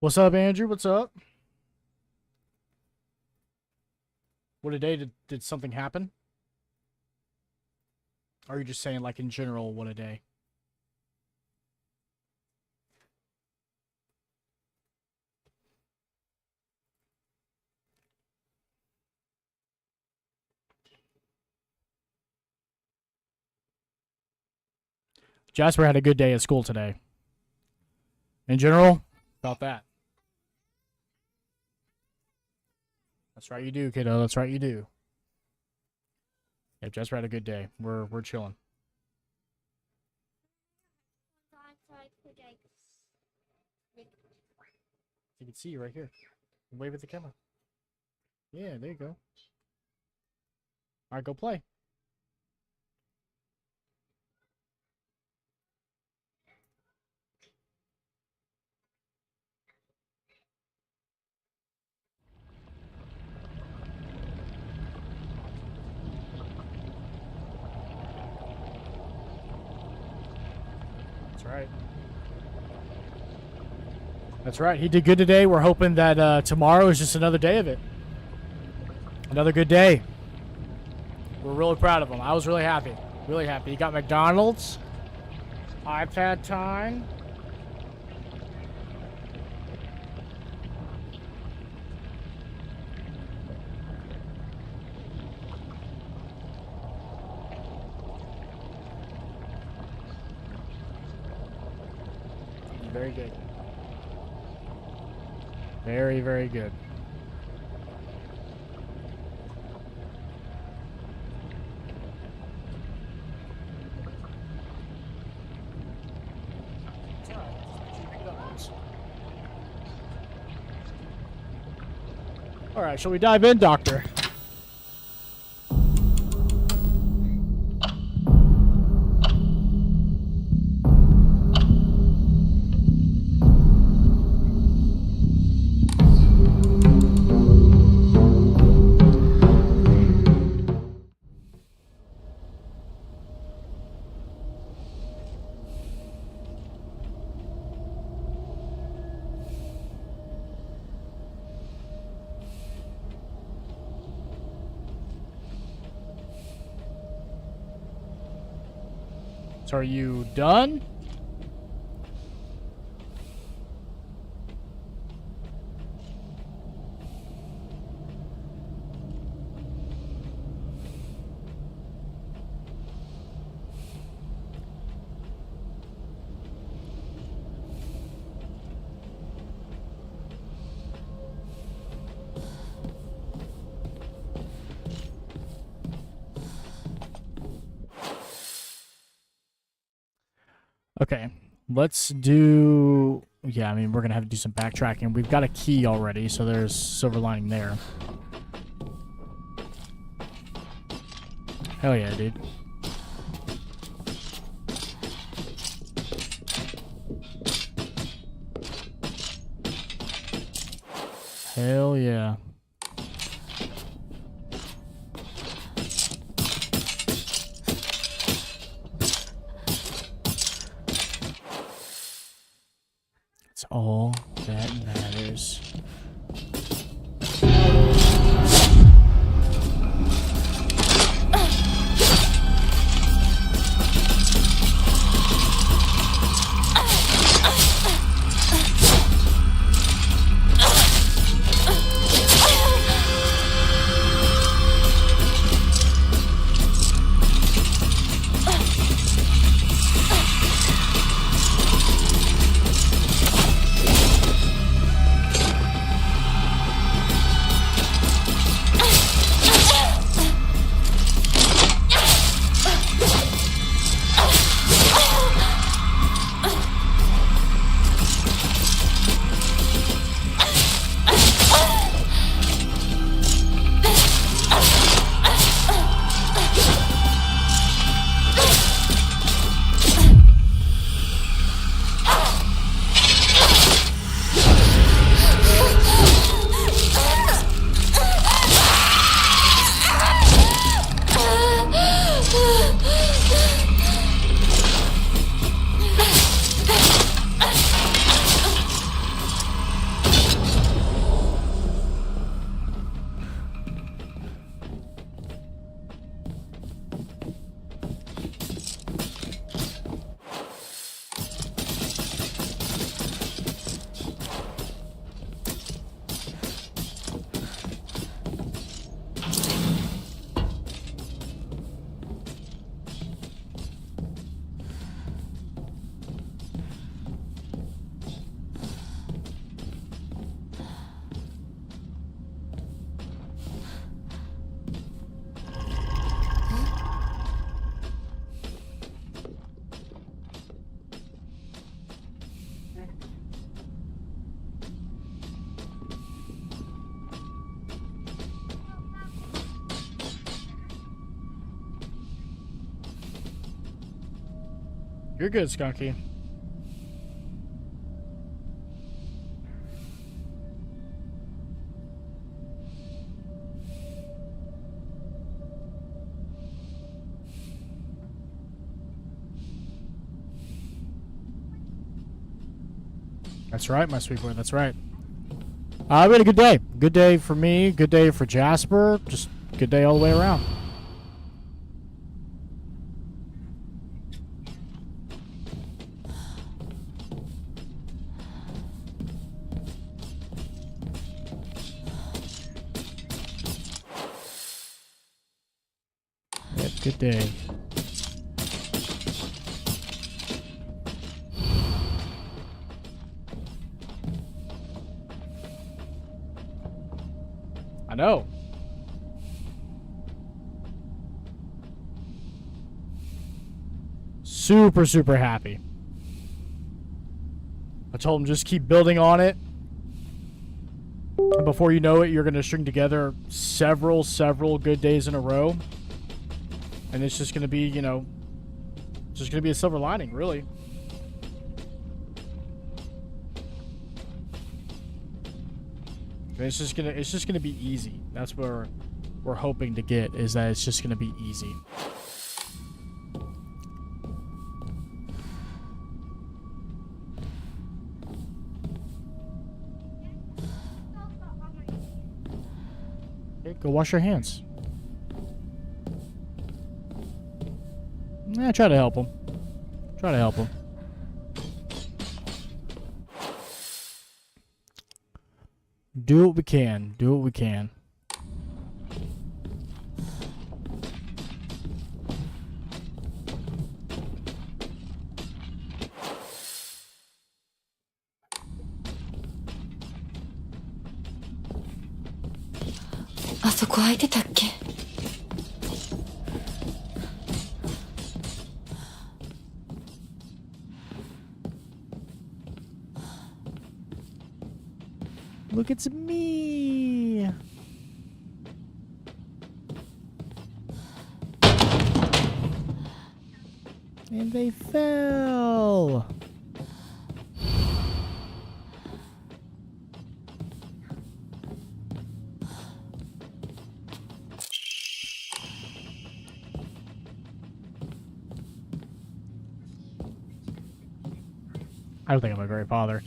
What's up, Andrew? What's up? What a day did something happen? Or are you just saying like in general, what a day? Jasper had a good day at school today. In general, about that. That's right, you do, kiddo. That's right, you do. Yeah, Jasper had a good day. We're chilling. You can see you right here. Wave at the camera. Yeah, there you go. All right, go play. That's right. That's right. He did good today. We're hoping that tomorrow is just another day of it. Another good day. We're really proud of him. I was really happy. Really happy. He got McDonald's. iPad time. Very good. Very, very good. All right, shall we dive in, Doctor? So are you done? Okay, let's do... Yeah, I mean, we're going to have to do some backtracking. We've got a key already, so there's silver lining there. Hell yeah, dude. Hell yeah. It's all that matters. You're good, Skunky. That's right, my sweet boy. That's right. We had a good day. Good day for me. Good day for Jasper. Just good day all the way around. Yep, good day. I know. Super, super happy. I told him just keep building on it. And before you know it, you're going to string together several good days in a row. And it's just going to be, you know, just going to be a silver lining, really. It's just gonna be easy. That's where we're hoping to get, is that it's just gonna be easy. Okay, go wash your hands. Yeah, try to help him. Try to help him. Do what we can. Do what we can. Ah, そこ空いてたっけ? Look, it's me. And they fell. I don't think I'm a great father.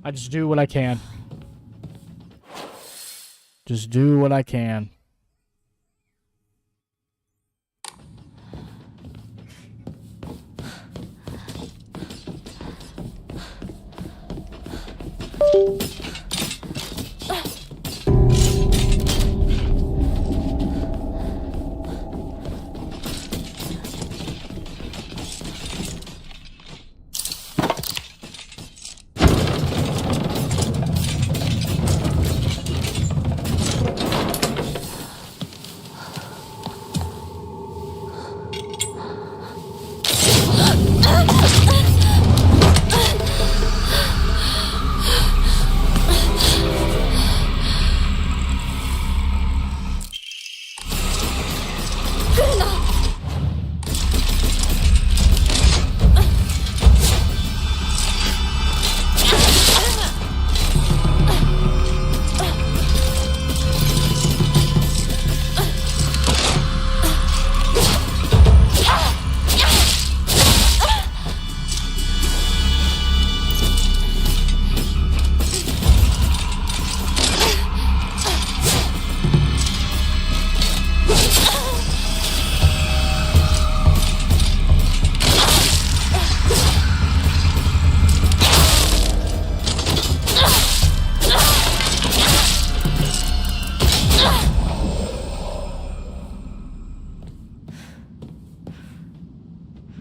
I just do what I can. Just do what I can.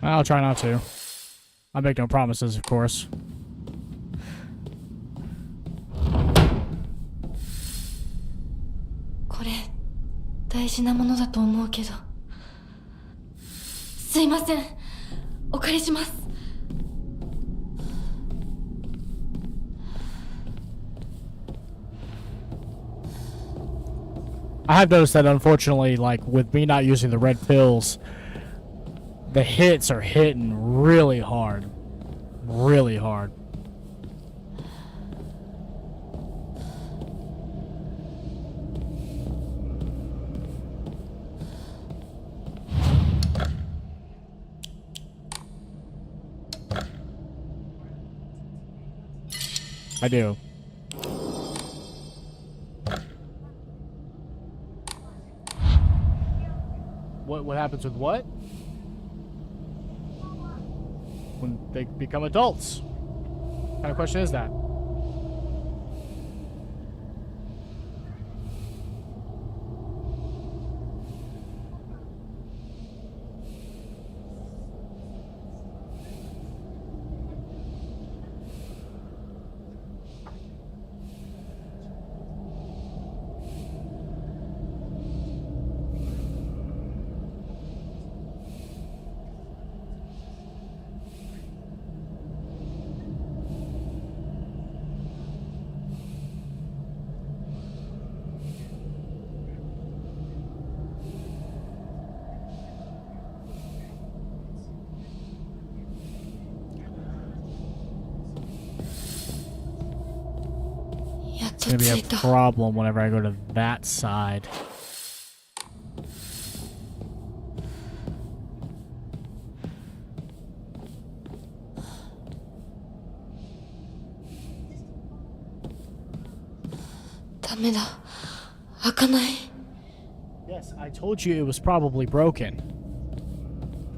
I'll try not to. I make no promises, of course. This 大事なものだと思うけど。すいません。お借りします。I have noticed that, unfortunately, like with me not using the red pills, The hits are hitting really hard. Really hard. I do. What happens with what? When they become adults. What kind of question is that? It's gonna be a problem whenever I go to that side. Yes, I told you it was probably broken.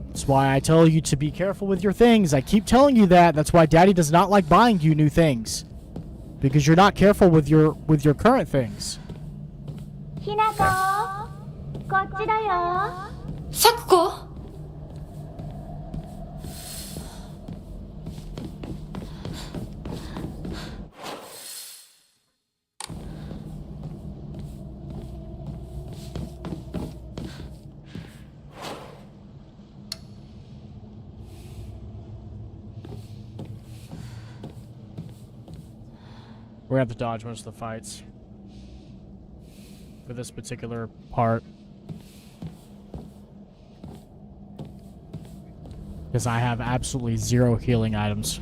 That's why I tell you to be careful with your things. I keep telling you that. That's why Daddy does not like buying you new things. Because you're not careful with your current things. Hinako, こっちだよ。サクコ? We're gonna have to dodge most of the fights for this particular part. Because I have absolutely zero healing items.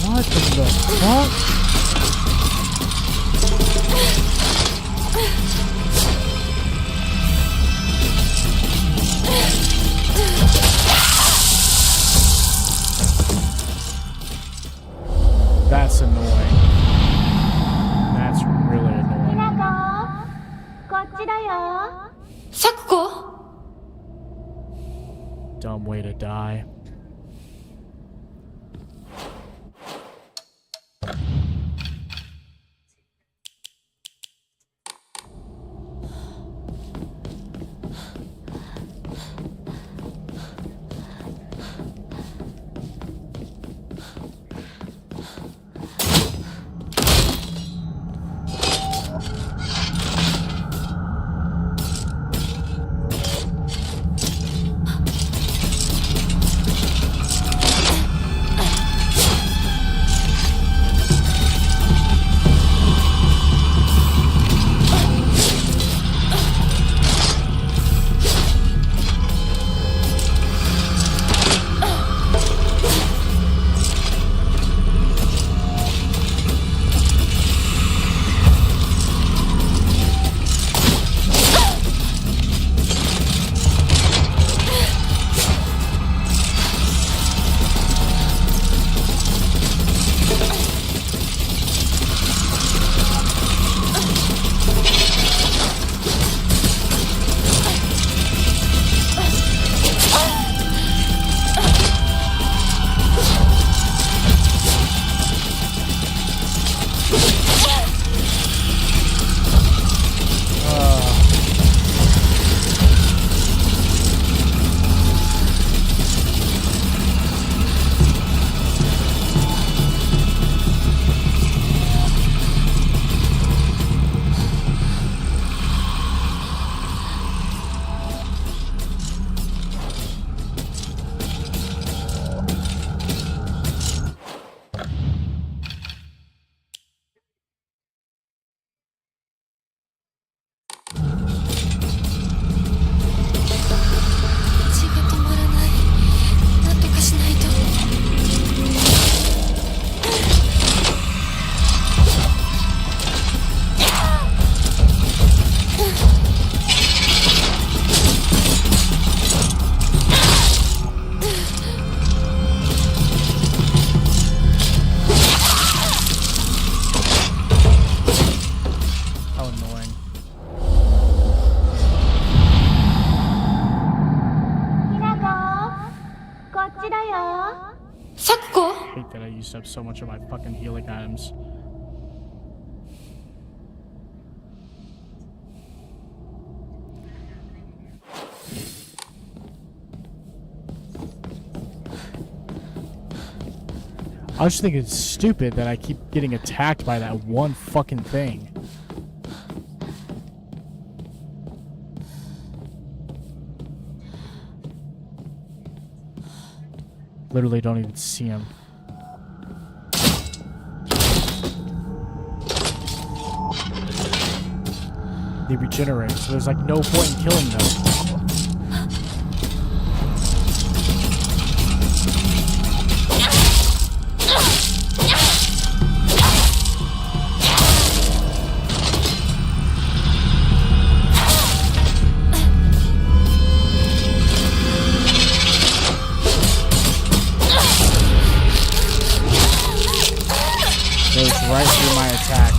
What in the fuck? That's annoying. That's really annoying. Hinako, こっちだよ。サクコ? Dumb way to die. used to have so much of my fucking healing items. I was just thinking it's stupid that I keep getting attacked by that one fucking thing. Literally don't even see him. They regenerate, so there's like no point in killing them. Goes right through my attack.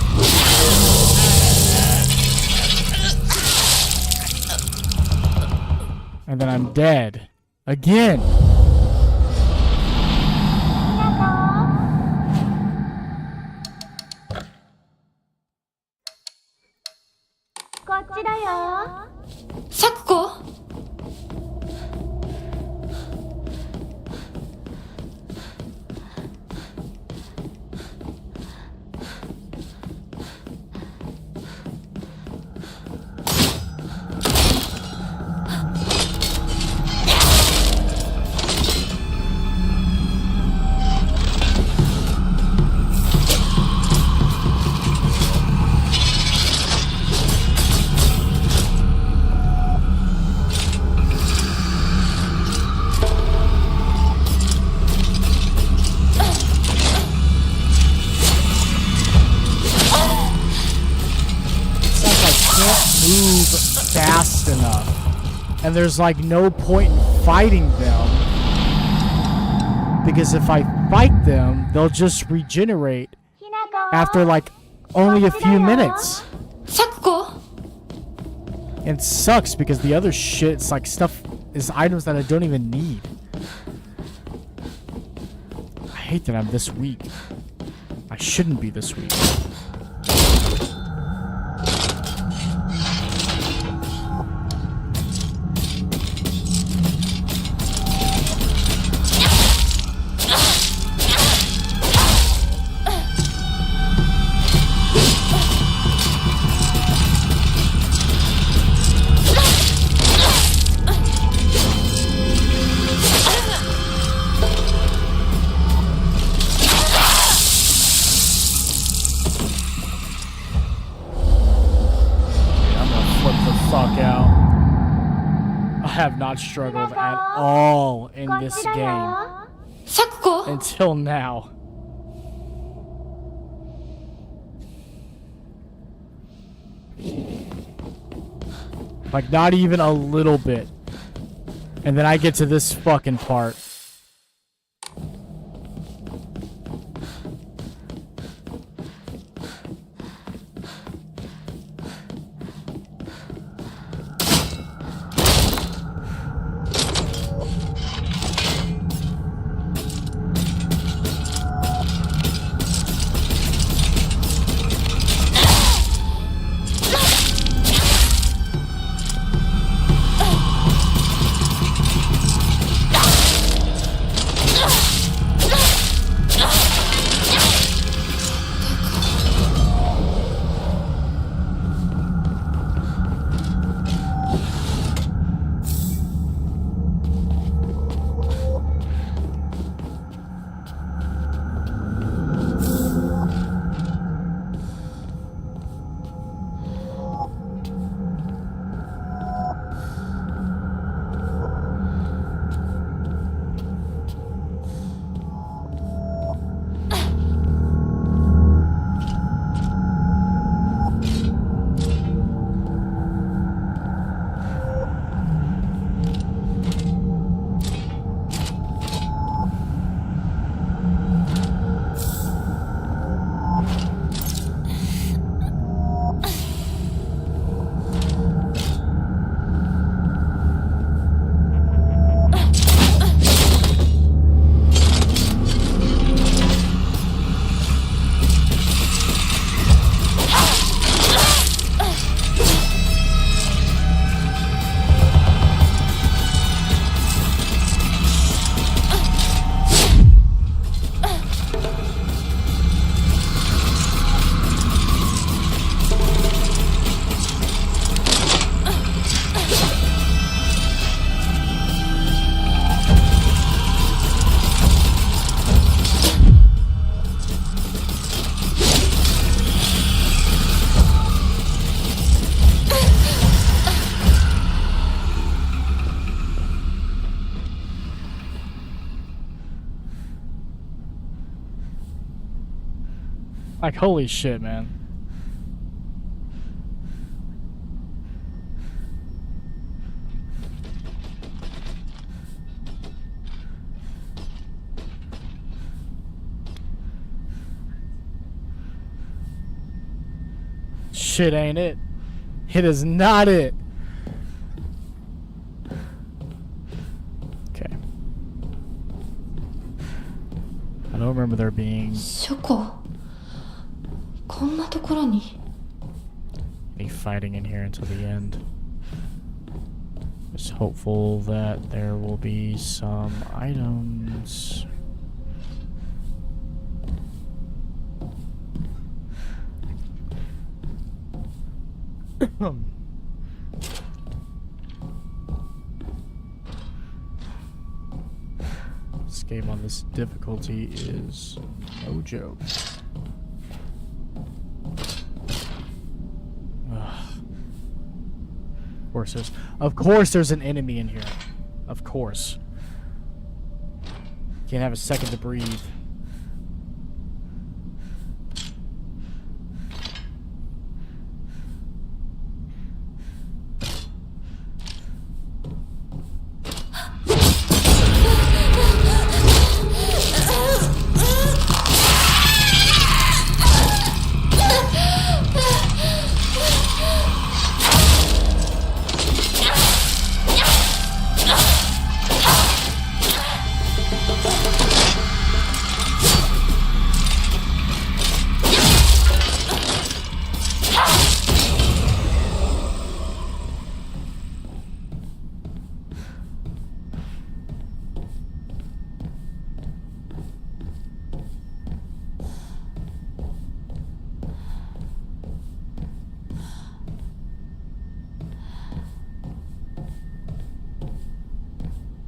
And then I'm dead. Again! こっちだよ。サクコ。Move fast enough, and there's like no point in fighting them, because if I fight them they'll just regenerate after like only a few minutes. And it sucks because the other shit's like stuff is items that I don't even need. I hate that I'm this weak. I shouldn't be this weak. Fuck out. I have not struggled at all in this game until now. Like not even a little bit. And then I get to this fucking part. Like, holy shit, man. Shit ain't it. It is not it. Okay. I don't remember there being ショコ、こんなところに。 any fighting in here until the end. Just hopeful that there will be some items. This game on this difficulty is no joke. Ugh. Of course there's an enemy in here. Of course. Can't have a second to breathe.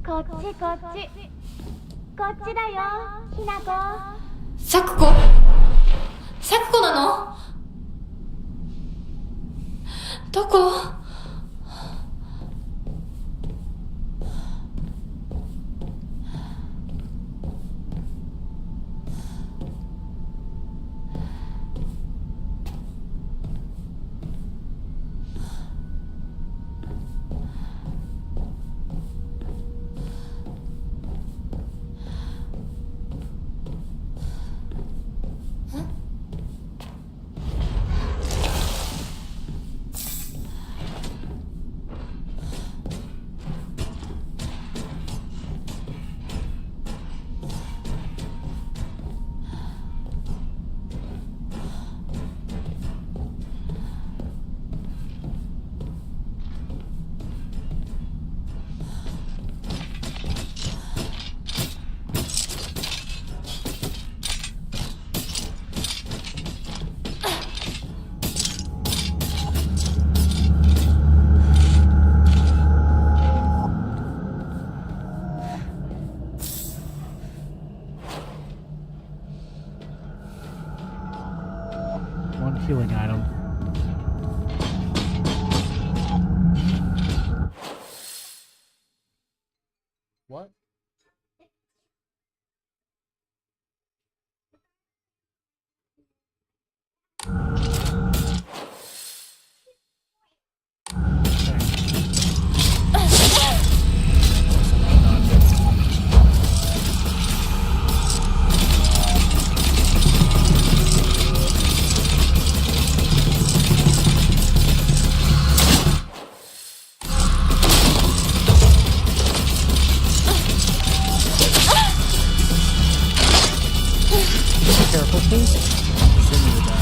こっちこっちこっちだよ、ひなこ。サクコ、サクコなの？どこ？Healing item. What? Careful, please. Continue with that.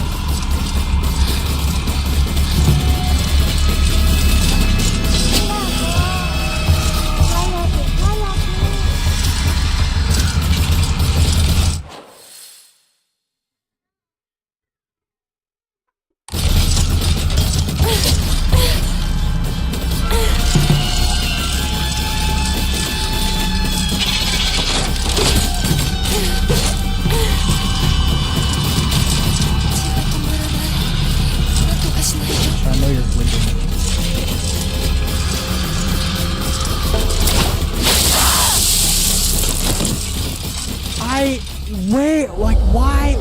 Wait, like, why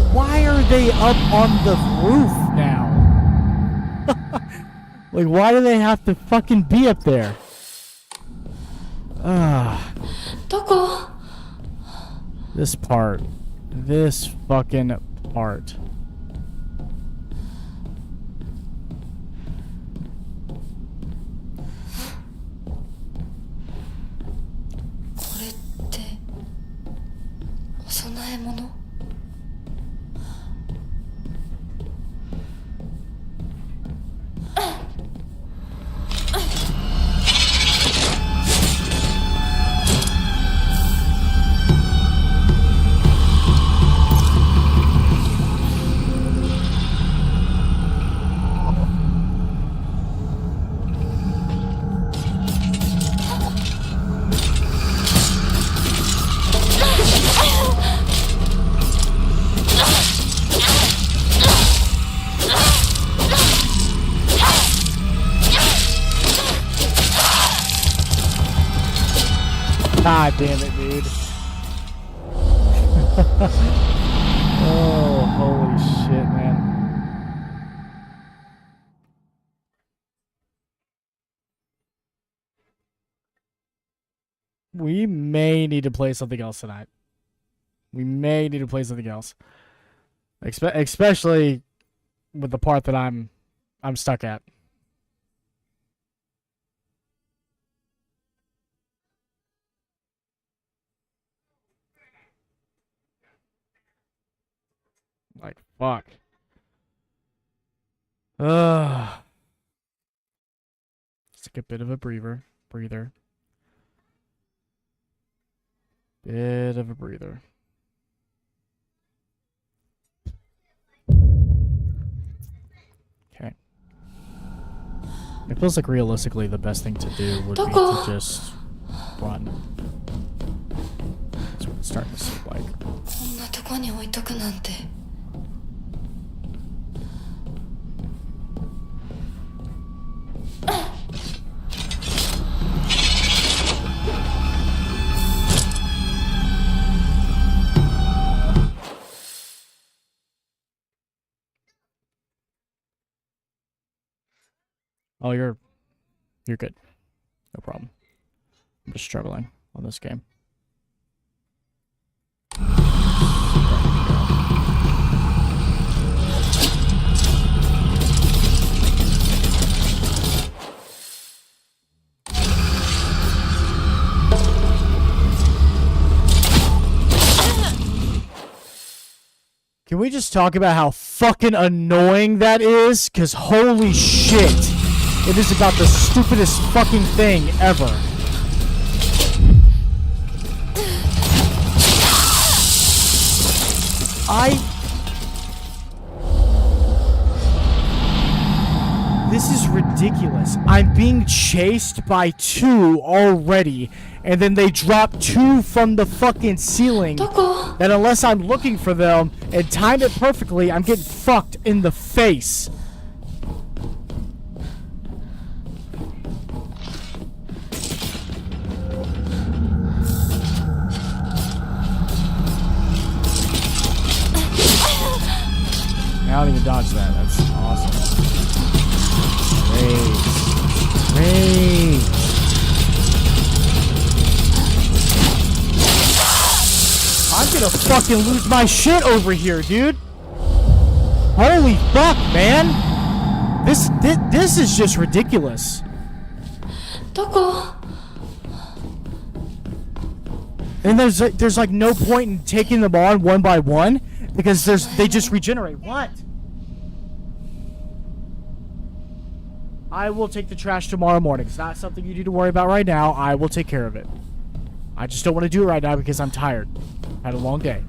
are they up on the roof now? Like, why do they have to fucking be up there? This part. This fucking part. God damn it, dude. Oh, holy shit, man. We may need to play something else tonight. We may need to play something else. Especially with the part that I'm stuck at. Like, fuck. Let's take a bit of a breather. Bit of a breather. Okay. It feels like realistically the best thing to do would be to just run. That's what it's starting to seem like. Oh, you're good. No problem. I'm just struggling on this game. Can we just talk about how fucking annoying that is? 'Cause holy shit. It is about the stupidest fucking thing ever. This is ridiculous. I'm being chased by 2 already, and then they drop 2 from the fucking ceiling. That unless I'm looking for them and time it perfectly, I'm getting fucked in the face. I don't even dodge that. That's awesome. Great. I'm gonna fucking lose my shit over here, dude. Holy fuck, man. This is just ridiculous. And there's like no point in taking them on one by one because they just regenerate. What? I will take the trash tomorrow morning. It's not something you need to worry about right now. I will take care of it. I just don't want to do it right now because I'm tired. Had a long day.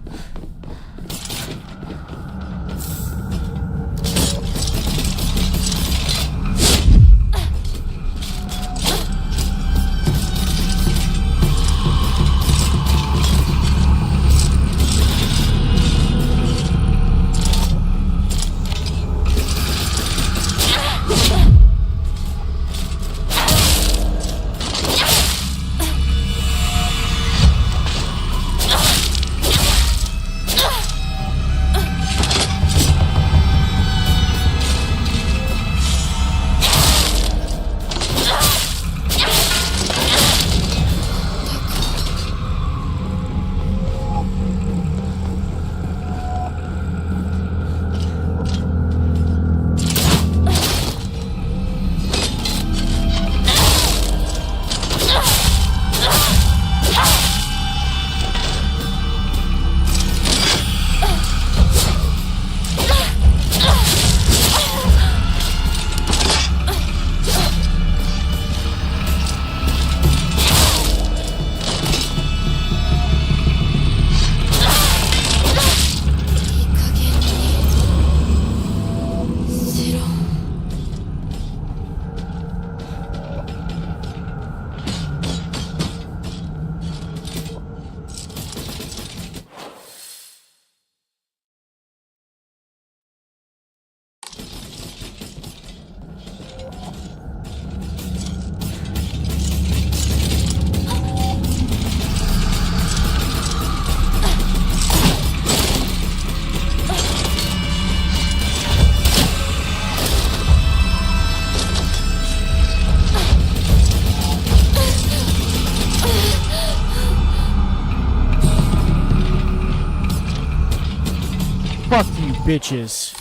bitches.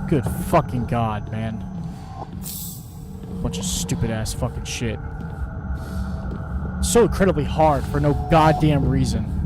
Good fucking God, man. Bunch of stupid ass fucking shit. So incredibly hard for no goddamn reason.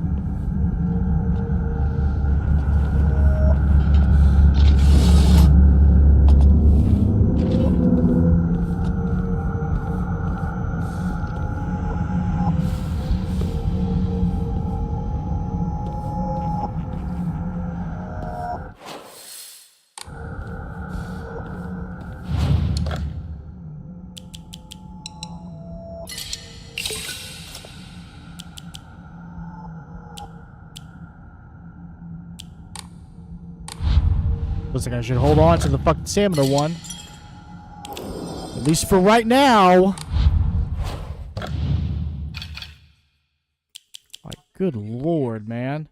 Looks like I should hold on to the fucking stamina one. At least for right now. My good lord, man.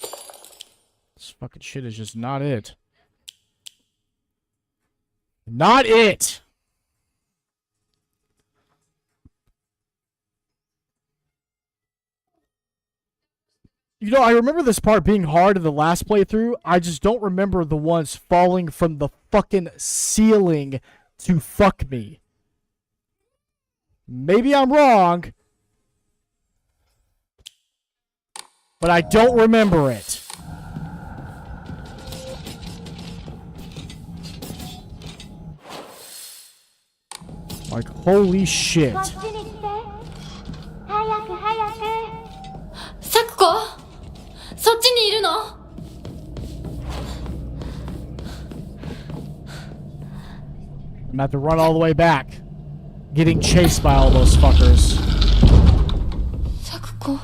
This fucking shit is just not it. Not it! You know, I remember this part being hard in the last playthrough. I just don't remember the ones falling from the fucking ceiling to fuck me. Maybe I'm wrong, but I don't remember it. Like, holy shit. こっちに来て。早く早く。サクコ、そっちにいるの？ I'm about to run all the way back. Getting chased by all those fuckers. サクコ。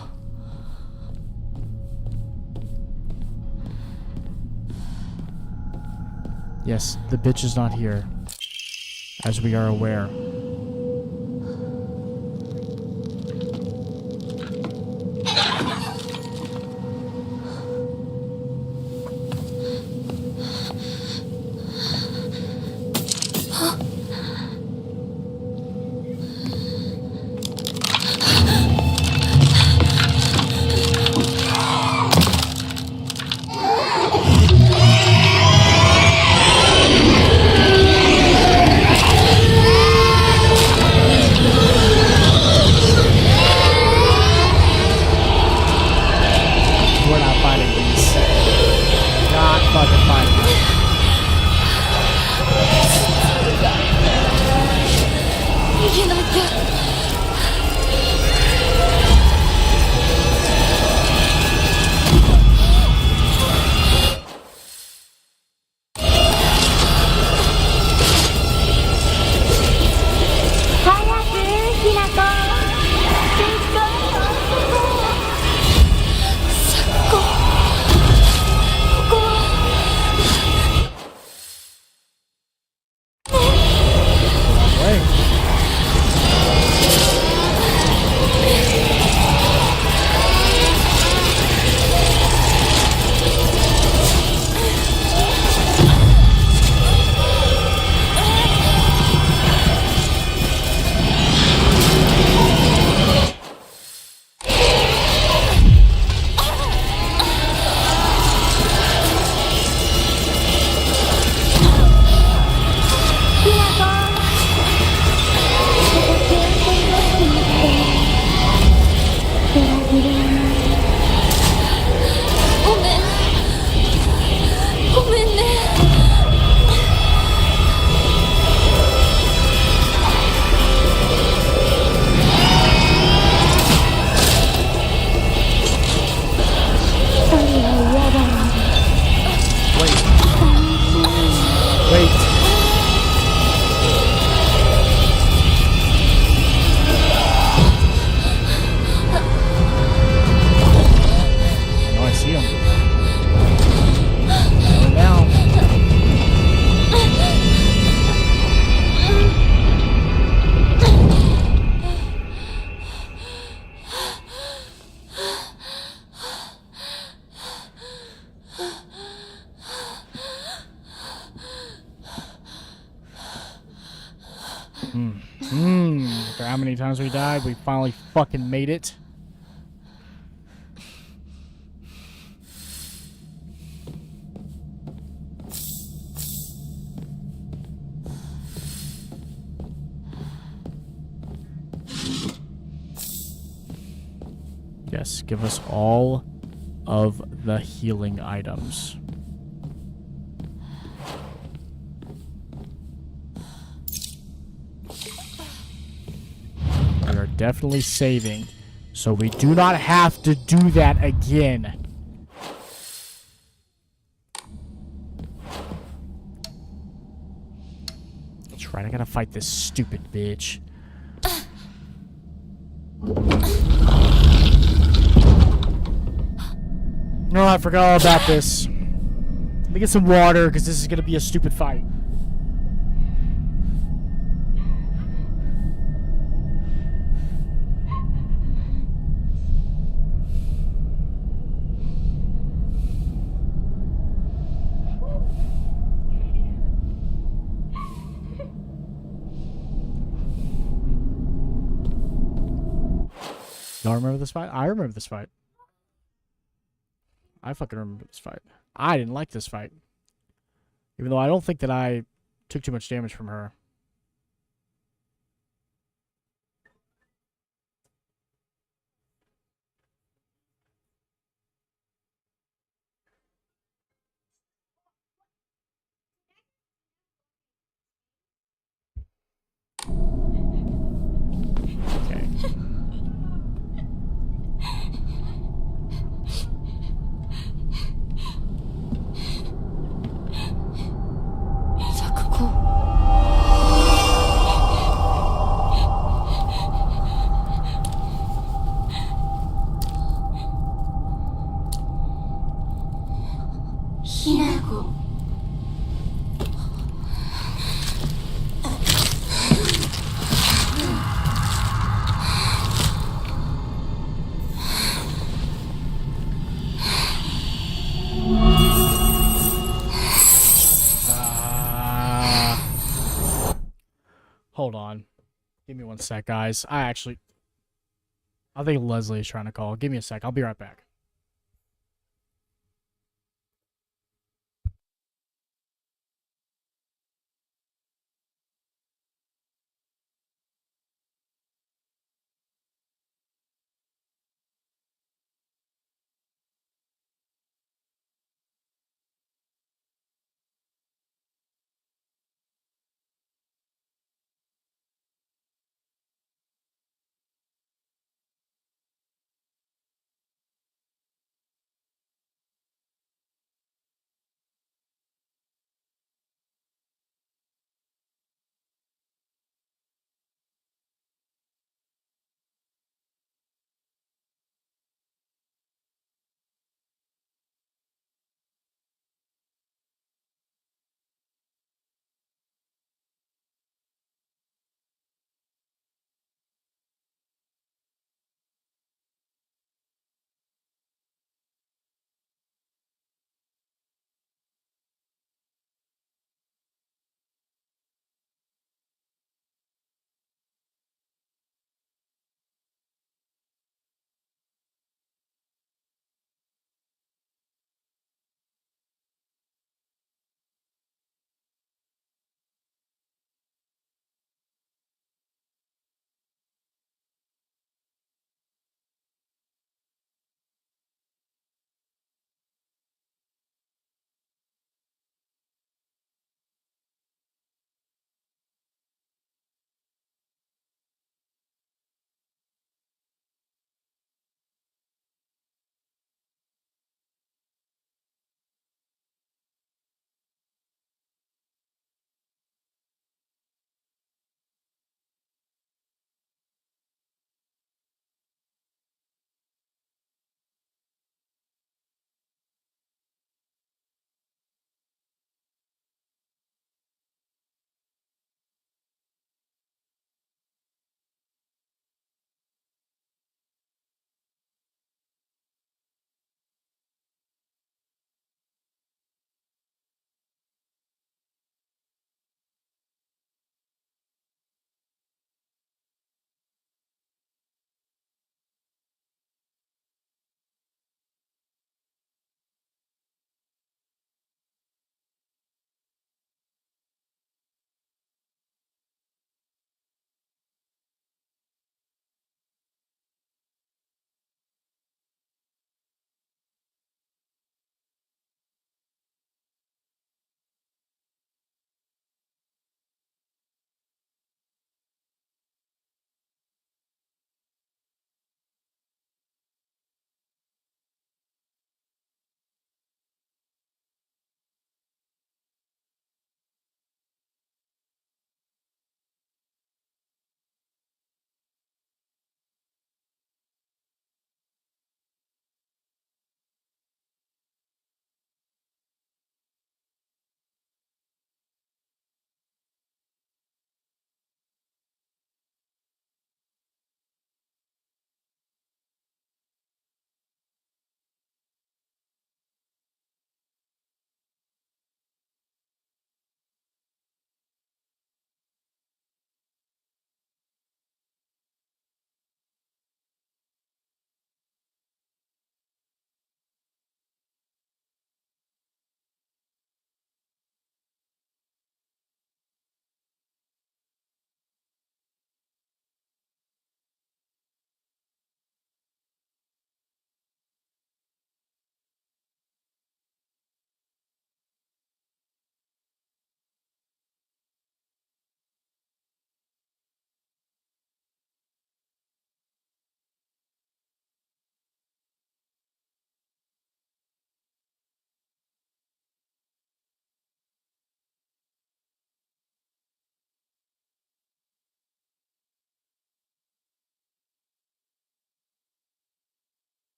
Yes, the bitch is not here. As we are aware. We're not fighting these. Not fucking fighting them. 逃げなきゃ。 早く、ひなこ。サクコ。ここは。 Wait. Wait. Oh, I see him. Going down. After how many times we died, we finally fucking made it. Yes, give us all of the healing items. We are definitely saving, so we do not have to do that again. That's right, I gotta fight this stupid bitch. No, I forgot all about this. Let me get some water, because this is gonna be a stupid fight. Y'all remember this fight? I remember this fight. I fucking remember this fight. I didn't like this fight. Even though I don't think that I took too much damage from her. Okay. Sakuko. ひなこ。Hold on. Give me one sec, guys. I think Leslie is trying to call. Give me a sec. I'll be right back.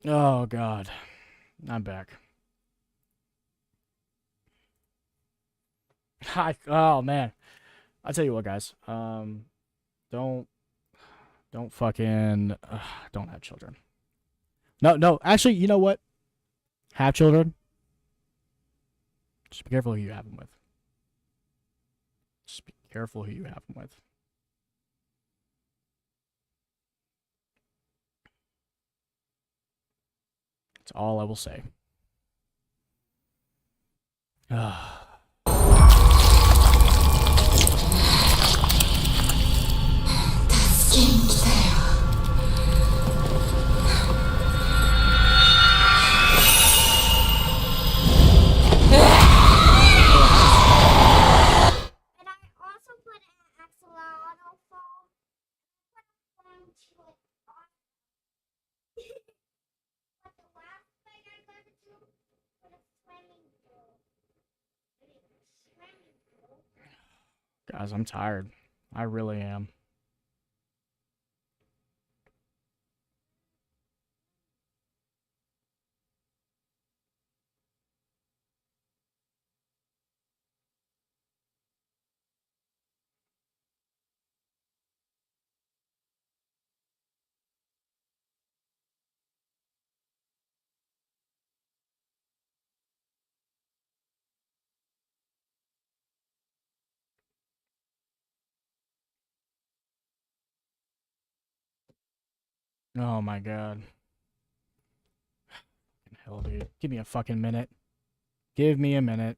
Oh God, I'm back. Hi. Oh man, I'll tell you what, guys. Don't fucking don't have children. No, no. Actually, you know what? Have children. Just be careful who you have them with. Just be careful who you have them with. That's all I will say. And I also put an axolotl phone. Put a phone to it on. But the last thing I got to do put a swimming pool. Swimming pool. Guys, I'm tired. I really am. Oh my God. Hell, dude. Give me a fucking minute. Give me a minute.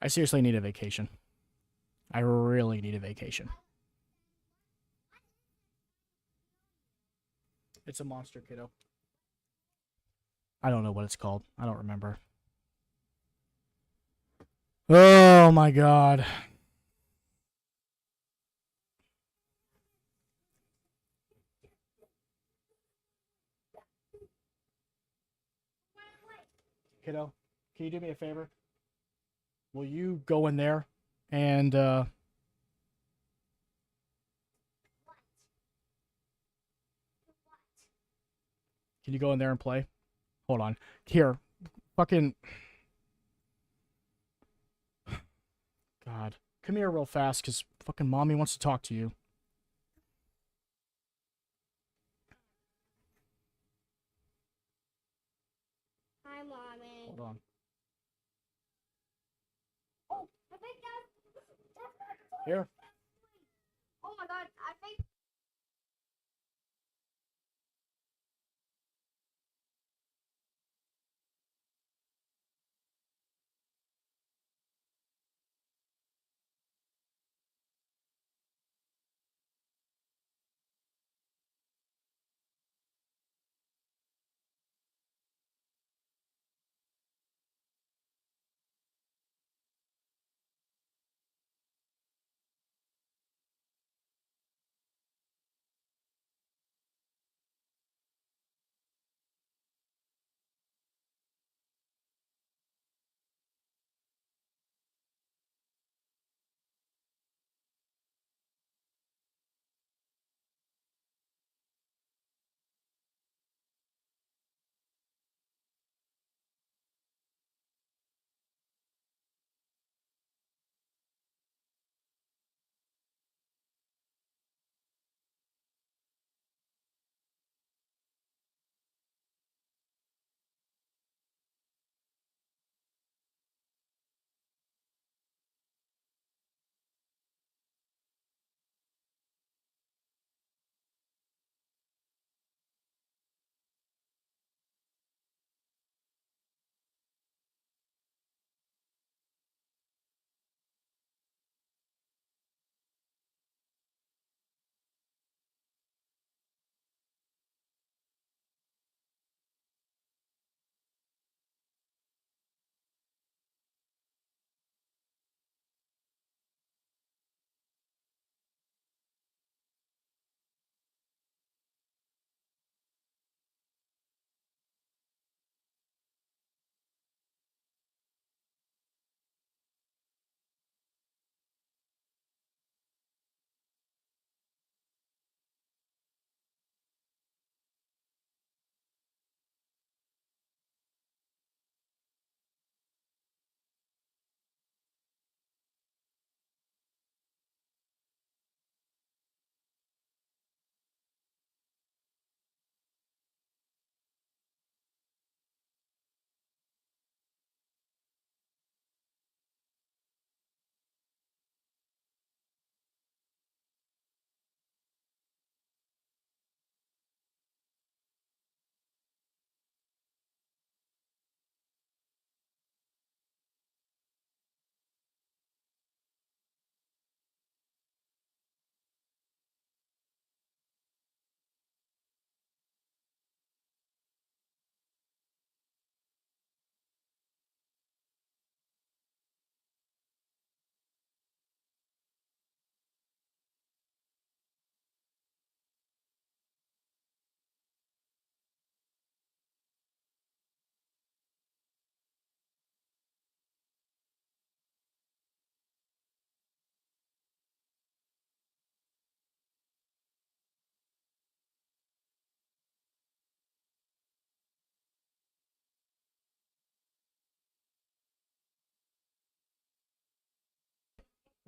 I seriously need a vacation. I really need a vacation. It's a monster, kiddo. I don't know what it's called. I don't remember. Oh my god. Kiddo, can you do me a favor? Will you go in there and can you go in there and play? Hold on. Here. Fucking God. Come here real fast, because fucking mommy wants to talk to you. Hi, mommy. Hold on. Oh, I think that's Here. Oh my god, I think.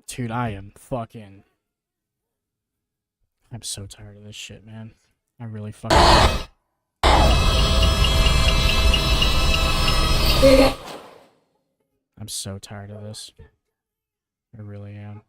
Dude, I'm so tired of this shit, man. I really fucking I'm so tired of this. I really am.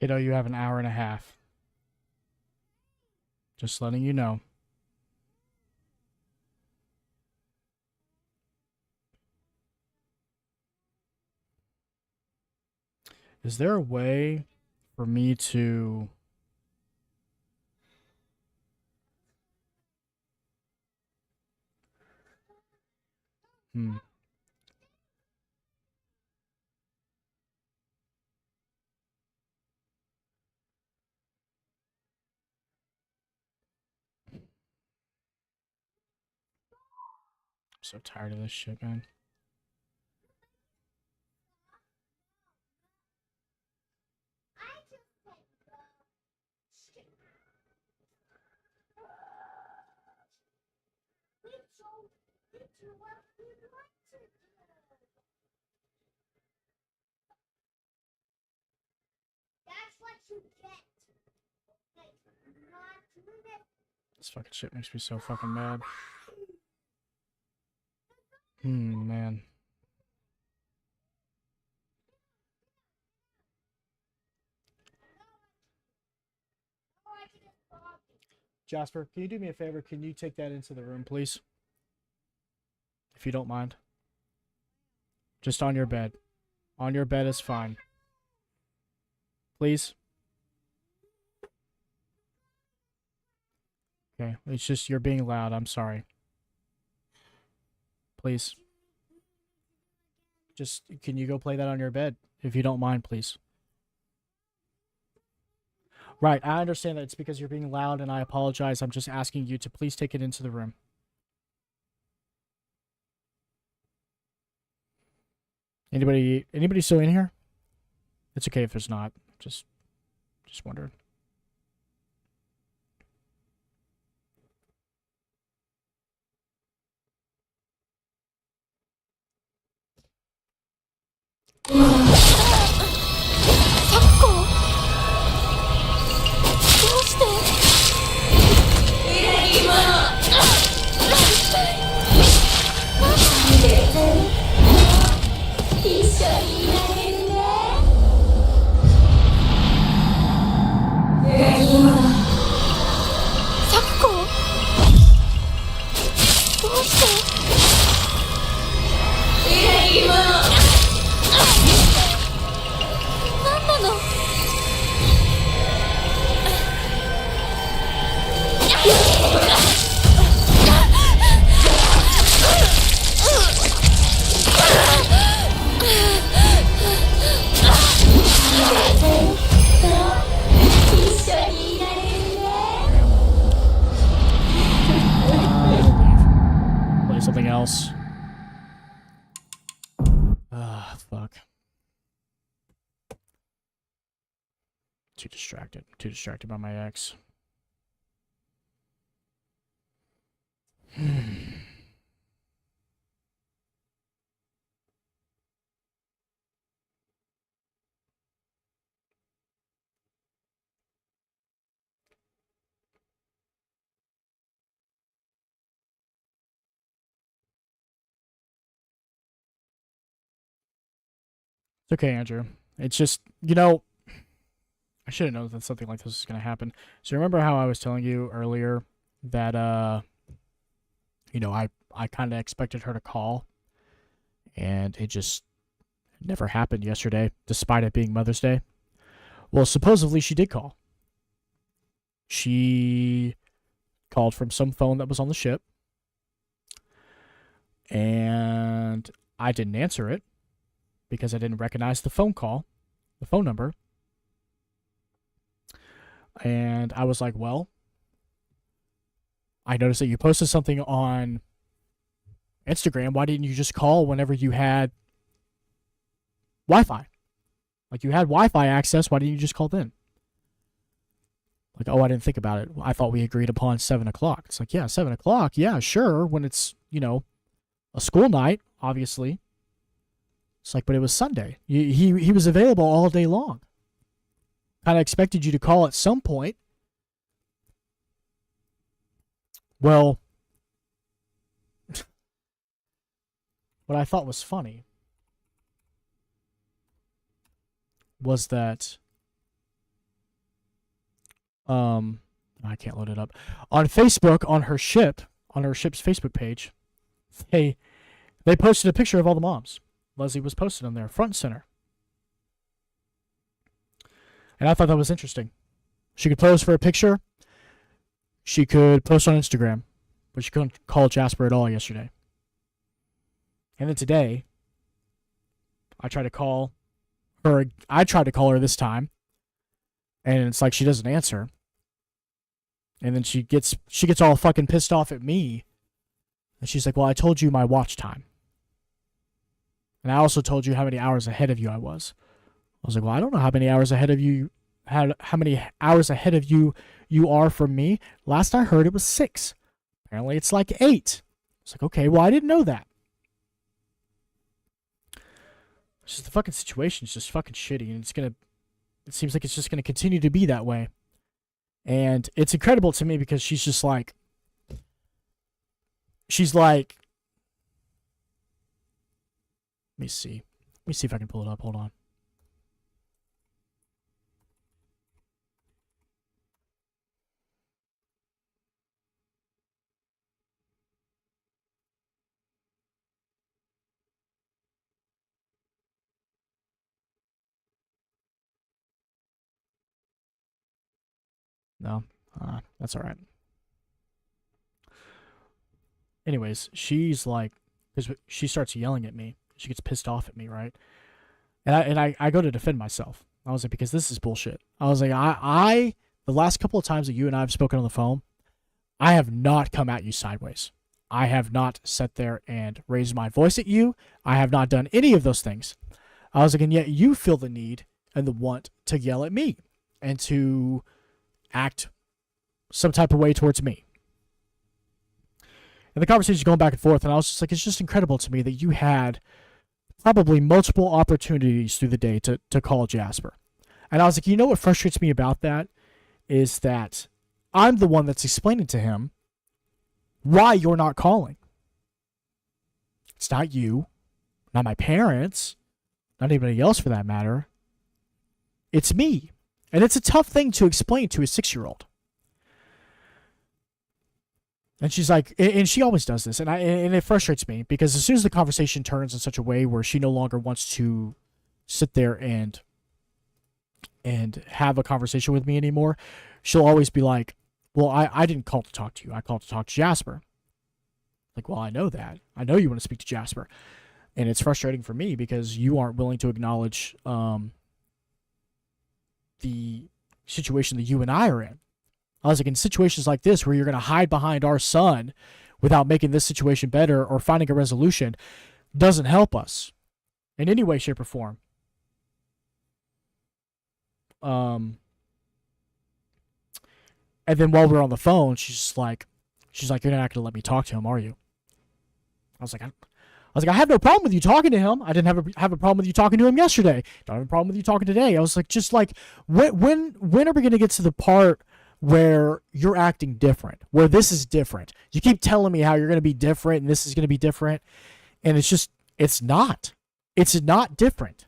Kiddo, you have an hour and a half. Just letting you know. Is there a way for me to... Hmm. I'm so tired of this shit, man. This fucking shit makes me so fucking mad. Man. Jasper, can you do me a favor? Can you take that into the room, please? If you don't mind. Just on your bed. On your bed is fine. Please? Okay, it's just you're being loud. I'm sorry. Please. Just, can you go play that on your bed? If you don't mind, please. Right, I understand that it's because you're being loud and I apologize. I'm just asking you to please take it into the room. Anybody still in here? It's okay if there's not. Just wondering. Play something else. Fuck. Too distracted. Too distracted by my ex. It's okay, Andrew. It's just, you know, I should have known that something like this was going to happen. So remember how I was telling you earlier that, you know, I kind of expected her to call, and it just never happened yesterday, despite it being Mother's Day? Well, supposedly she did call. She called from some phone that was on the ship, and I didn't answer it because I didn't recognize the phone call, the phone number. And I was like, well, I noticed that you posted something on Instagram. Why didn't you just call whenever you had Wi-Fi? Like, you had Wi-Fi access. Why didn't you just call then? Like, oh, I didn't think about it. I thought we agreed upon 7 o'clock. It's like, yeah, 7 o'clock. Yeah, sure. When it's, you know, a school night, obviously. It's like, but it was Sunday. He was available all day long. Kind of expected you to call at some point. Well, what I thought was funny was that I can't load it up. On Facebook, on her ship's Facebook page, they posted a picture of all the moms. Leslie was posted on there, front and center. And I thought that was interesting. She could pose for a picture. She could post on Instagram. But she couldn't call Jasper at all yesterday. And then today, I tried to call her this time. And it's like she doesn't answer. And then she gets all fucking pissed off at me. And she's like, well, I told you my watch time. And I also told you how many hours ahead of you I was. I was like, well, I don't know how many hours ahead of you you are from me. Last I heard it was 6. Apparently it's like 8. It's like, okay, well, I didn't know that. It's just the fucking situation is just fucking shitty, and it seems like it's just gonna continue to be that way. And it's incredible to me because she's like, let me see if I can pull it up. Hold on. No, that's all right. Anyways, she's like, because she starts yelling at me. She gets pissed off at me, right? And I go to defend myself. I was like, because this is bullshit. I was like, the last couple of times that you and I have spoken on the phone, I have not come at you sideways. I have not sat there and raised my voice at you. I have not done any of those things. I was like, and yet you feel the need and the want to yell at me and to act some type of way towards me. And the conversation is going back and forth, and I was just like, it's just incredible to me that you had probably multiple opportunities through the day to call Jasper. And I was like, you know what frustrates me about that is that I'm the one that's explaining to him why you're not calling. It's not you, not my parents, not anybody else for that matter. It's me. And it's a tough thing to explain to a 6-year-old. And she's like, and she always does this, and it frustrates me because as soon as the conversation turns in such a way where she no longer wants to sit there and have a conversation with me anymore, she'll always be like, well, I didn't call to talk to you. I called to talk to Jasper. Like, well, I know that. I know you want to speak to Jasper. And it's frustrating for me because you aren't willing to acknowledge the situation that you and I are in. I was like, in situations like this where you're going to hide behind our son without making this situation better or finding a resolution doesn't help us in any way, shape, or form. And then while we're on the phone, she's like, you're not going to let me talk to him, are you? I was like, I have no problem with you talking to him. I didn't have a problem with you talking to him yesterday. Don't have a problem with you talking today. I was like, just like, when are we going to get to the part where you're acting different, where this is different? You keep telling me how you're going to be different and this is going to be different. And it's not different.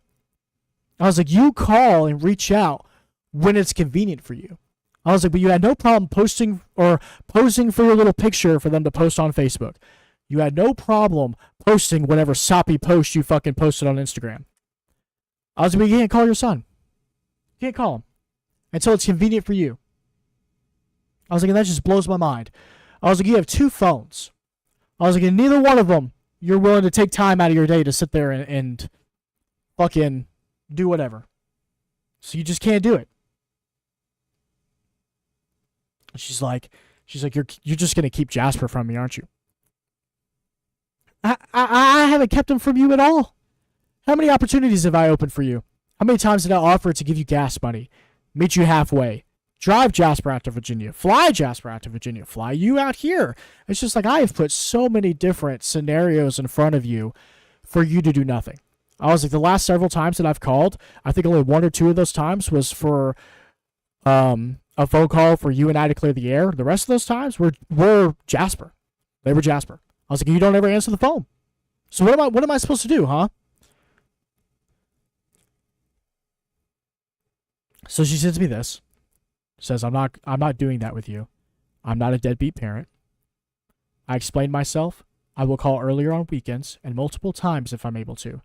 I was like, you call and reach out when it's convenient for you. I was like, but you had no problem posting or posing for your little picture for them to post on Facebook. You had no problem posting whatever soppy post you fucking posted on Instagram. I was like, but you can't call your son. You can't call him until it's convenient for you. I was like, and that just blows my mind. I was like, you have 2 phones. I was like, and neither one of them you're willing to take time out of your day to sit there and fucking do whatever. So you just can't do it. She's like, you're just gonna keep Jasper from me, aren't you? I haven't kept him from you at all. How many opportunities have I opened for you? How many times did I offer to give you gas money, meet you halfway, drive Jasper out to Virginia, fly Jasper out to Virginia, fly you out here? It's just like I have put so many different scenarios in front of you for you to do nothing. I was like, the last several times that I've called, I think only 1 or 2 of those times was for a phone call for you and I to clear the air. The rest of those times were Jasper. They were Jasper. I was like, you don't ever answer the phone. So what am I supposed to do, huh? So she sends me this. Says, I'm not doing that with you. I'm not a deadbeat parent. I explained myself. I will call earlier on weekends and multiple times if I'm able to.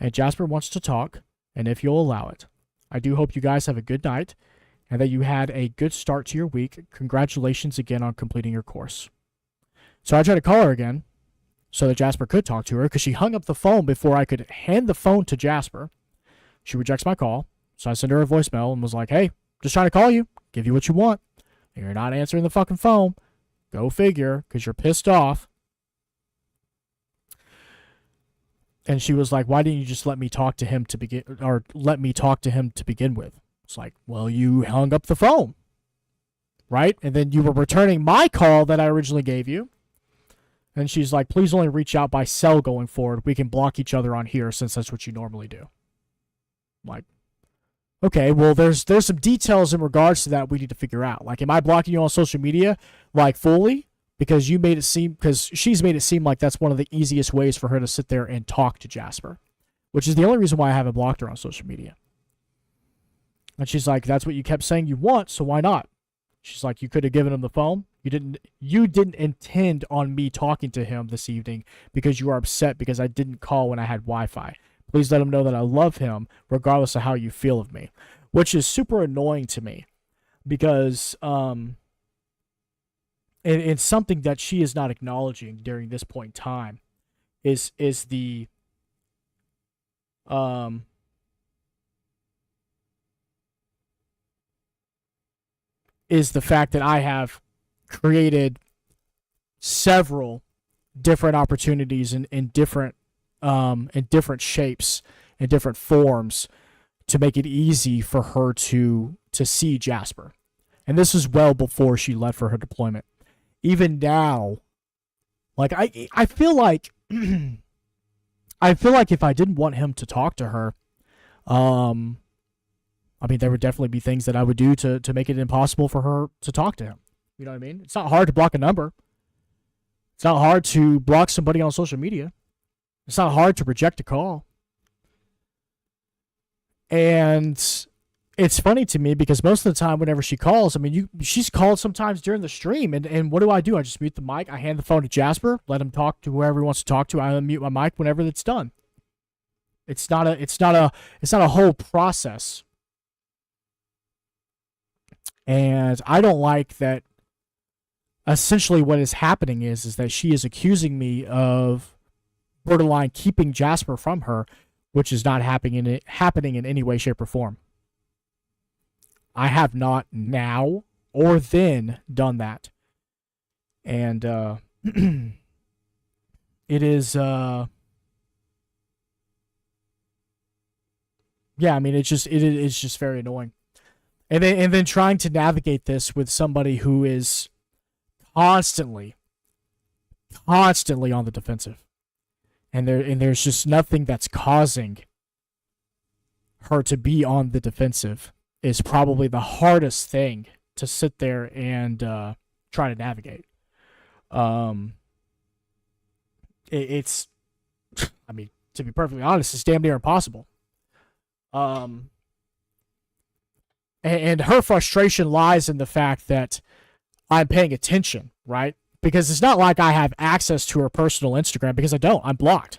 And Jasper wants to talk, and if you'll allow it. I do hope you guys have a good night and that you had a good start to your week. Congratulations again on completing your course. So I tried to call her again so that Jasper could talk to her because she hung up the phone before I could hand the phone to Jasper. She rejects my call, so I sent her a voicemail and was like, hey, just trying to call you, give you what you want. And you're not answering the fucking phone. Go figure, because you're pissed off. And she was like, why didn't you just let me talk to him to begin with? It's like, well, you hung up the phone, right? And then you were returning my call that I originally gave you. And she's like, please only reach out by cell going forward. We can block each other on here since that's what you normally do. I'm like, okay, well, there's some details in regards to that we need to figure out. Like, am I blocking you on social media, like, fully? Because she's made it seem like that's one of the easiest ways for her to sit there and talk to Jasper, which is the only reason why I haven't blocked her on social media. And she's like, that's what you kept saying you want, so why not? She's like, you could have given him the phone. You didn't intend on me talking to him this evening because you are upset because I didn't call when I had Wi-Fi. Please let him know that I love him regardless of how you feel of me, which is super annoying to me because it's something that she is not acknowledging during this point in time is the fact that I have created several different opportunities in different shapes and different forms to make it easy for her to see Jasper. And this is well before she left for her deployment. Even now, like I feel like if I didn't want him to talk to her, I mean, there would definitely be things that I would do to make it impossible for her to talk to him. You know what I mean? It's not hard to block a number. It's not hard to block somebody on social media. It's not hard to reject a call. And it's funny to me because most of the time whenever she calls, I mean, she's called sometimes during the stream. And what do? I just mute the mic. I hand the phone to Jasper, let him talk to whoever he wants to talk to. I unmute my mic whenever it's done. It's not a whole process. And I don't like that. Essentially what is happening is that she is accusing me of borderline keeping Jasper from her, which is not happening in any way, shape, or form. I have not now or then done that. And it is yeah, I mean, it's just very annoying. And then trying to navigate this with somebody who is constantly on the defensive. And there's just nothing that's causing her to be on the defensive is probably the hardest thing to sit there and try to navigate. It's, I mean, to be perfectly honest, it's damn near impossible. And her frustration lies in the fact that I'm paying attention, right? Because it's not like I have access to her personal Instagram, because I don't. I'm blocked.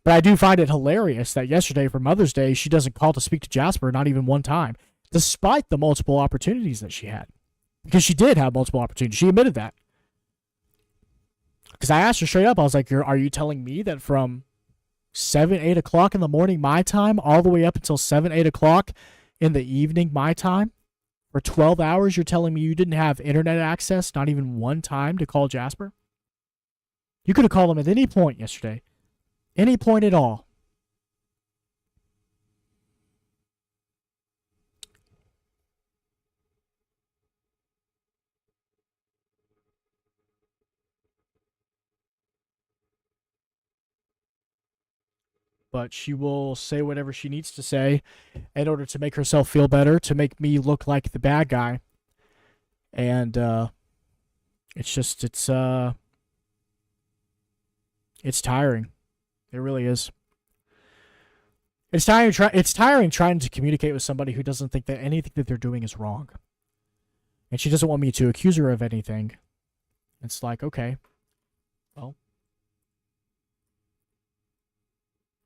But I do find it hilarious that yesterday for Mother's Day, she doesn't call to speak to Jasper, not even one time, despite the multiple opportunities that she had. Because she did have multiple opportunities. She admitted that. Because I asked her straight up, I was like, are you telling me that from 7, 8 o'clock in the morning, my time, all the way up until 7, 8 o'clock in the evening, my time, for 12 hours, you're telling me you didn't have internet access, not even one time to call Jasper? You could have called him at any point yesterday. Any point at all. But she will say whatever she needs to say in order to make herself feel better, to make me look like the bad guy. And it's tiring. It really is. It's tiring. It's tiring trying to communicate with somebody who doesn't think that anything that they're doing is wrong, and she doesn't want me to accuse her of anything. It's like, okay,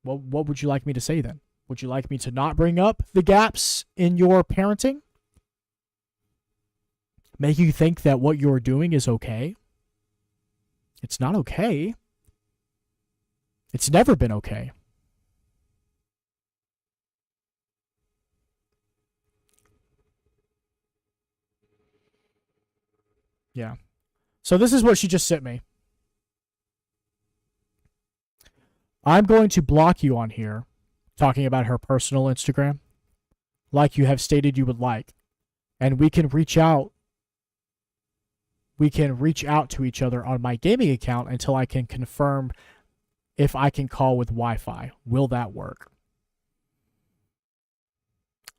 well, what would you like me to say then? Would you like me to not bring up the gaps in your parenting? Make you think that what you're doing is okay? It's not okay. It's never been okay. Yeah. So this is what she just sent me. I'm going to block you on here, talking about her personal Instagram, like you have stated you would like. And we can reach out. We can reach out to each other on my gaming account until I can confirm if I can call with Wi-Fi. Will that work?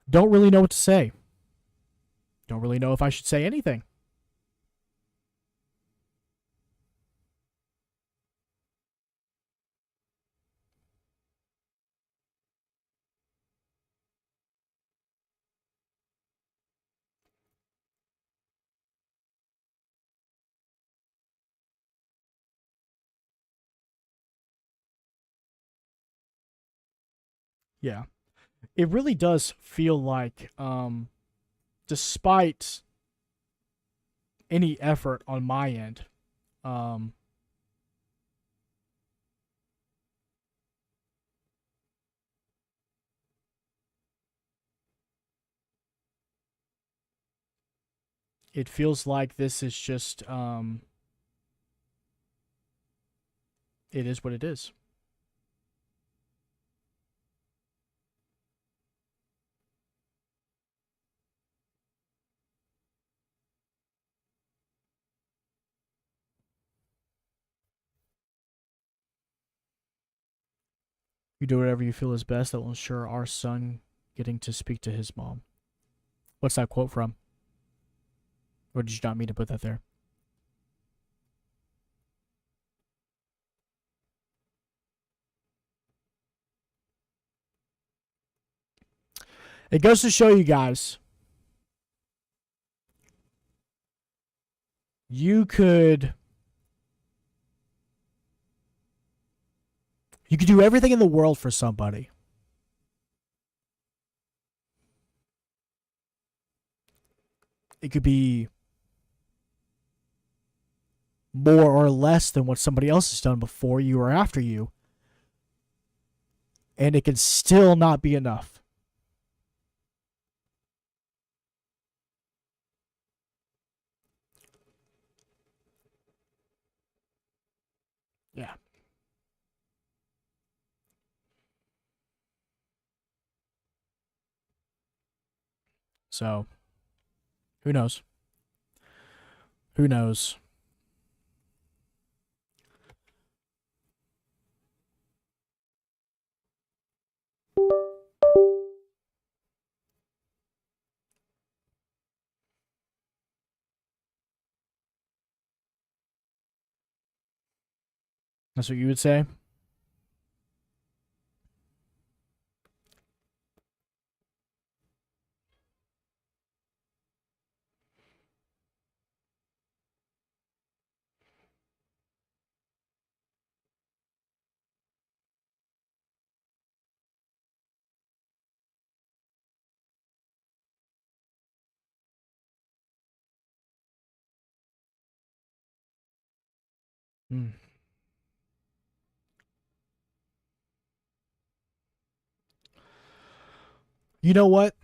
Don't really know what to say. Don't really know if I should say anything. Yeah. It really does feel like, despite any effort on my end, um, it feels like this is just, it is what it is. You do whatever you feel is best that will ensure our son getting to speak to his mom. What's that quote from? Or did you not mean to put that there? It goes to show you guys, you could do everything in the world for somebody. It could be more or less than what somebody else has done before you or after you. And it can still not be enough. Yeah. So, who knows? Who knows? That's what you would say? Hmm. You know what?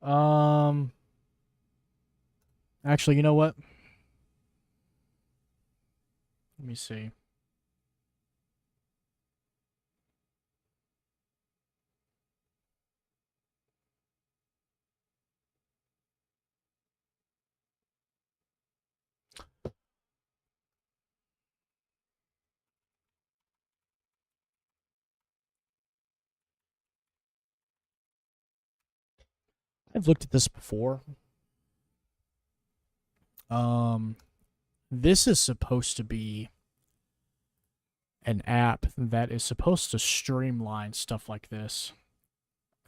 Um, Actually, you know what? Let me see. I've looked at this before. This is supposed to be an app that is supposed to streamline stuff like this.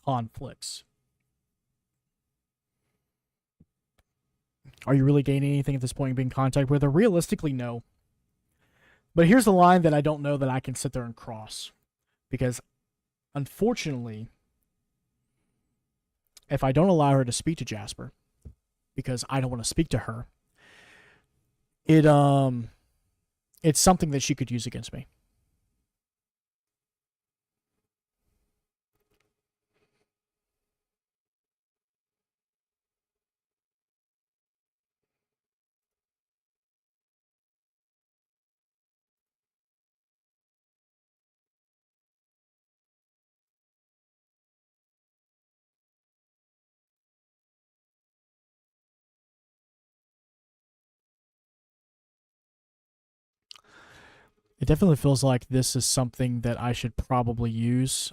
Conflicts. Are you really gaining anything at this point in being in contact with her? Realistically, no. But here's the line that I don't know that I can sit there and cross. Because, unfortunately, if I don't allow her to speak to Jasper, because I don't want to speak to her, it's something that she could use against me. It definitely feels like this is something that I should probably use.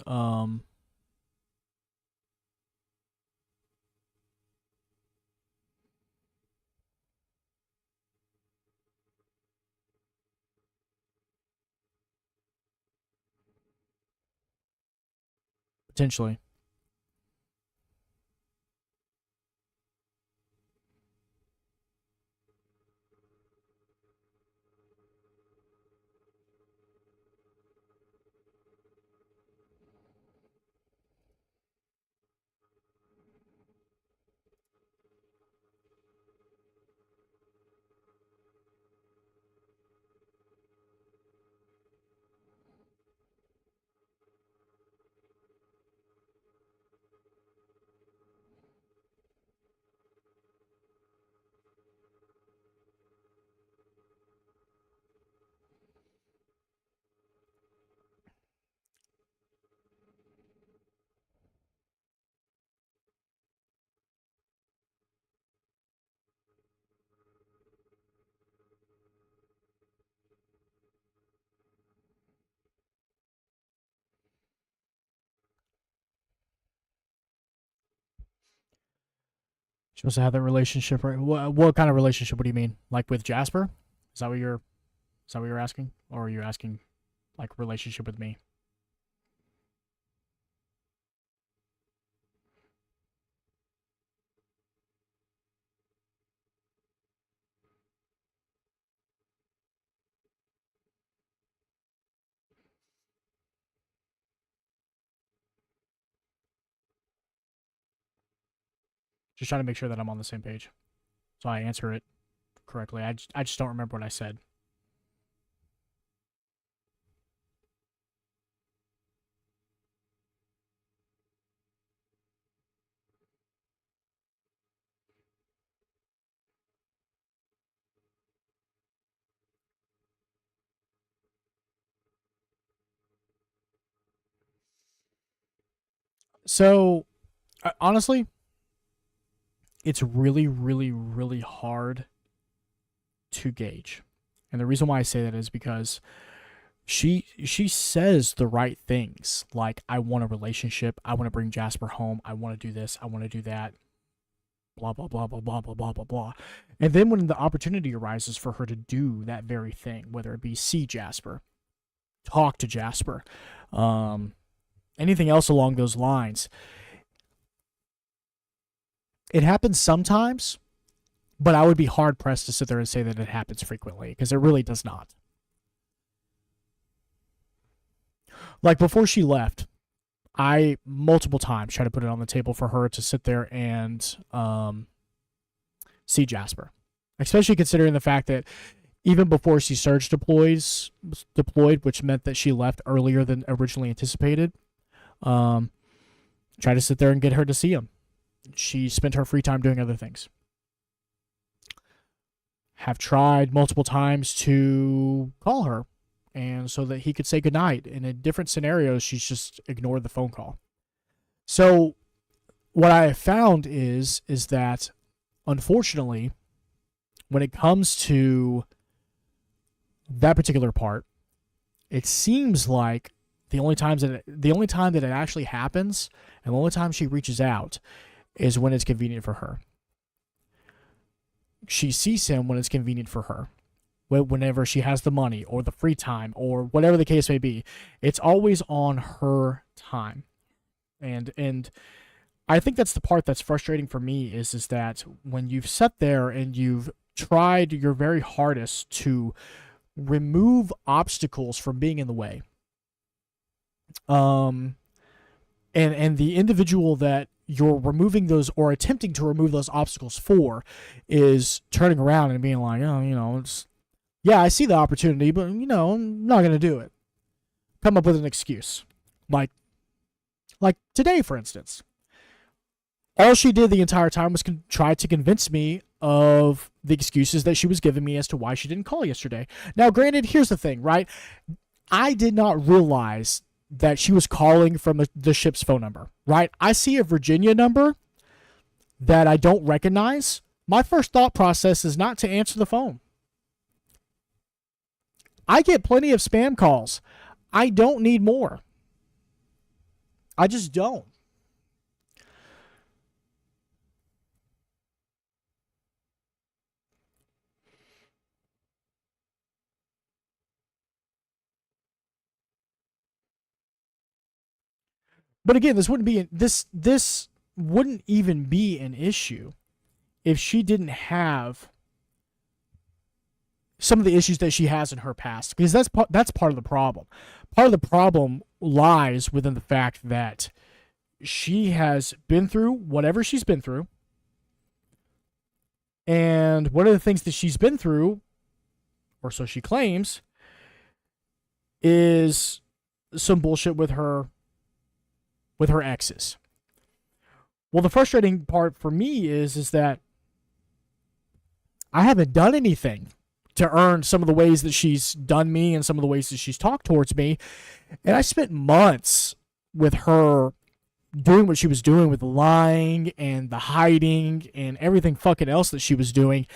Potentially. She wants to have that relationship, right? What kind of relationship? What do you mean? Like with Jasper? Is that what you're asking? Or are you asking like relationship with me? Just trying to make sure that I'm on the same page. So I answer it correctly. I just don't remember what I said. So, honestly, it's really, really, really hard to gauge. And the reason why I say that is because she says the right things. Like, I want a relationship. I want to bring Jasper home. I want to do this. I want to do that. Blah, blah, blah, blah, blah, blah, blah, blah, blah. And then when the opportunity arises for her to do that very thing, whether it be see Jasper, talk to Jasper, anything else along those lines, it happens sometimes, but I would be hard pressed to sit there and say that it happens frequently, because it really does not. Like before she left, I multiple times tried to put it on the table for her to sit there and see Jasper, especially considering the fact that even before she surge deployed, which meant that she left earlier than originally anticipated, try to sit there and get her to see him. She spent her free time doing other things. Have tried multiple times to call her, and so that he could say goodnight. And in different scenarios, she's just ignored the phone call. So what I have found is that, unfortunately, when it comes to that particular part, it seems like the only time that it actually happens, and the only time she reaches out, is when it's convenient for her. She sees him when it's convenient for her. Whenever she has the money or the free time or whatever the case may be, it's always on her time. And I think that's the part that's frustrating for me is that when you've sat there and you've tried your very hardest to remove obstacles from being in the way, and the individual that you're removing those or attempting to remove those obstacles for is turning around and being like, oh, it's, yeah, I see the opportunity, but, I'm not going to do it. Come up with an excuse. Like today, for instance. All she did the entire time was try to convince me of the excuses that she was giving me as to why she didn't call yesterday. Now, granted, here's the thing, right? I did not realize that she was calling from the ship's phone number, right? I see a Virginia number that I don't recognize. My first thought process is not to answer the phone. I get plenty of spam calls. I don't need more. I just don't. But again, this wouldn't even be an issue if she didn't have some of the issues that she has in her past, because that's part of the problem. Part of the problem lies within the fact that she has been through whatever she's been through, and one of the things that she's been through, or so she claims, is some bullshit with her exes. Well, the frustrating part for me is that I haven't done anything to earn some of the ways that she's done me and some of the ways that she's talked towards me. And I spent months with her doing what she was doing with the lying and the hiding and everything fucking else that she was doing.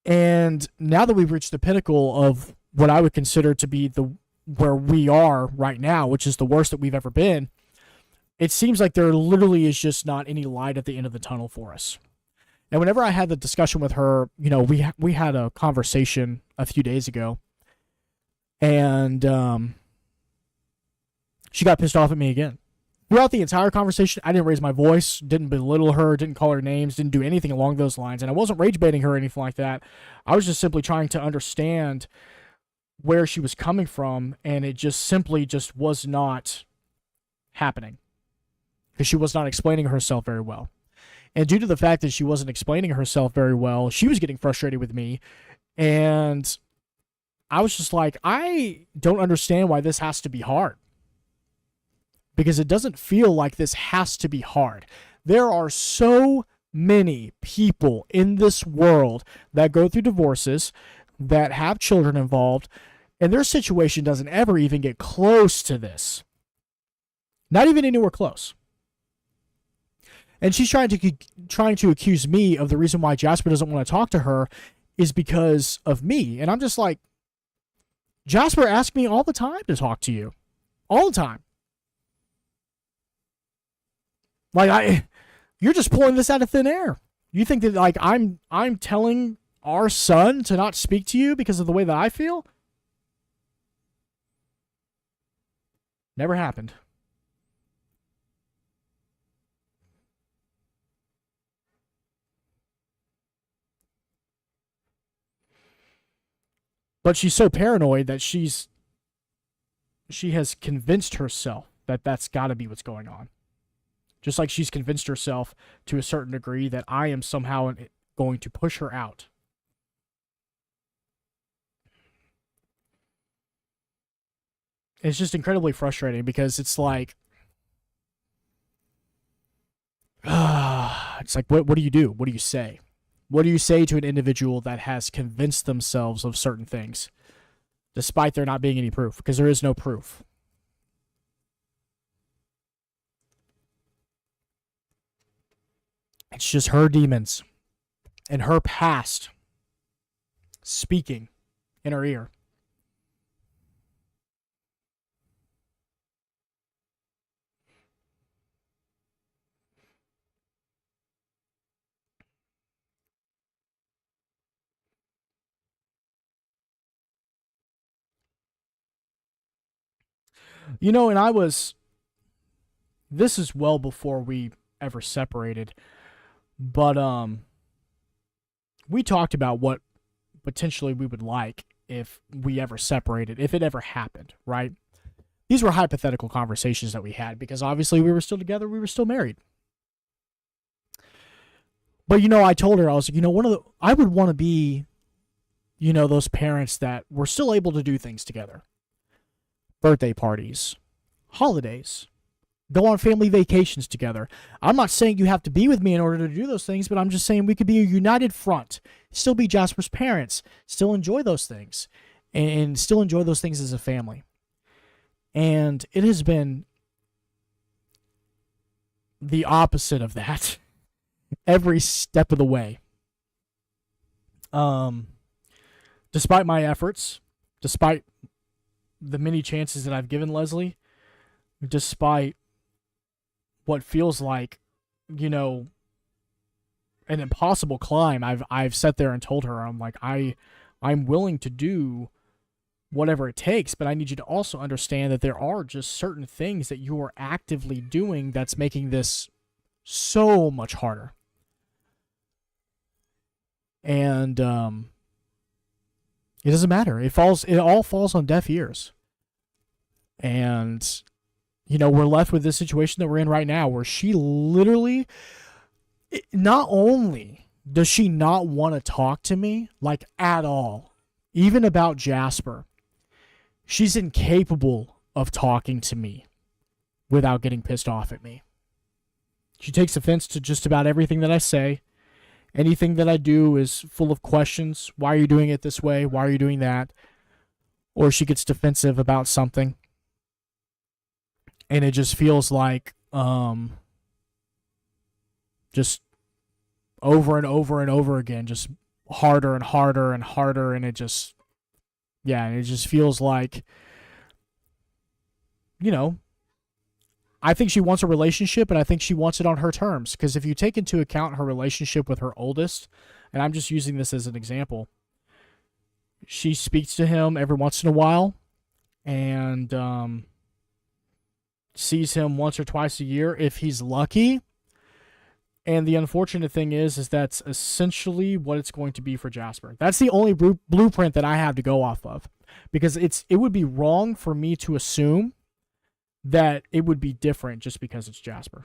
And now that we've reached the pinnacle of what I would consider to be where we are right now, which is the worst that we've ever been, it seems like there literally is just not any light at the end of the tunnel for us. And whenever I had the discussion with her, we had a conversation a few days ago, and she got pissed off at me again. Throughout the entire conversation, I didn't raise my voice, didn't belittle her, didn't call her names, didn't do anything along those lines, and I wasn't rage baiting her or anything like that. I was just simply trying to understand where she was coming from, and it just simply just was not happening because she was not explaining herself very well. And due to the fact that she wasn't explaining herself very well, she was getting frustrated with me. And I was just like, I don't understand why this has to be hard. Because it doesn't feel like this has to be hard. There are so many people in this world that go through divorces, that have children involved, and their situation doesn't ever even get close to this. Not even anywhere close. And she's trying to accuse me of the reason why Jasper doesn't want to talk to her is because of me. And I'm just like, Jasper asks me all the time to talk to you. All the time. Like, you're just pulling this out of thin air. You think that, like, I'm telling our son to not speak to you because of the way that I feel? Never happened. But she's so paranoid that she has convinced herself that that's got to be what's going on. Just like she's convinced herself to a certain degree that I am somehow going to push her out. It's just incredibly frustrating because it's like, it's like, what do you do? What do you say? What do you say to an individual that has convinced themselves of certain things, despite there not being any proof? Because there is no proof. It's just her demons and her past speaking in her ear. You know, and this is well before we ever separated, but we talked about what potentially we would like if we ever separated, if it ever happened, right? These were hypothetical conversations that we had because obviously we were still together, we were still married. But you know, I told her, I was like, you know, I would want to be, you know, those parents that were still able to do things together. Birthday parties, holidays, go on family vacations together. I'm not saying you have to be with me in order to do those things, but I'm just saying we could be a united front, still be Jasper's parents, still enjoy those things, and still enjoy those things as a family. And it has been the opposite of that every step of the way. Um, Despite my efforts, despite the many chances that I've given Leslie, despite what feels like, you know, an impossible climb, I've sat there and told her, I'm like, I'm willing to do whatever it takes, but I need you to also understand that there are just certain things that you are actively doing that's making this so much harder. And it doesn't matter. It all falls on deaf ears. And you know, we're left with this situation that we're in right now where she literally, not only does she not want to talk to me, like at all, even about Jasper, she's incapable of talking to me without getting pissed off at me. She takes offense to just about everything that I say. Anything that I do is full of questions. Why are you doing it this way? Why are you doing that? Or she gets defensive about something. And it just feels like just over and over and over again, just harder and harder and harder, and it just feels like, you know, I think she wants a relationship, and I think she wants it on her terms. Because if you take into account her relationship with her oldest, and I'm just using this as an example, she speaks to him every once in a while, and sees him once or twice a year if he's lucky. And the unfortunate thing is that's essentially what it's going to be for Jasper. That's the only blueprint that I have to go off of, because it would be wrong for me to assume that it would be different just because it's Jasper.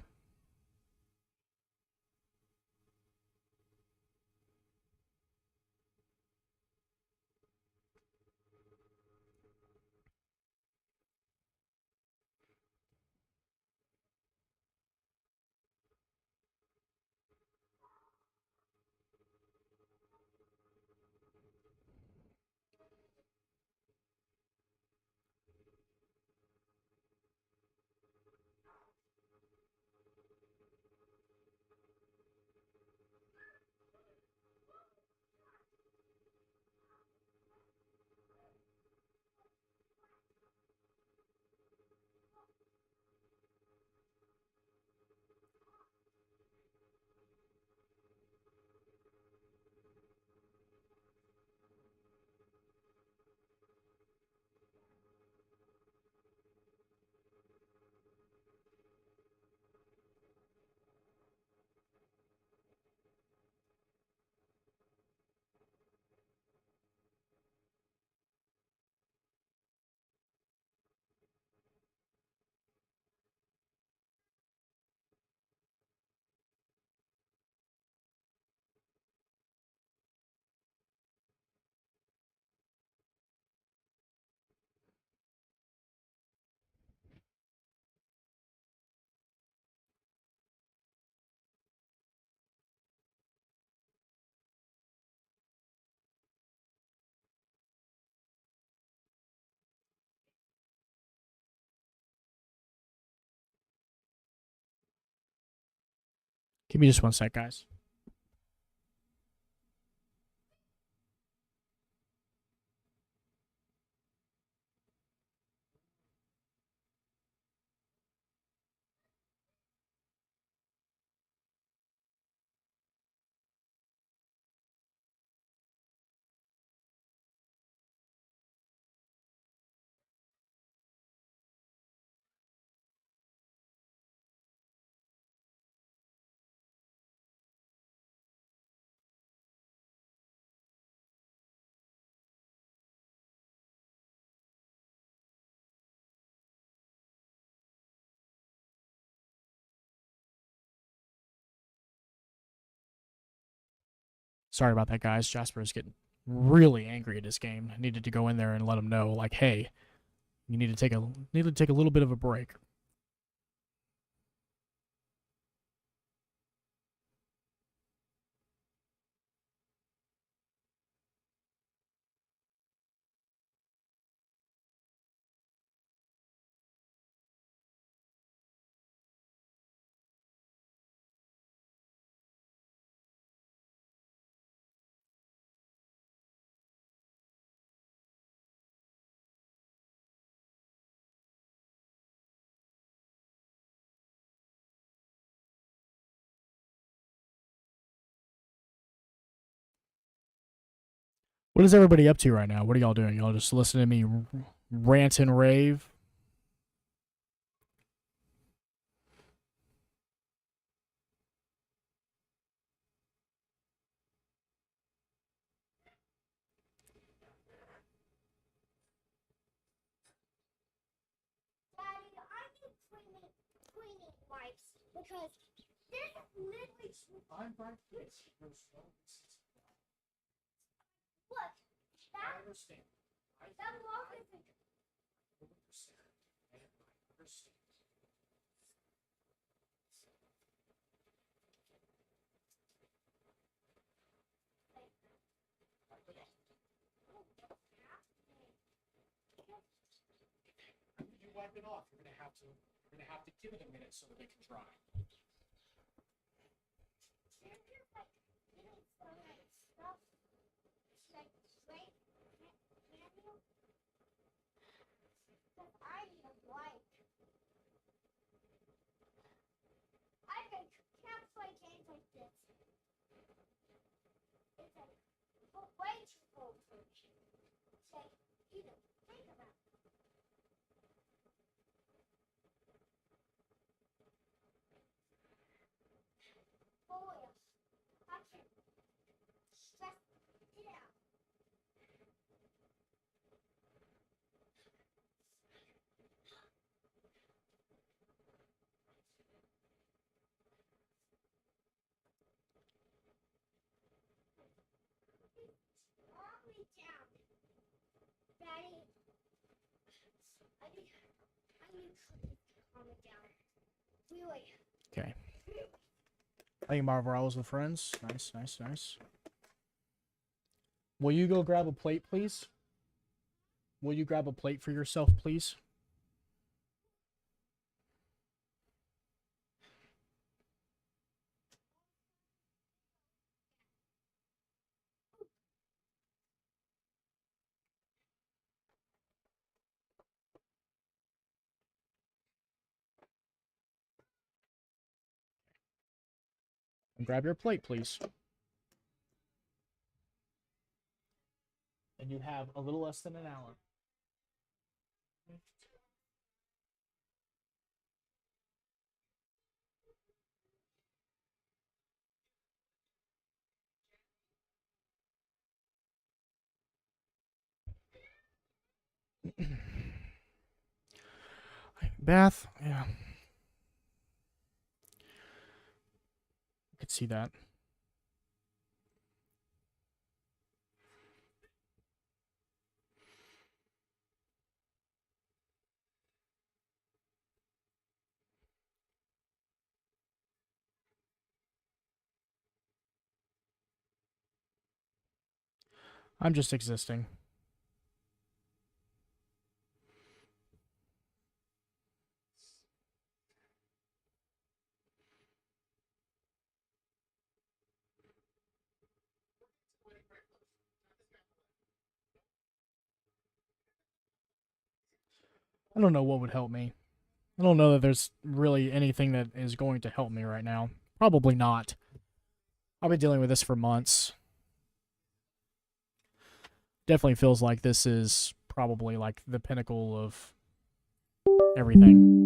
Give me just one sec, guys. Sorry about that, guys. Jasper is getting really angry at this game. I needed to go in there and let him know, like, hey, you need to take a little bit of a break. What is everybody up to right now? What are y'all doing? Y'all just listening to me rant and rave? Daddy, I need cleaning wipes because there's literally. I'm right. Look, I understand. that block isn't. You wipe it off. You're gonna have to give it a minute so that it can dry. There's just like little stuff like right manual. Because I need a wipe. I can't play games like this. It's like way too cold for me. It's like even think about it. Boy, I can stress it out. Calm me down, Daddy. I need to calm me down. Really. Okay. Thank you, Marvel Hours with Friends. Nice, nice, nice. Will you go grab a plate, please? Will you grab a plate for yourself, please? And grab your plate, please. And you have a little less than an hour. Bath, yeah. I could see that. I'm just existing. I don't know what would help me. I don't know that there's really anything that is going to help me right now. Probably not. I've been dealing with this for months. Definitely feels like this is probably like the pinnacle of everything.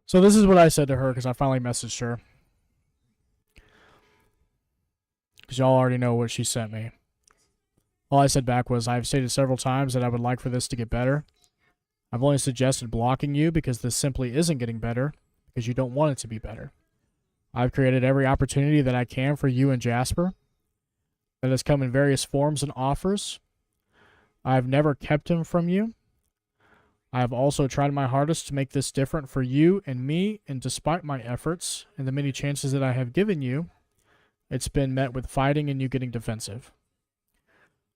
So this is what I said to her because I finally messaged her. Because y'all already know what she sent me. All I said back was, I've stated several times that I would like for this to get better. I've only suggested blocking you because this simply isn't getting better, because you don't want it to be better. I've created every opportunity that I can for you and Jasper. That has come in various forms and offers. I've never kept him from you. I have also tried my hardest to make this different for you and me, and despite my efforts and the many chances that I have given you, it's been met with fighting and you getting defensive.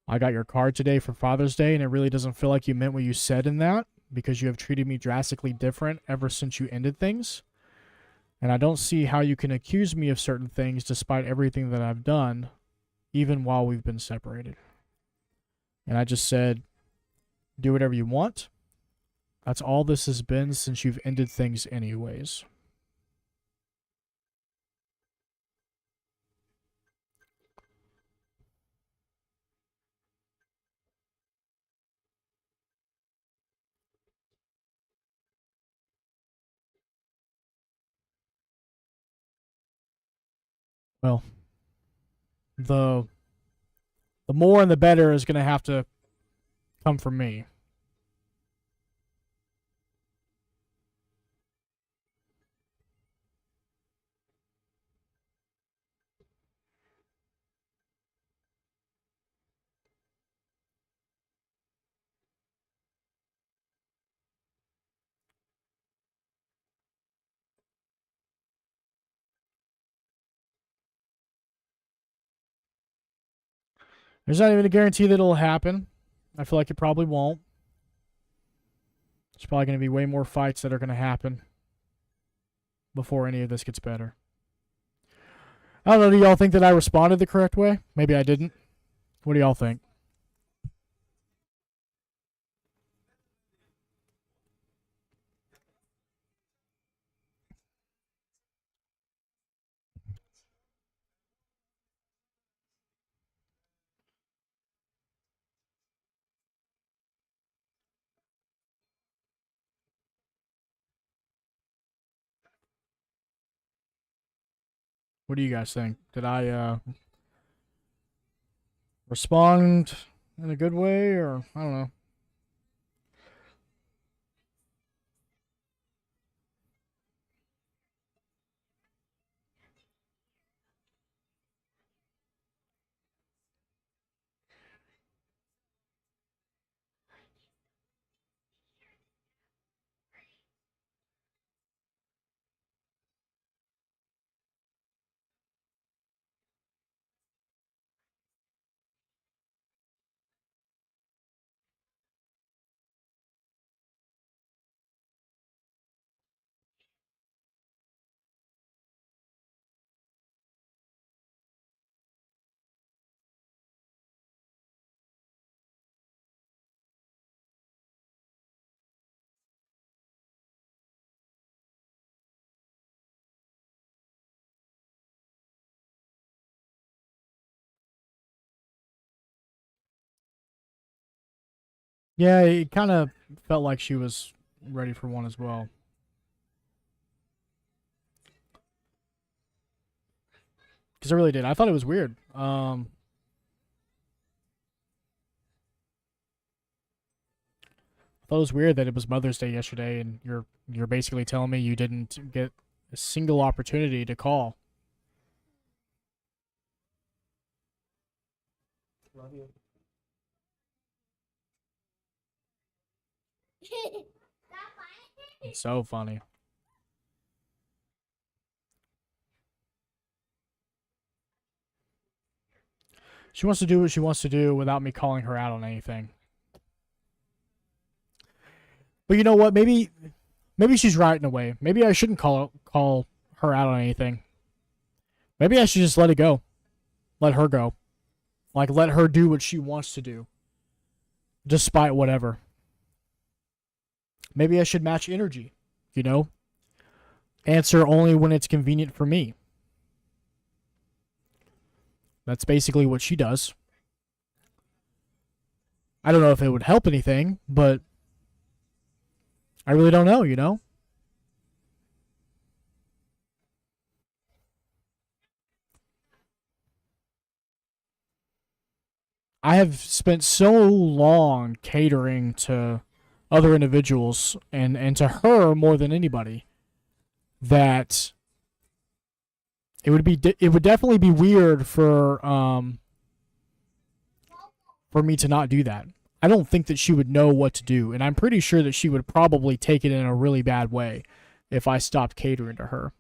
I got your card today for Father's Day, and it really doesn't feel like you meant what you said in that, because you have treated me drastically different ever since you ended things. And I don't see how you can accuse me of certain things despite everything that I've done, even while we've been separated. And I just said, do whatever you want. That's all this has been since you've ended things anyways. Well, the more and the better is going to have to come from me. There's not even a guarantee that it'll happen. I feel like it probably won't. There's probably going to be way more fights that are going to happen before any of this gets better. I don't know, do y'all think that I responded the correct way? Maybe I didn't. What do y'all think? What do you guys think? Did I respond in a good way, or I don't know? Yeah, it kind of felt like she was ready for one as well. Because I really did. I thought it was weird. I thought it was weird that it was Mother's Day yesterday, and you're basically telling me you didn't get a single opportunity to call. Love you. It's so funny. She wants to do what she wants to do without me calling her out on anything. But you know what? Maybe she's right in a way. Maybe I shouldn't call her out on anything. Maybe I should just let it go. Let her go. Like, let her do what she wants to do. Despite whatever. Maybe I should match energy. You know? Answer only when it's convenient for me. That's basically what she does. I don't know if it would help anything, but I really don't know, you know? I have spent so long catering to other individuals and to her more than anybody that it would definitely be weird for me to not do that. I don't think that she would know what to do, and I'm pretty sure that she would probably take it in a really bad way if I stopped catering to her.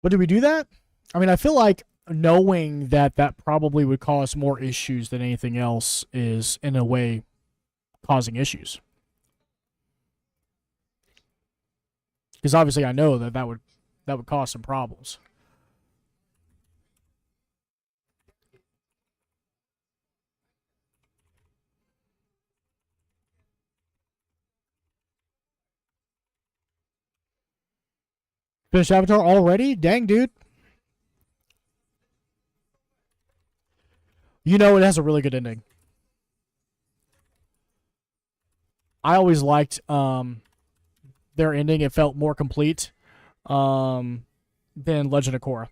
But do we do that? I mean, I feel like knowing that that probably would cause more issues than anything else is, in a way, causing issues. Because obviously, I know that that would cause some problems. Finished Avatar already? Dang, dude. You know, it has a really good ending. I always liked their ending. It felt more complete than Legend of Korra.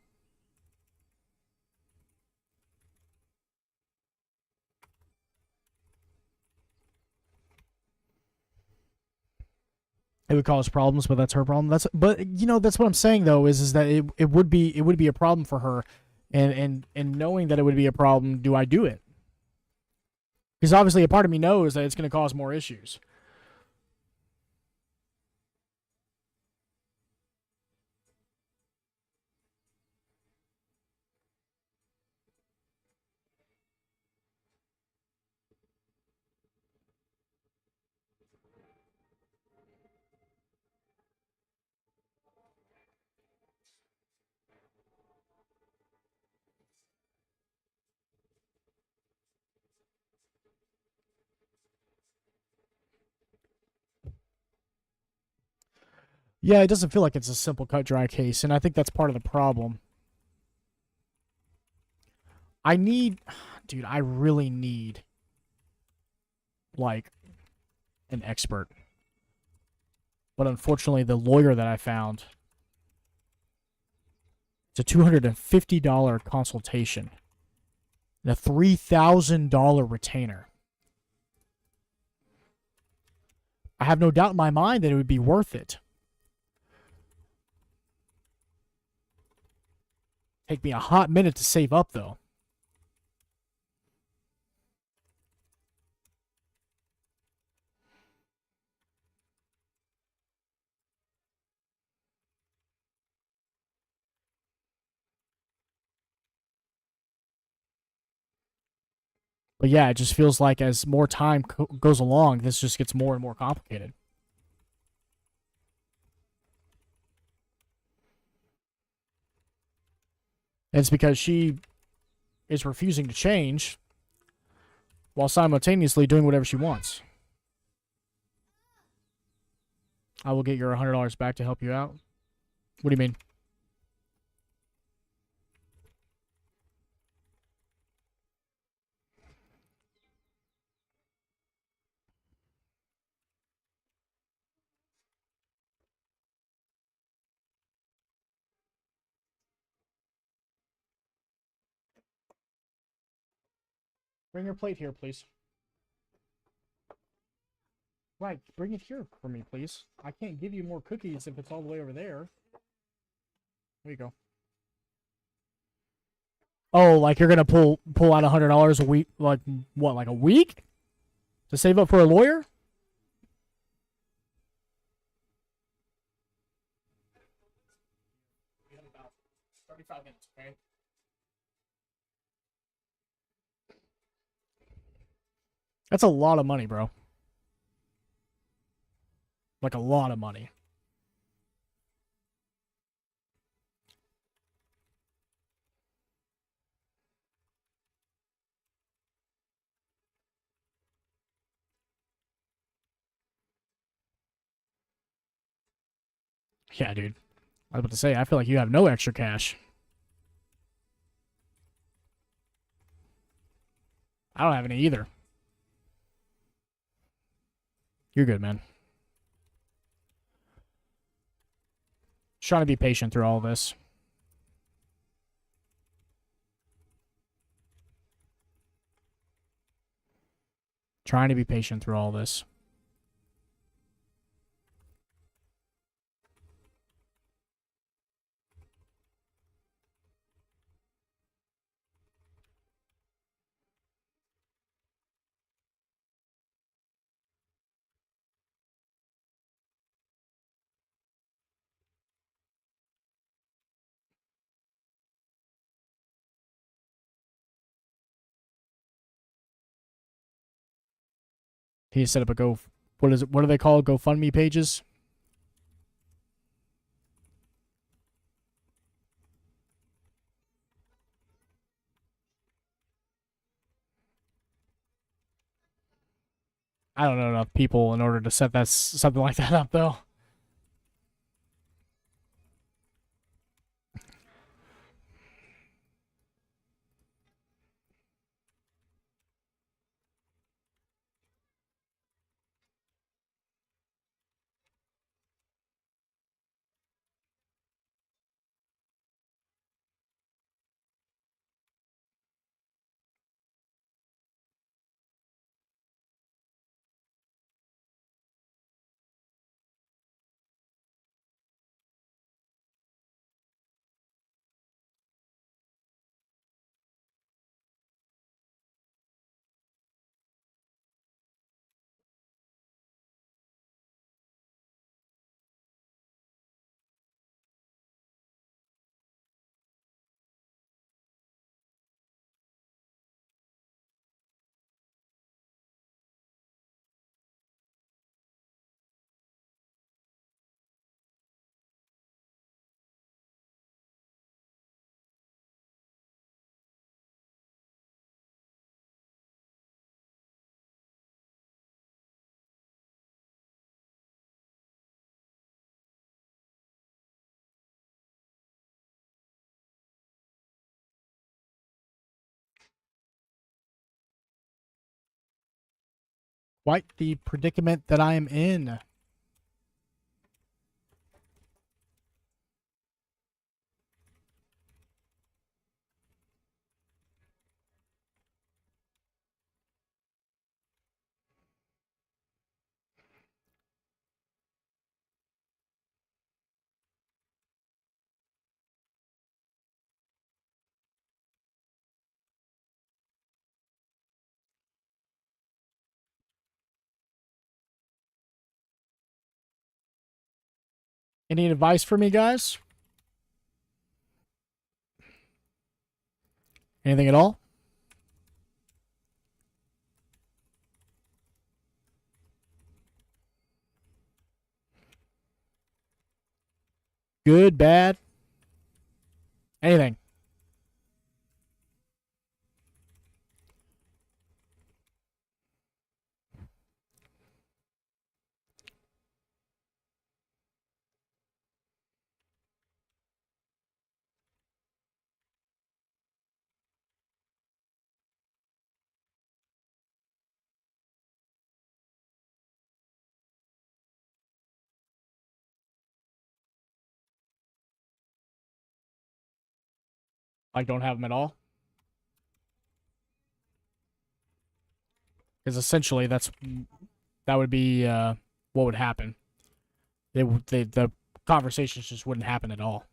It would cause problems, but that's her problem. But you know, that's what I'm saying though, is that it would be a problem for her, and knowing that it would be a problem, do I do it? Because obviously a part of me knows that it's going to cause more issues. Yeah, it doesn't feel like it's a simple cut dry case, and I think that's part of the problem. I need, dude, I really need like an expert. But unfortunately, the lawyer that I found, it's a $250 consultation and a $3,000 retainer. I have no doubt in my mind that it would be worth it. Take me a hot minute to save up, though. But yeah, it just feels like as more time goes along, this just gets more and more complicated. And it's because she is refusing to change while simultaneously doing whatever she wants. I will get your $100 back to help you out. What do you mean? Bring your plate here, please. Right, bring it here for me, please. I can't give you more cookies if it's all the way over there. There you go. Oh, like you're gonna pull out $100 a week, like what, like a week, to save up for a lawyer? We have about 35 minutes, okay? That's a lot of money, bro. Like a lot of money. Yeah, dude. I was about to say, I feel like you have no extra cash. I don't have any either. You're good, man. Just trying to be patient through all this. Trying to be patient through all this. He set up a what is it? What do they call GoFundMe pages? I don't know enough people in order to set that something like that up, though. Quite the predicament that I am in. Any advice for me, guys? Anything at all? Good, bad? Anything? Like, don't have them at all? Because essentially, that's That would be what would happen. The conversations just wouldn't happen at all.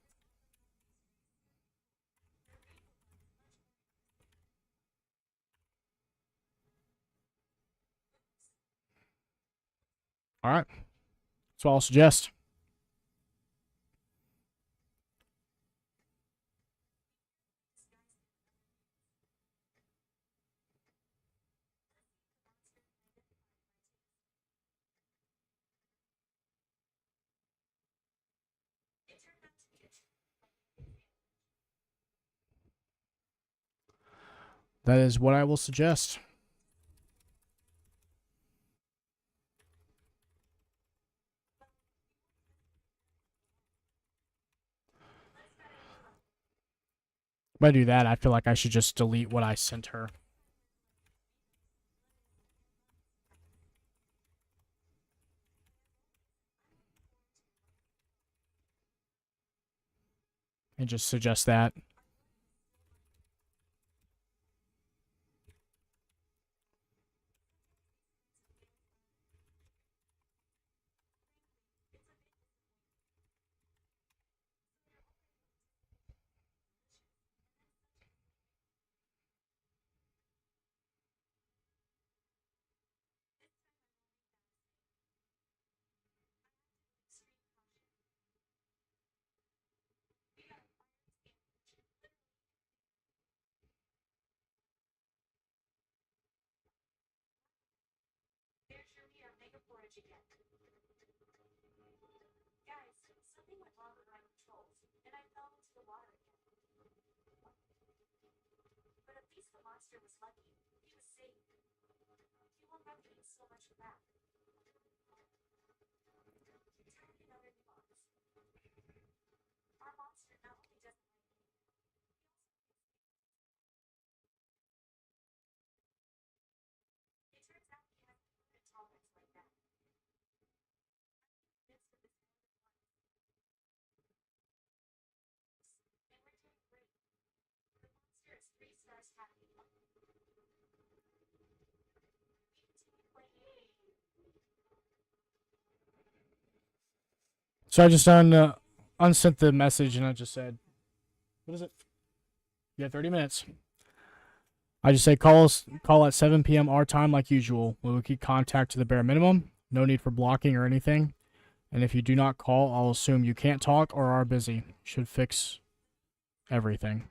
All right. That's what I'll suggest. That is what I will suggest. If I do that, I feel like I should just delete what I sent her. And just suggest that. So I just unsent the message and I just said, what is it? You have 30 minutes. I just say call at 7 p.m. our time like usual. We will keep contact to the bare minimum. No need for blocking or anything. And if you do not call, I'll assume you can't talk or are busy. Should fix everything.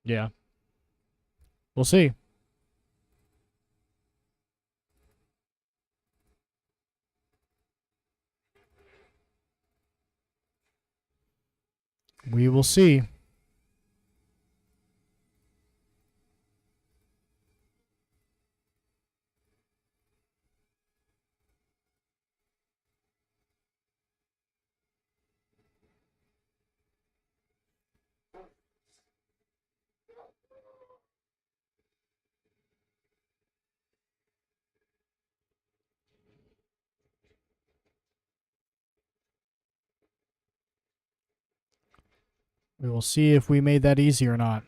Yeah. We'll see. We will see. We will see if we made that easy or not.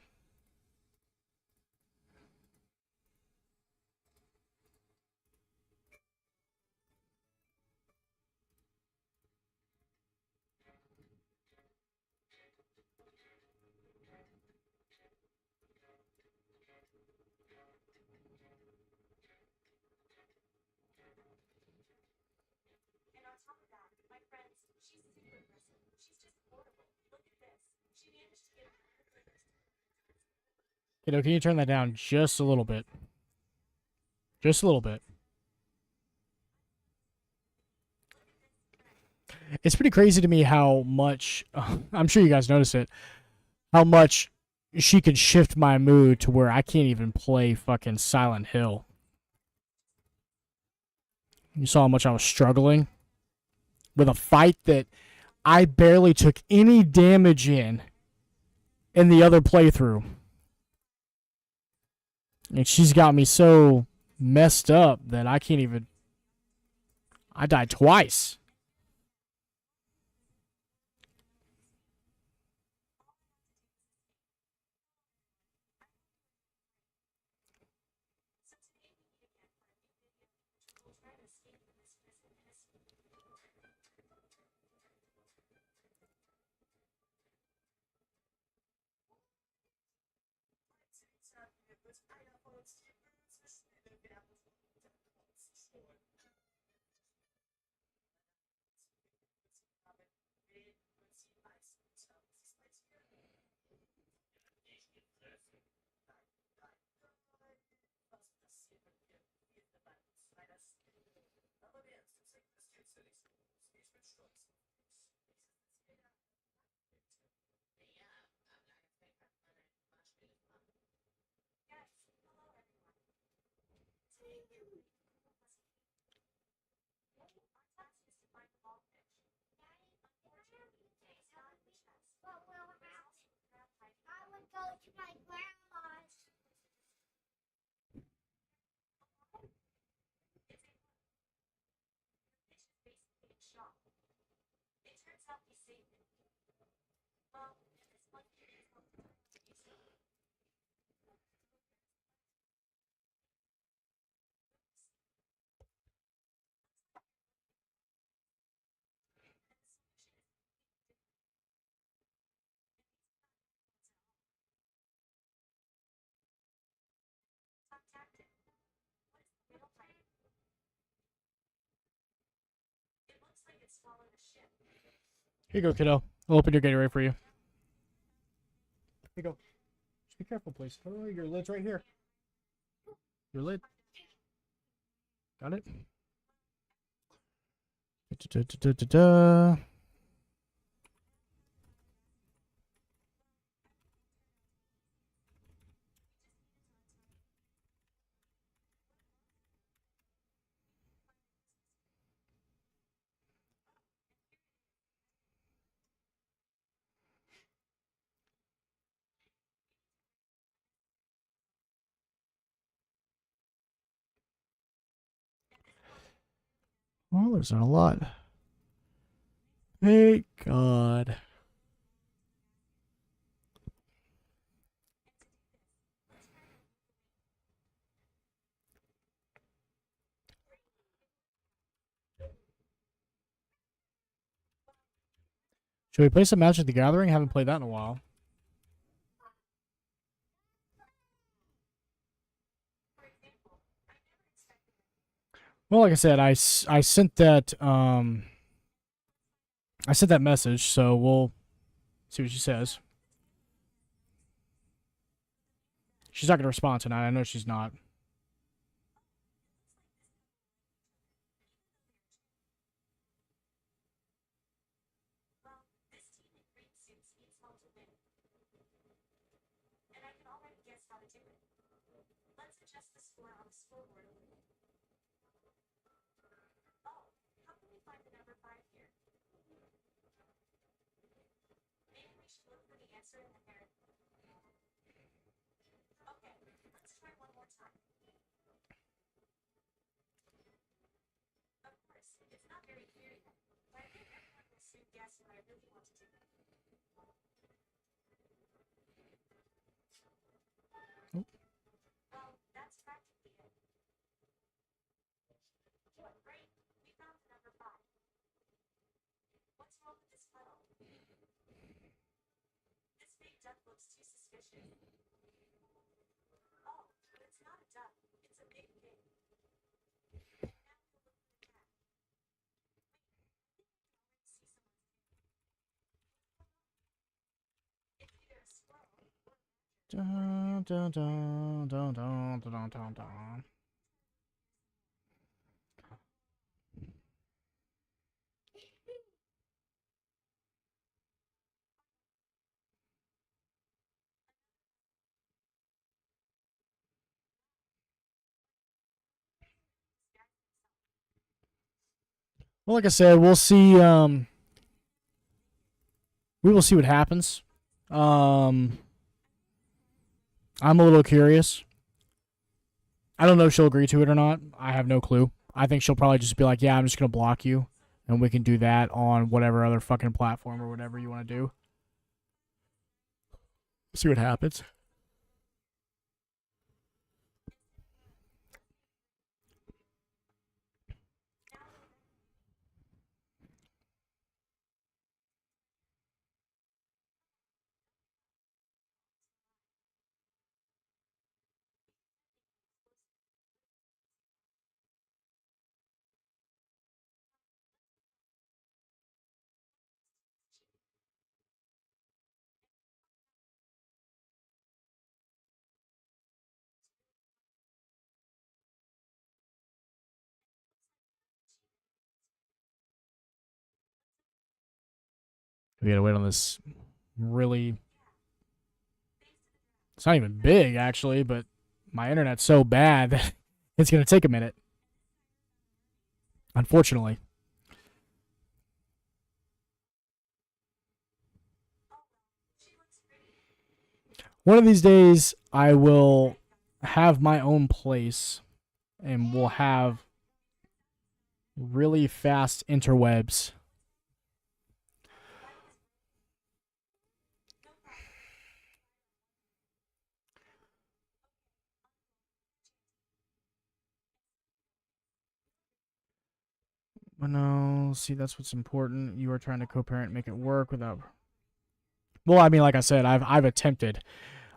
Kiddo, can you turn that down just a little bit? Just a little bit. It's pretty crazy to me how much, I'm sure you guys notice it, how much she can shift my mood to where I can't even play fucking Silent Hill. You saw how much I was struggling with a fight that I barely took any damage in the other playthrough. And she's got me so messed up that I can't even. I died twice. Here you go, kiddo. I'll open your Gatorade for you. Here you go. Just be careful, please. Oh, your lid's right here. Your lid. Got it? Da-da-da-da-da-da. Well, there's not a lot. Thank God. Should we play some Magic the Gathering? Haven't played that in a while. Well, like I said, I sent that message, so we'll see what she says. She's not gonna respond tonight. I know she's not. Oh. Dun, dun, dun, dun, dun, dun, dun, dun. Well, like I said, we'll see. We will see what happens. Um, I'm a little curious. I don't know if she'll agree to it or not. I have no clue. I think she'll probably just be like, "Yeah, I'm just gonna block you, and we can do that on whatever other fucking platform or whatever you want to do." See what happens. We gotta wait on this really. It's not even big actually, but my internet's so bad that it's gonna take a minute. Unfortunately. One of these days, I will have my own place and we'll have really fast interwebs. But no, see, that's what's important. You are trying to co-parent, make it work without. Well, I mean, like I said, I've attempted.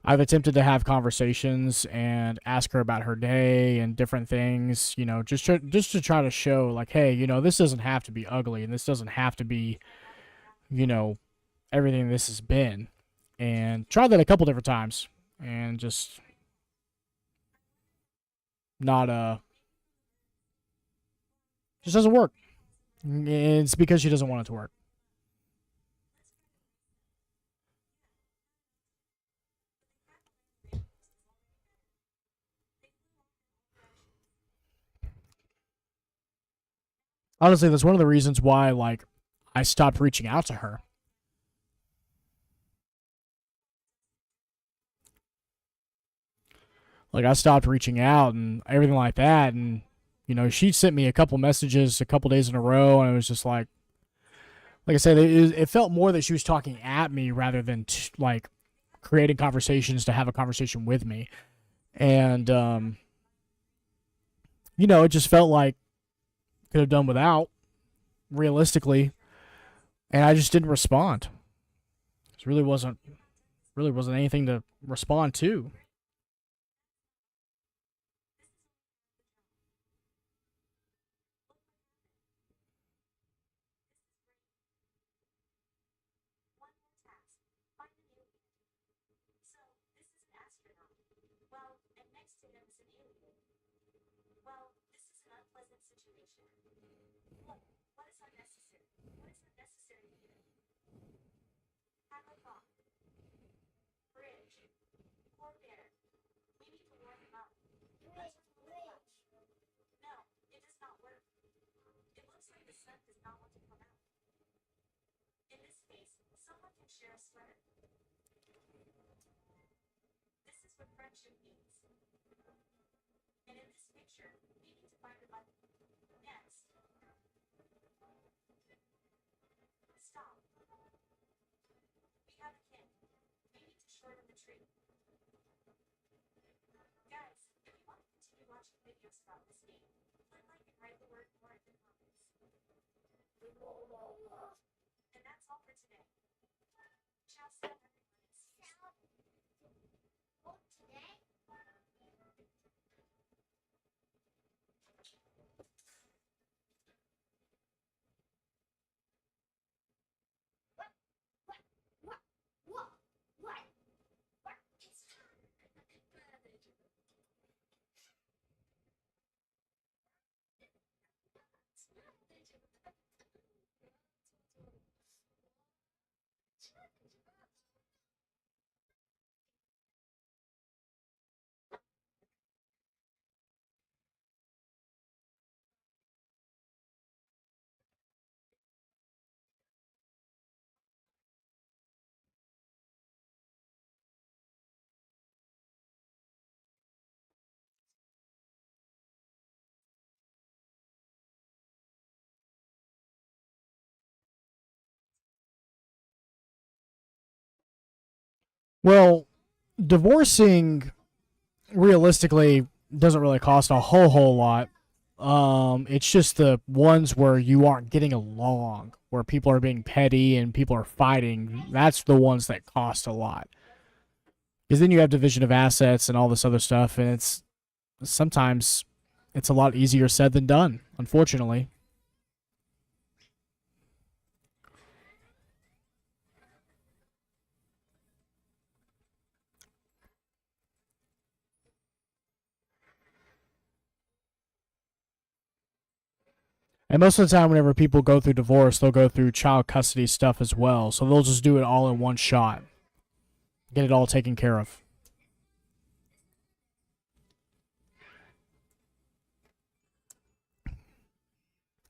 I've attempted to have conversations and ask her about her day and different things. You know, just to try to show, like, hey, you know, this doesn't have to be ugly, and this doesn't have to be, you know, everything this has been. And tried that a couple different times, and just not just doesn't work. It's because she doesn't want it to work. Honestly, that's one of the reasons why, like, I stopped reaching out to her. Like, I stopped reaching out and everything like that, and you know, she sent me a couple messages a couple days in a row, and it was just like I said, it felt more that she was talking at me rather than like creating conversations to have a conversation with me, and you know, it just felt like could have done without realistically, and I just didn't respond. It really wasn't anything to respond to. Well, divorcing realistically doesn't really cost a whole lot. It's just the ones where you aren't getting along, where people are being petty and people are fighting. That's the ones that cost a lot. Because then you have division of assets and all this other stuff, and it's sometimes it's a lot easier said than done, unfortunately. And most of the time, whenever people go through divorce, they'll go through child custody stuff as well. So they'll just do it all in one shot, get it all taken care of.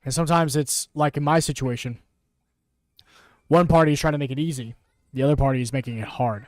And sometimes it's like in my situation, one party is trying to make it easy, the other party is making it hard.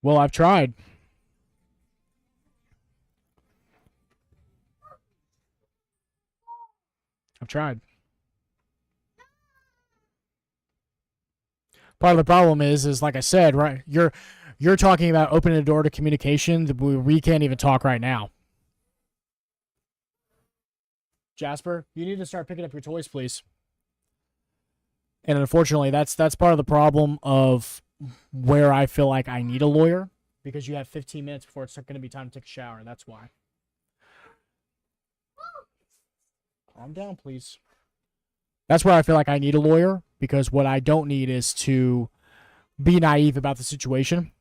Well, I've tried. I've tried. Part of the problem is like I said, right? You're talking about opening a door to communication that we can't even talk right now. Jasper, you need to start picking up your toys, please. And unfortunately, that's part of the problem of where I feel like I need a lawyer, because you have 15 minutes before it's going to be time to take a shower. That's why. Calm down, please. That's where I feel like I need a lawyer, because what I don't need is to be naive about the situation.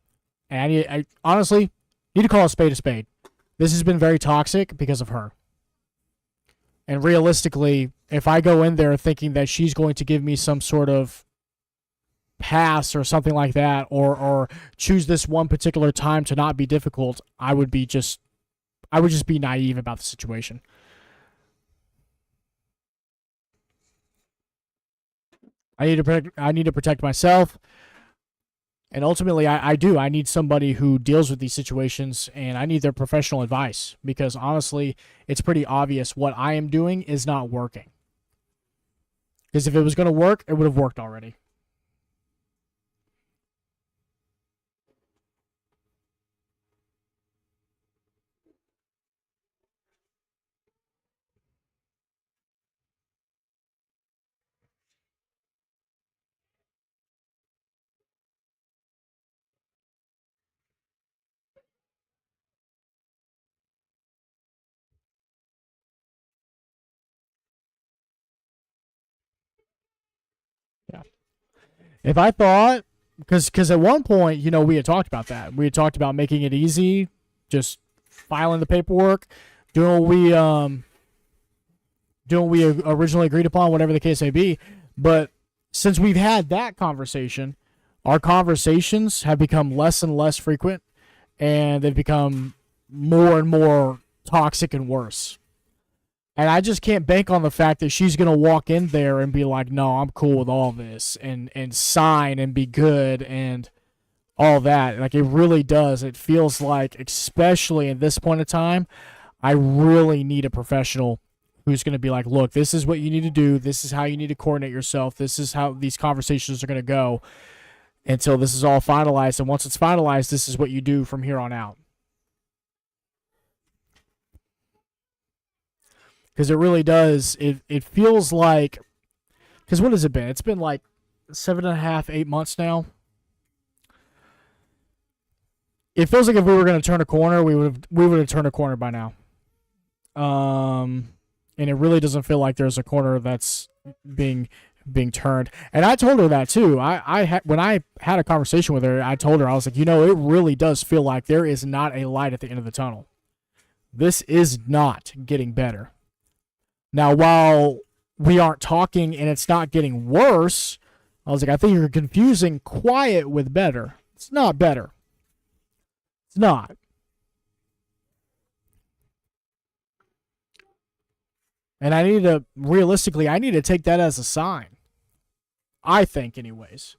And I honestly need to call a spade a spade. This has been very toxic because of her. And realistically, if I go in there thinking that she's going to give me some sort of pass or something like that, or choose this one particular time to not be difficult, I would just be naive about the situation. I need to protect myself. And ultimately, I do. I need somebody who deals with these situations, and I need their professional advice, because honestly, it's pretty obvious what I am doing is not working. Because if it was going to work, it would have worked already. Yeah. If I thought, because at one point, we had talked about that. We had talked about making it easy, just filing the paperwork, doing what we originally agreed upon, whatever the case may be. But since we've had that conversation, our conversations have become less and less frequent, and they've become more and more toxic and worse. And I just can't bank on the fact that she's going to walk in there and be like, no, I'm cool with all this, and sign and be good and all that. Like, it really does. It feels like, especially at this point in time, I really need a professional who's going to be like, look, this is what you need to do. This is how you need to coordinate yourself. This is how these conversations are going to go until this is all finalized. And once it's finalized, this is what you do from here on out. Because it really does. It feels like, because what has it been? It's been like 7.5, 8 months now. It feels like if we were going to turn a corner, we would have turned a corner by now. And it really doesn't feel like there's a corner that's being turned. And I told her that too. When I had a conversation with her, I told her, I was like, it really does feel like there is not a light at the end of the tunnel. This is not getting better. Now, while we aren't talking and it's not getting worse. I was like, I think you're confusing quiet with better. It's not better. It's not. And I need to, realistically, I need to take that as a sign. I think, anyways.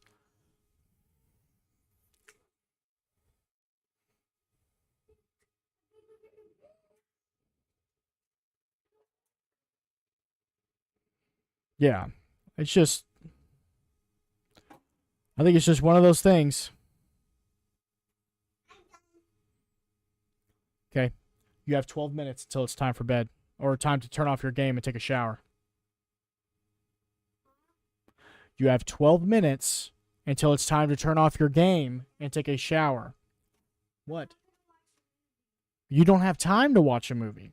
Yeah. It's just, I think it's just one of those things. Okay. You have 12 minutes until it's time for bed or time to turn off your game and take a shower. You have 12 minutes until it's time to turn off your game and take a shower. What? You don't have time to watch a movie.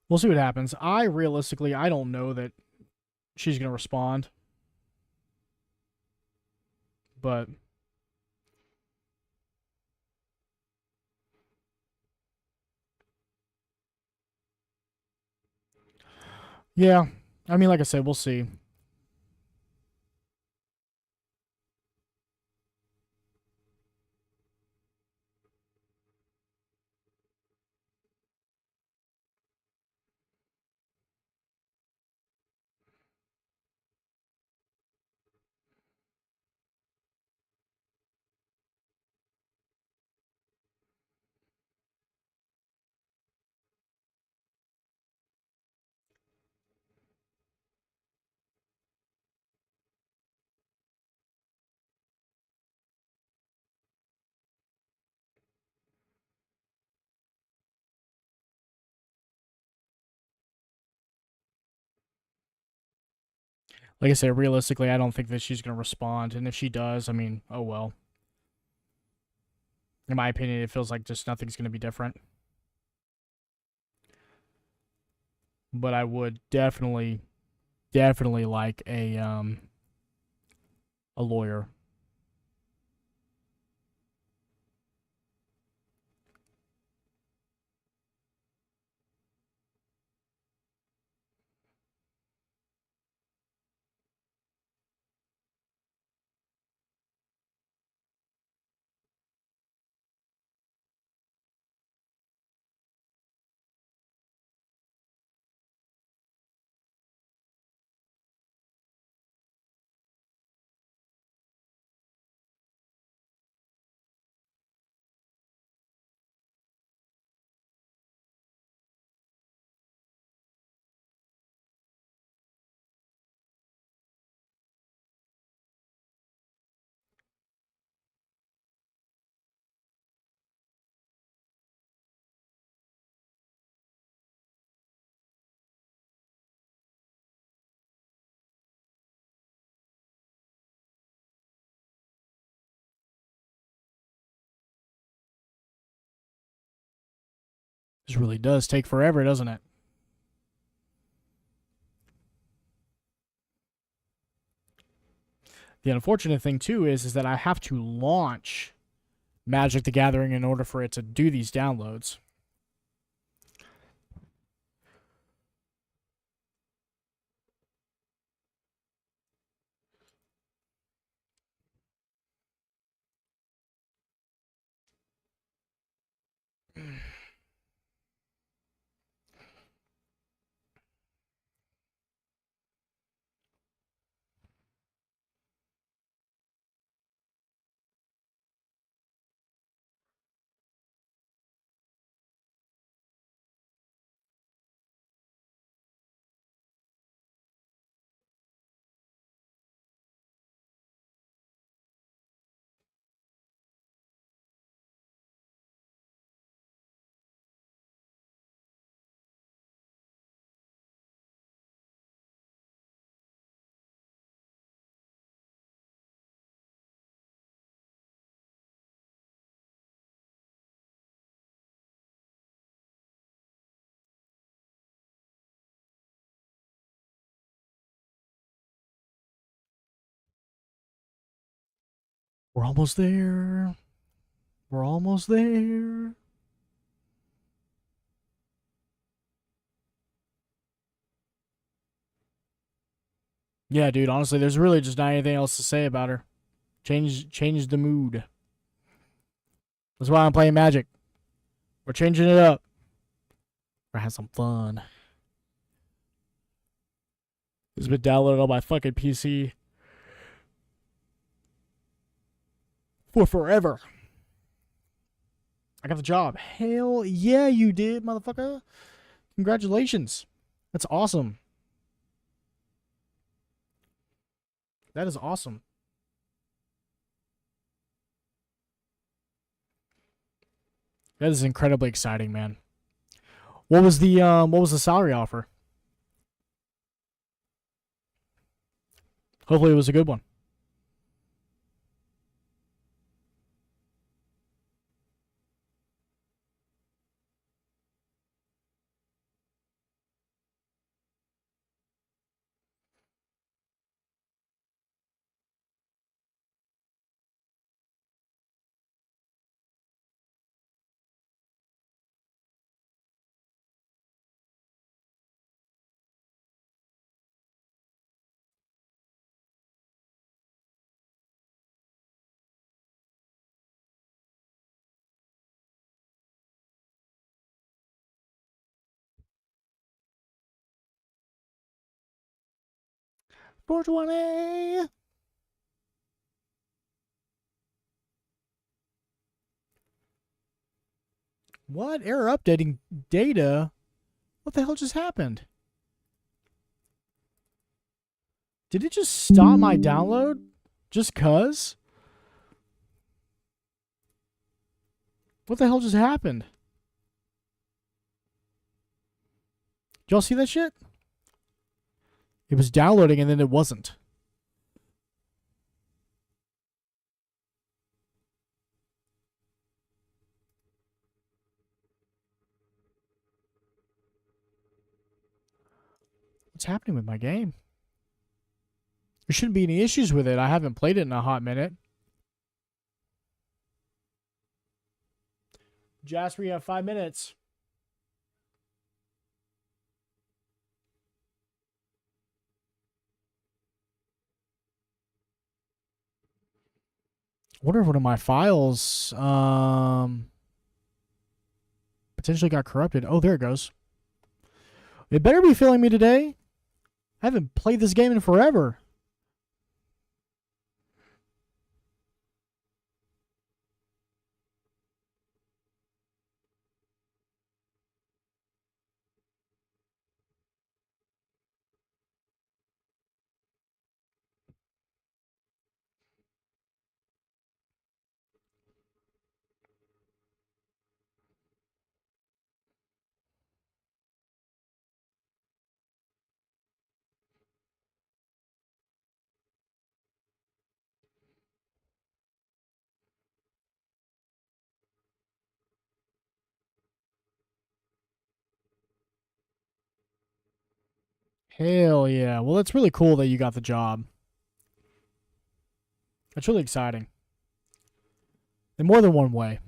We'll see what happens. I don't know that she's going to respond. But yeah, I mean, like I said, we'll see. Like I said, realistically, I don't think that she's going to respond. And if she does, I mean, oh well. In my opinion, it feels like just nothing's going to be different. But I would definitely like a lawyer. This really does take forever, doesn't it? The unfortunate thing too is that I have to launch Magic the Gathering in order for it to do these downloads. We're almost there. We're almost there. Yeah, dude, honestly, there's really just not anything else to say about her. Change the mood. That's why I'm playing Magic. We're changing it up. We're having some fun. It's been downloaded on my fucking PC for forever. I got the job. Hell yeah, you did, motherfucker. Congratulations. That's awesome. That is awesome. That is incredibly exciting, man. What was the salary offer? Hopefully it was a good one. $420. What? Error updating data? What the hell just happened? Did it just stop my download? Just cuz? What the hell just happened? Did y'all see that shit? It was downloading and then it wasn't. What's happening with my game? There shouldn't be any issues with it. I haven't played it in a hot minute. Jasper, you have 5 minutes. I wonder if one of my files potentially got corrupted. Oh, there it goes. It better be filling me today. I haven't played this game in forever. Hell yeah. Well, it's really cool that you got the job. That's really exciting. In more than one way.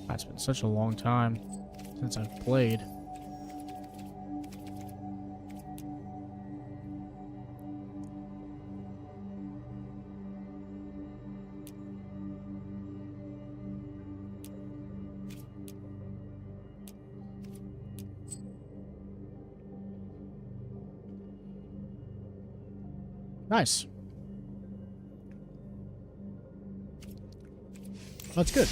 It's been such a long time since I've played. Nice. That's good.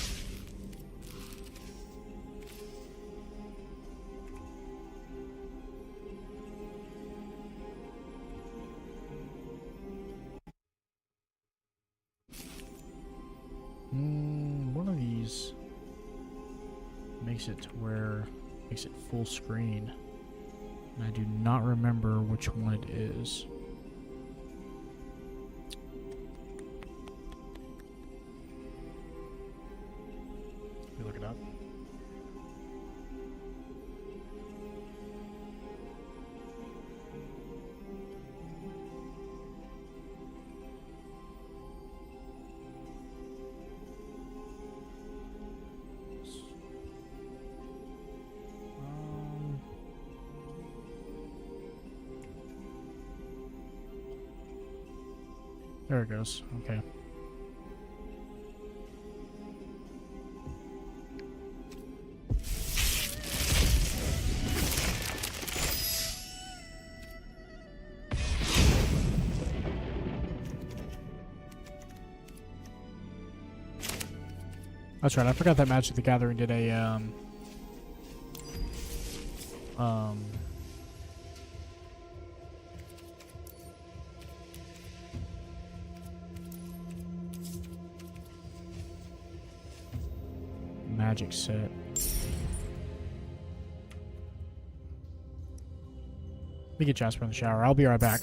One of these makes it to where makes it full screen. And I do not remember which one it is. Let me look it up. There it goes. Okay. That's right. I forgot that Magic the Gathering did a Magic set. Let me get Jasper in the shower. I'll be right back.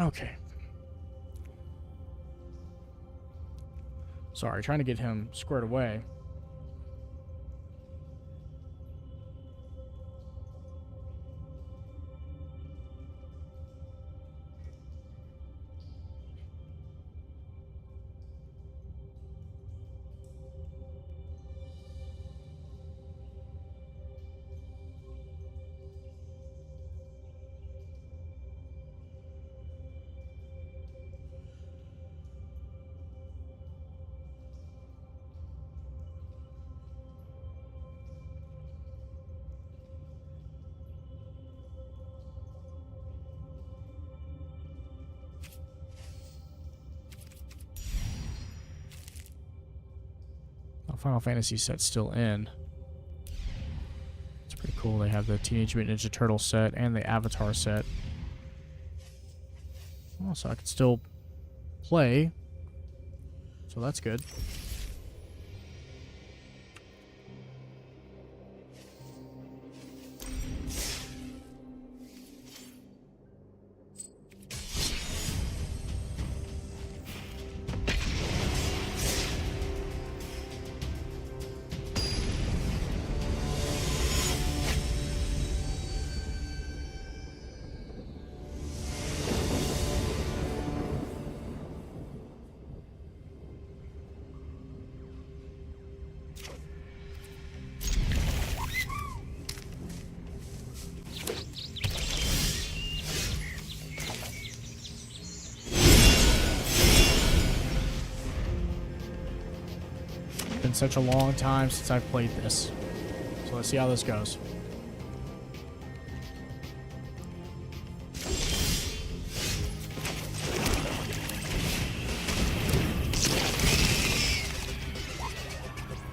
Okay. Sorry, trying to get him squared away. Final Fantasy set's still in. It's pretty cool. They have the Teenage Mutant Ninja Turtle set and the Avatar set. Also, I can still play. So that's good. been such a long time since I've played this. So let's see how this goes.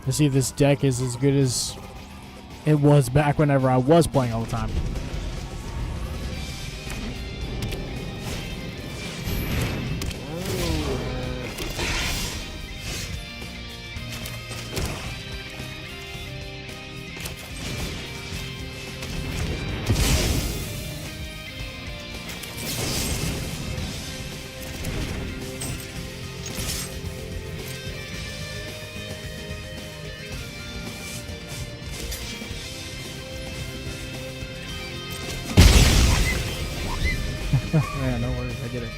To see if this deck is as good as it was back whenever I was playing all the time. Yeah, no worries, I get it.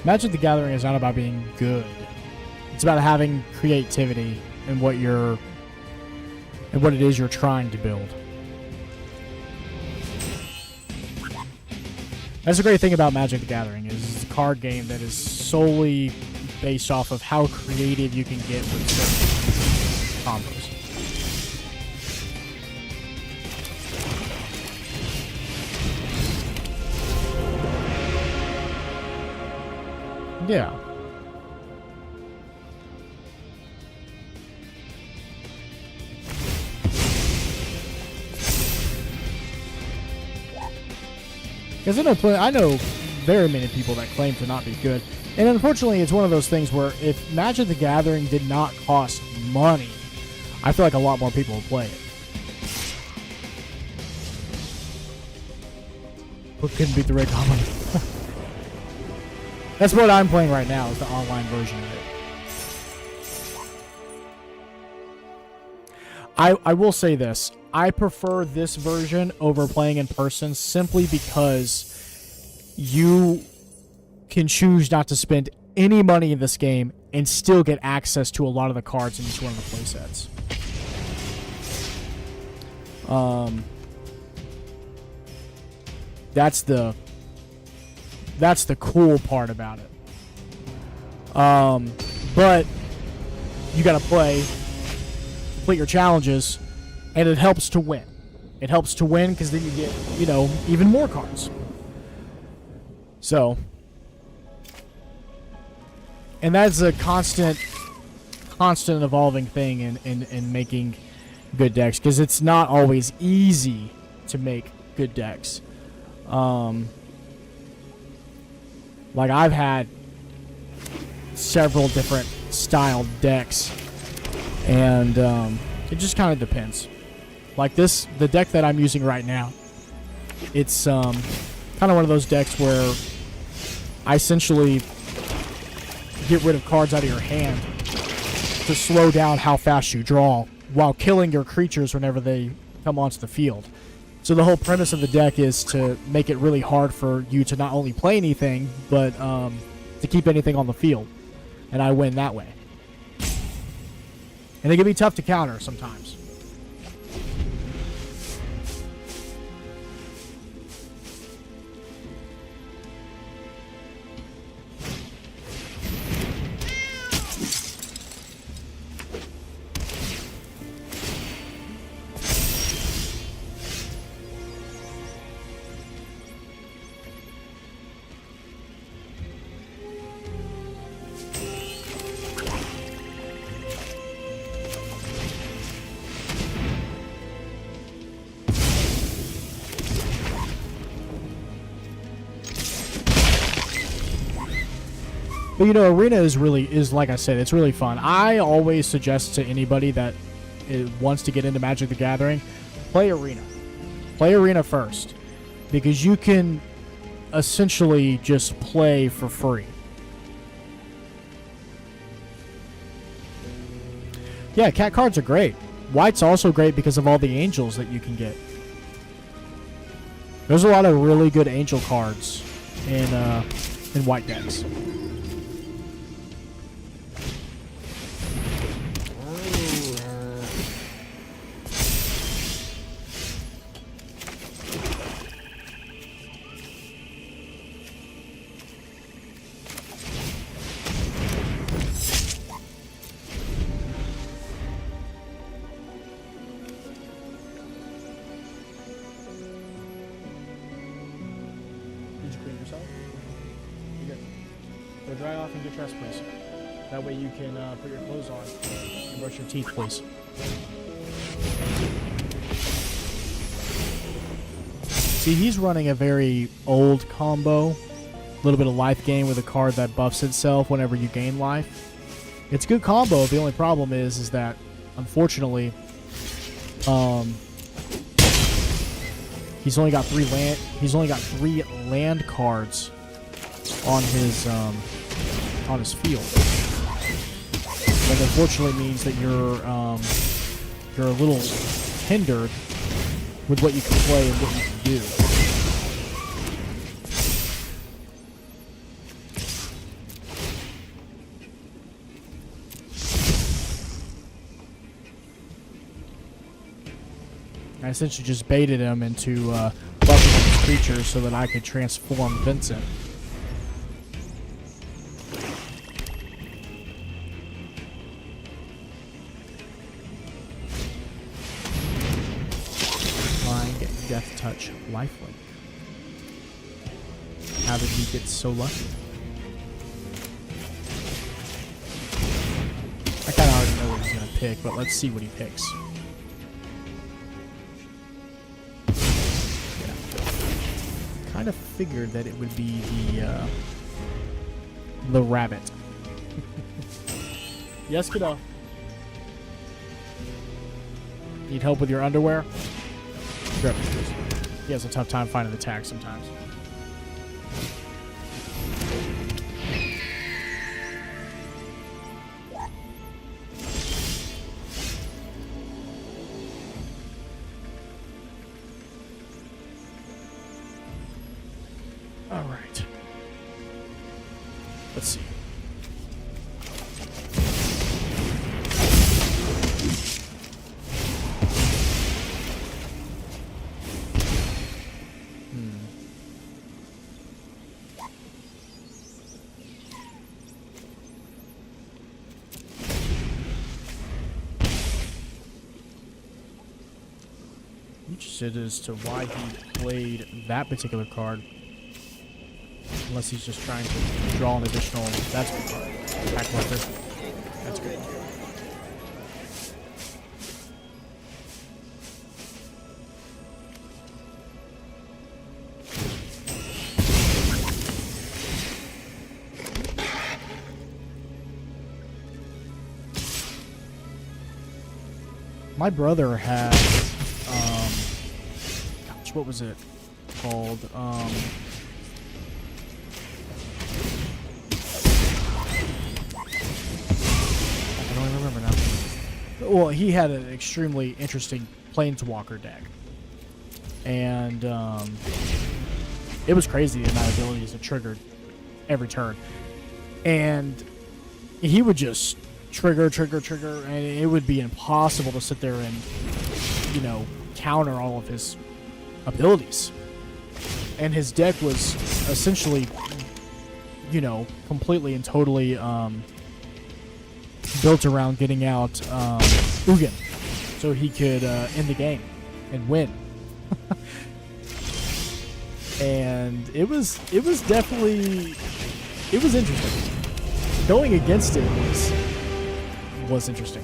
Magic the Gathering is not about being good. It's about having creativity in what you're and what it is you're trying to build. That's the great thing about Magic the Gathering is it's a card game that is solely based off of how creative you can get with certain combos. Yeah. Because I know very many people that claim to not be good. And unfortunately, it's one of those things where if Magic the Gathering did not cost money, I feel like a lot more people would play it. But couldn't beat the Red Goblin. That's what I'm playing right now, is the online version of it. I will say this. I prefer this version over playing in person simply because you can choose not to spend any money in this game and still get access to a lot of the cards in each one of the playsets. That's the cool part about it. But you gotta complete your challenges, and it helps to win. It helps to win because then you get, even more cards. So, and that's a constant evolving thing in making good decks, because it's not always easy to make good decks. Like, I've had several different styled decks, and it just kind of depends. Like the deck that I'm using right now, it's kind of one of those decks where I essentially get rid of cards out of your hand to slow down how fast you draw while killing your creatures whenever they come onto the field. So the whole premise of the deck is to make it really hard for you to not only play anything, but to keep anything on the field. And I win that way. And it can be tough to counter sometimes. But Arena is like I said, it's really fun. I always suggest to anybody that wants to get into Magic the Gathering, play Arena. Play Arena first, because you can essentially just play for free. Yeah, cat cards are great. White's also great because of all the angels that you can get. There's a lot of really good angel cards in white decks. Go dry off and get dressed, please. That way you can put your clothes on and brush your teeth, please. See, he's running a very old combo. A little bit of life gain with a card that buffs itself whenever you gain life. It's a good combo. The only problem is that, unfortunately, he's only got 3 land. He's only got 3 land cards on his field. That unfortunately means that you're a little hindered with what you can play and what you can do. I essentially just baited him into buffing his creatures so that I could transform Vincent. Death Touch lifelink. How did he get so lucky? I kind of already know what he's going to pick, but let's see what he picks. Yeah. Kind of figured that it would be the rabbit. Yes, kiddo. Need help with your underwear? Grab it, please. He has a tough time finding the tag sometimes. All right. Let's see. Interested as to why he played that particular card. Unless he's just trying to draw an additional... That's a good card. Attack marker. That's good. My brother had... what was it called? I don't even remember now. Well, he had an extremely interesting Planeswalker deck. And it was crazy the amount of abilities that triggered every turn. And he would just trigger, and it would be impossible to sit there and, you know, counter all of his abilities. And his deck was essentially, you know, completely and totally built around getting out Ugin so he could end the game and win. And it was definitely, it was interesting. Going against it was interesting.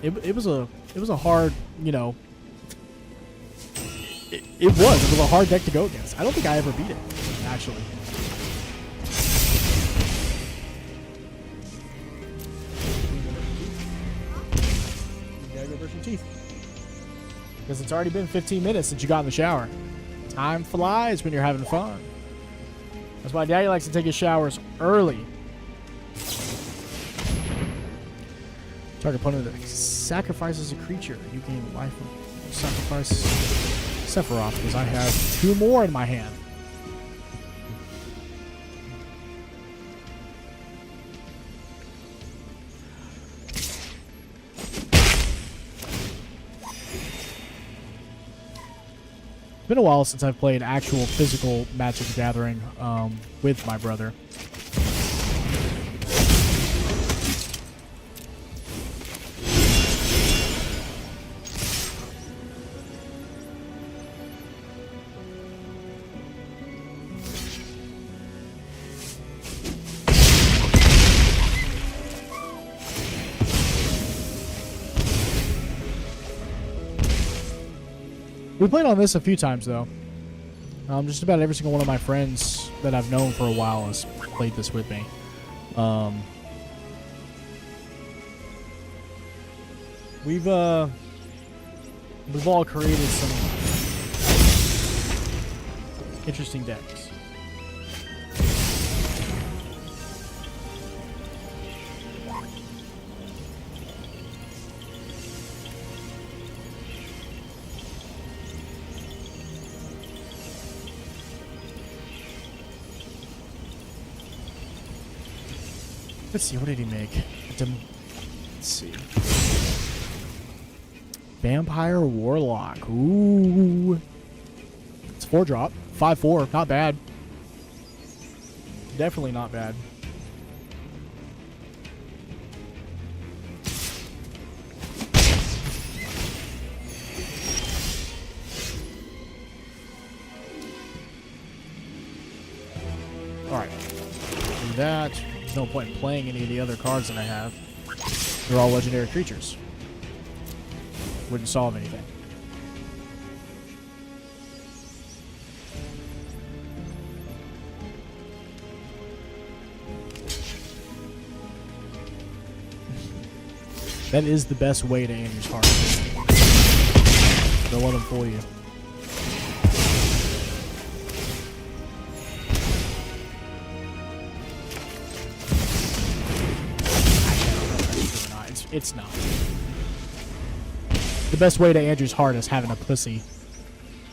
It was a hard, you know, it was a hard deck to go against. I don't think I ever beat it, actually. You gotta go brush your teeth. Because it's already been 15 minutes since you got in the shower. Time flies when you're having fun. That's why Daddy likes to take his showers early. Target opponent that sacrifices a creature. You gain life from sacrifice Sephiroth because I have 2 more in my hand. It's been a while since I've played actual physical Magic the Gathering with my brother. We played on this a few times, though. Just about every single one of my friends that I've known for a while has played this with me. We've all created some interesting decks. Let's see, what did he make? Let's see. Vampire Warlock. Ooh. It's 4-drop. 5/4. Not bad. Definitely not bad. Alright. Do that. There's no point in playing any of the other cards that I have. They're all legendary creatures. Wouldn't solve anything. That is the best way to Andrew's heart. Don't let him fool you. It's not. The best way to Andrew's heart is having a pussy.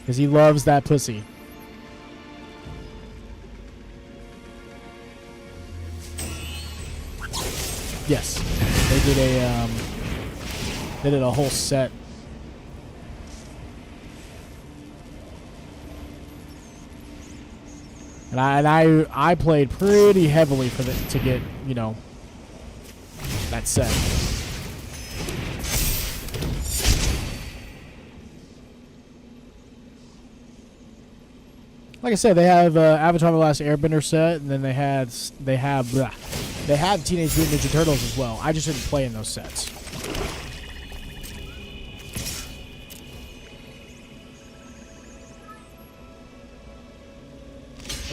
Because he loves that pussy. Yes. They did a whole set. And I played pretty heavily to get, you know, that set. Like I said, they have Avatar: The Last Airbender set, and then they have Teenage Mutant Ninja Turtles as well. I just didn't play in those sets.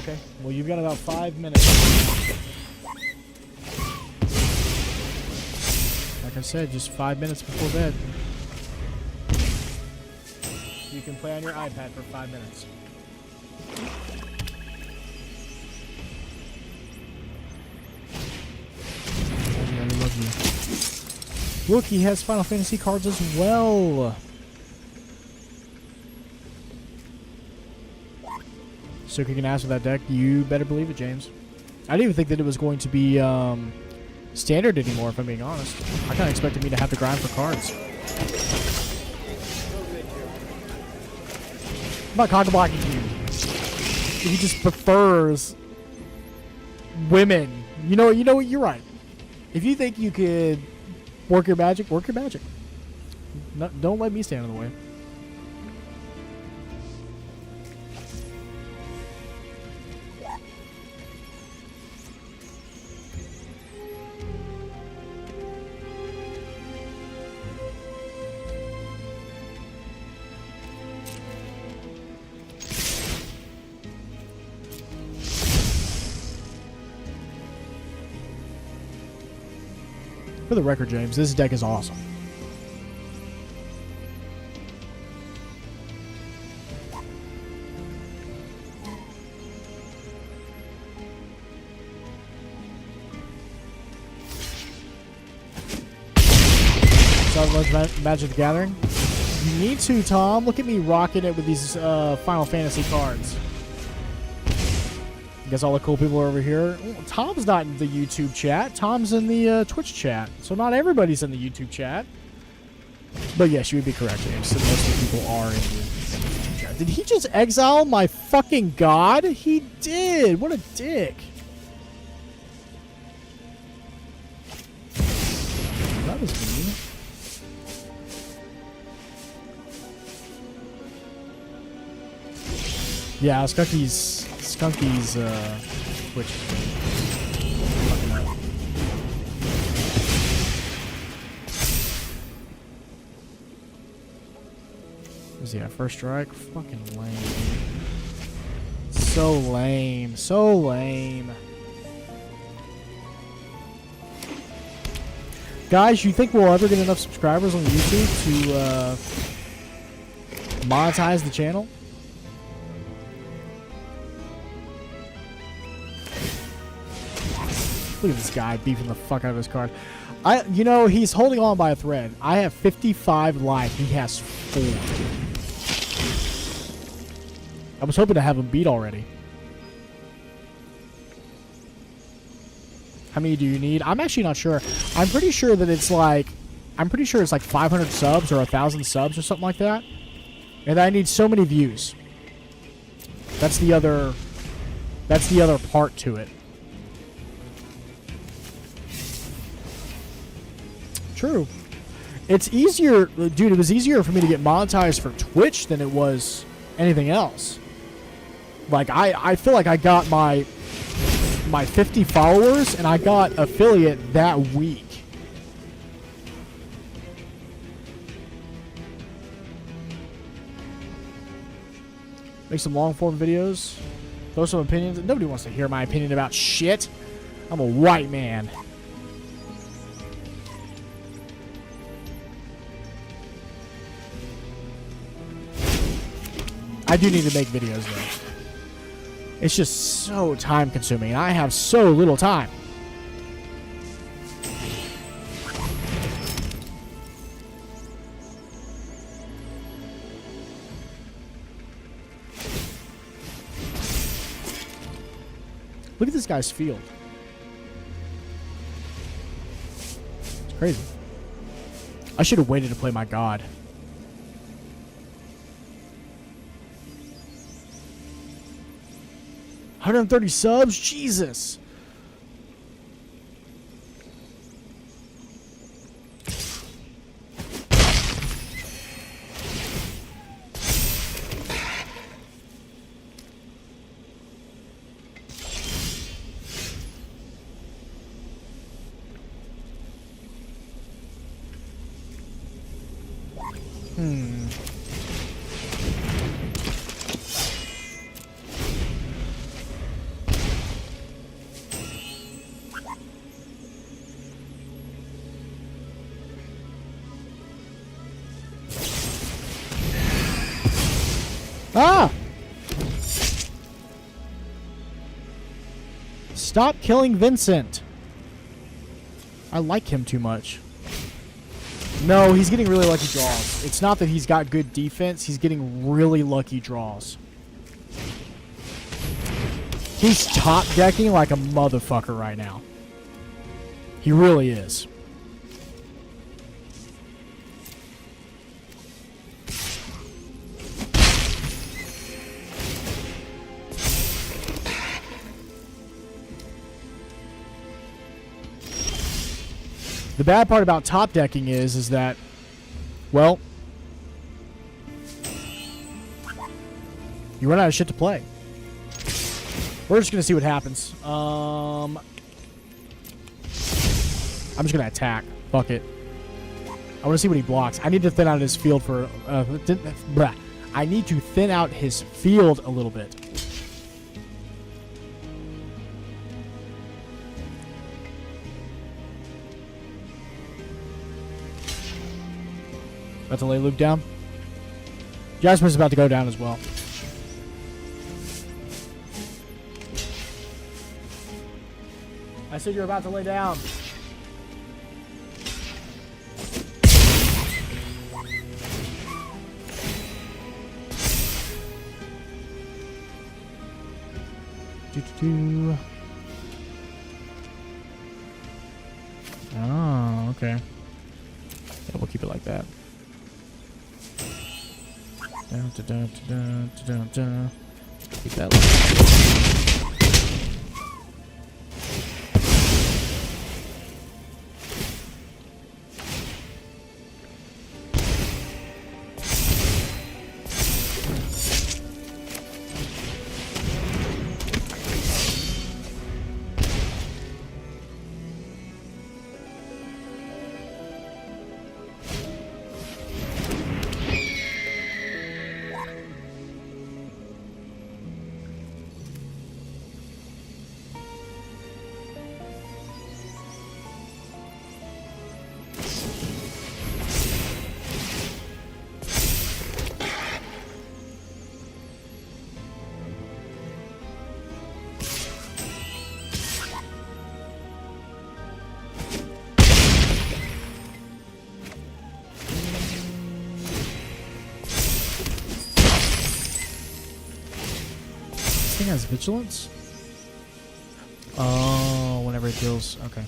Okay, well you've got about 5 minutes. Like I said, just 5 minutes before bed. You can play on your iPad for 5 minutes. I love you. Look, he has Final Fantasy cards as well. So kicking ass with that deck, you better believe it, James. I didn't even think that it was going to be standard anymore, if I'm being honest. I kind of expected me to have to grind for cards. I'm not cock-blocking you. He just prefers women. You know what? You're right. If you think you could work your magic, work your magic. No, don't let me stand in the way. For the record, James, this deck is awesome. Magic the Gathering? You need to, Tom. Look at me rocking it with these Final Fantasy cards. I guess all the cool people are over here. Tom's not in the YouTube chat. Tom's in the Twitch chat. So not everybody's in the YouTube chat. But yes, you would be correct, James. So most of the people are in the YouTube chat. Did he just exile my fucking god? He did. What a dick. That was mean. Yeah, Skunky's Twitch. Fucking hell. What's he at? First strike? Fucking lame. So lame. So lame. Guys, you think we'll ever get enough subscribers on YouTube to monetize the channel? Look at this guy beefing the fuck out of his card. You know, he's holding on by a thread. I have 55 life. He has 4. I was hoping to have him beat already. How many do you need? I'm actually not sure. I'm pretty sure that it's like... I'm pretty sure it's like 500 subs or 1,000 subs or something like that. And I need so many views. That's the other part to it. True. It's easier, dude, it was easier for me to get monetized for Twitch than it was anything else. Like, I feel like I got my 50 followers and I got affiliate that week. Make some long form videos. Throw some opinions. Nobody wants to hear my opinion about shit. I'm a white man. I do need to make videos though. It's just so time consuming and I have so little time. Look at this guy's field. It's crazy. I should have waited to play my god. 130 subs? Jesus. Ah! Stop killing Vincent. I like him too much. No, he's getting really lucky draws. It's not that he's got good defense. He's getting really lucky draws. He's top decking like a motherfucker right now. He really is. The bad part about top decking is that, well, you run out of shit to play. We're just gonna see what happens. I'm just gonna attack. Fuck it. I want to see what he blocks. I need to thin out his field for. I need to thin out his field a little bit. About to lay Luke down. Jasper's about to go down as well. I said you're about to lay down. Do-do-do. Oh, okay. Yeah, we'll keep it like that. Dun, dun, dun, dun, dun, dun, dun. Keep that like that. This thing has vigilance? Oh, whenever it deals. Okay.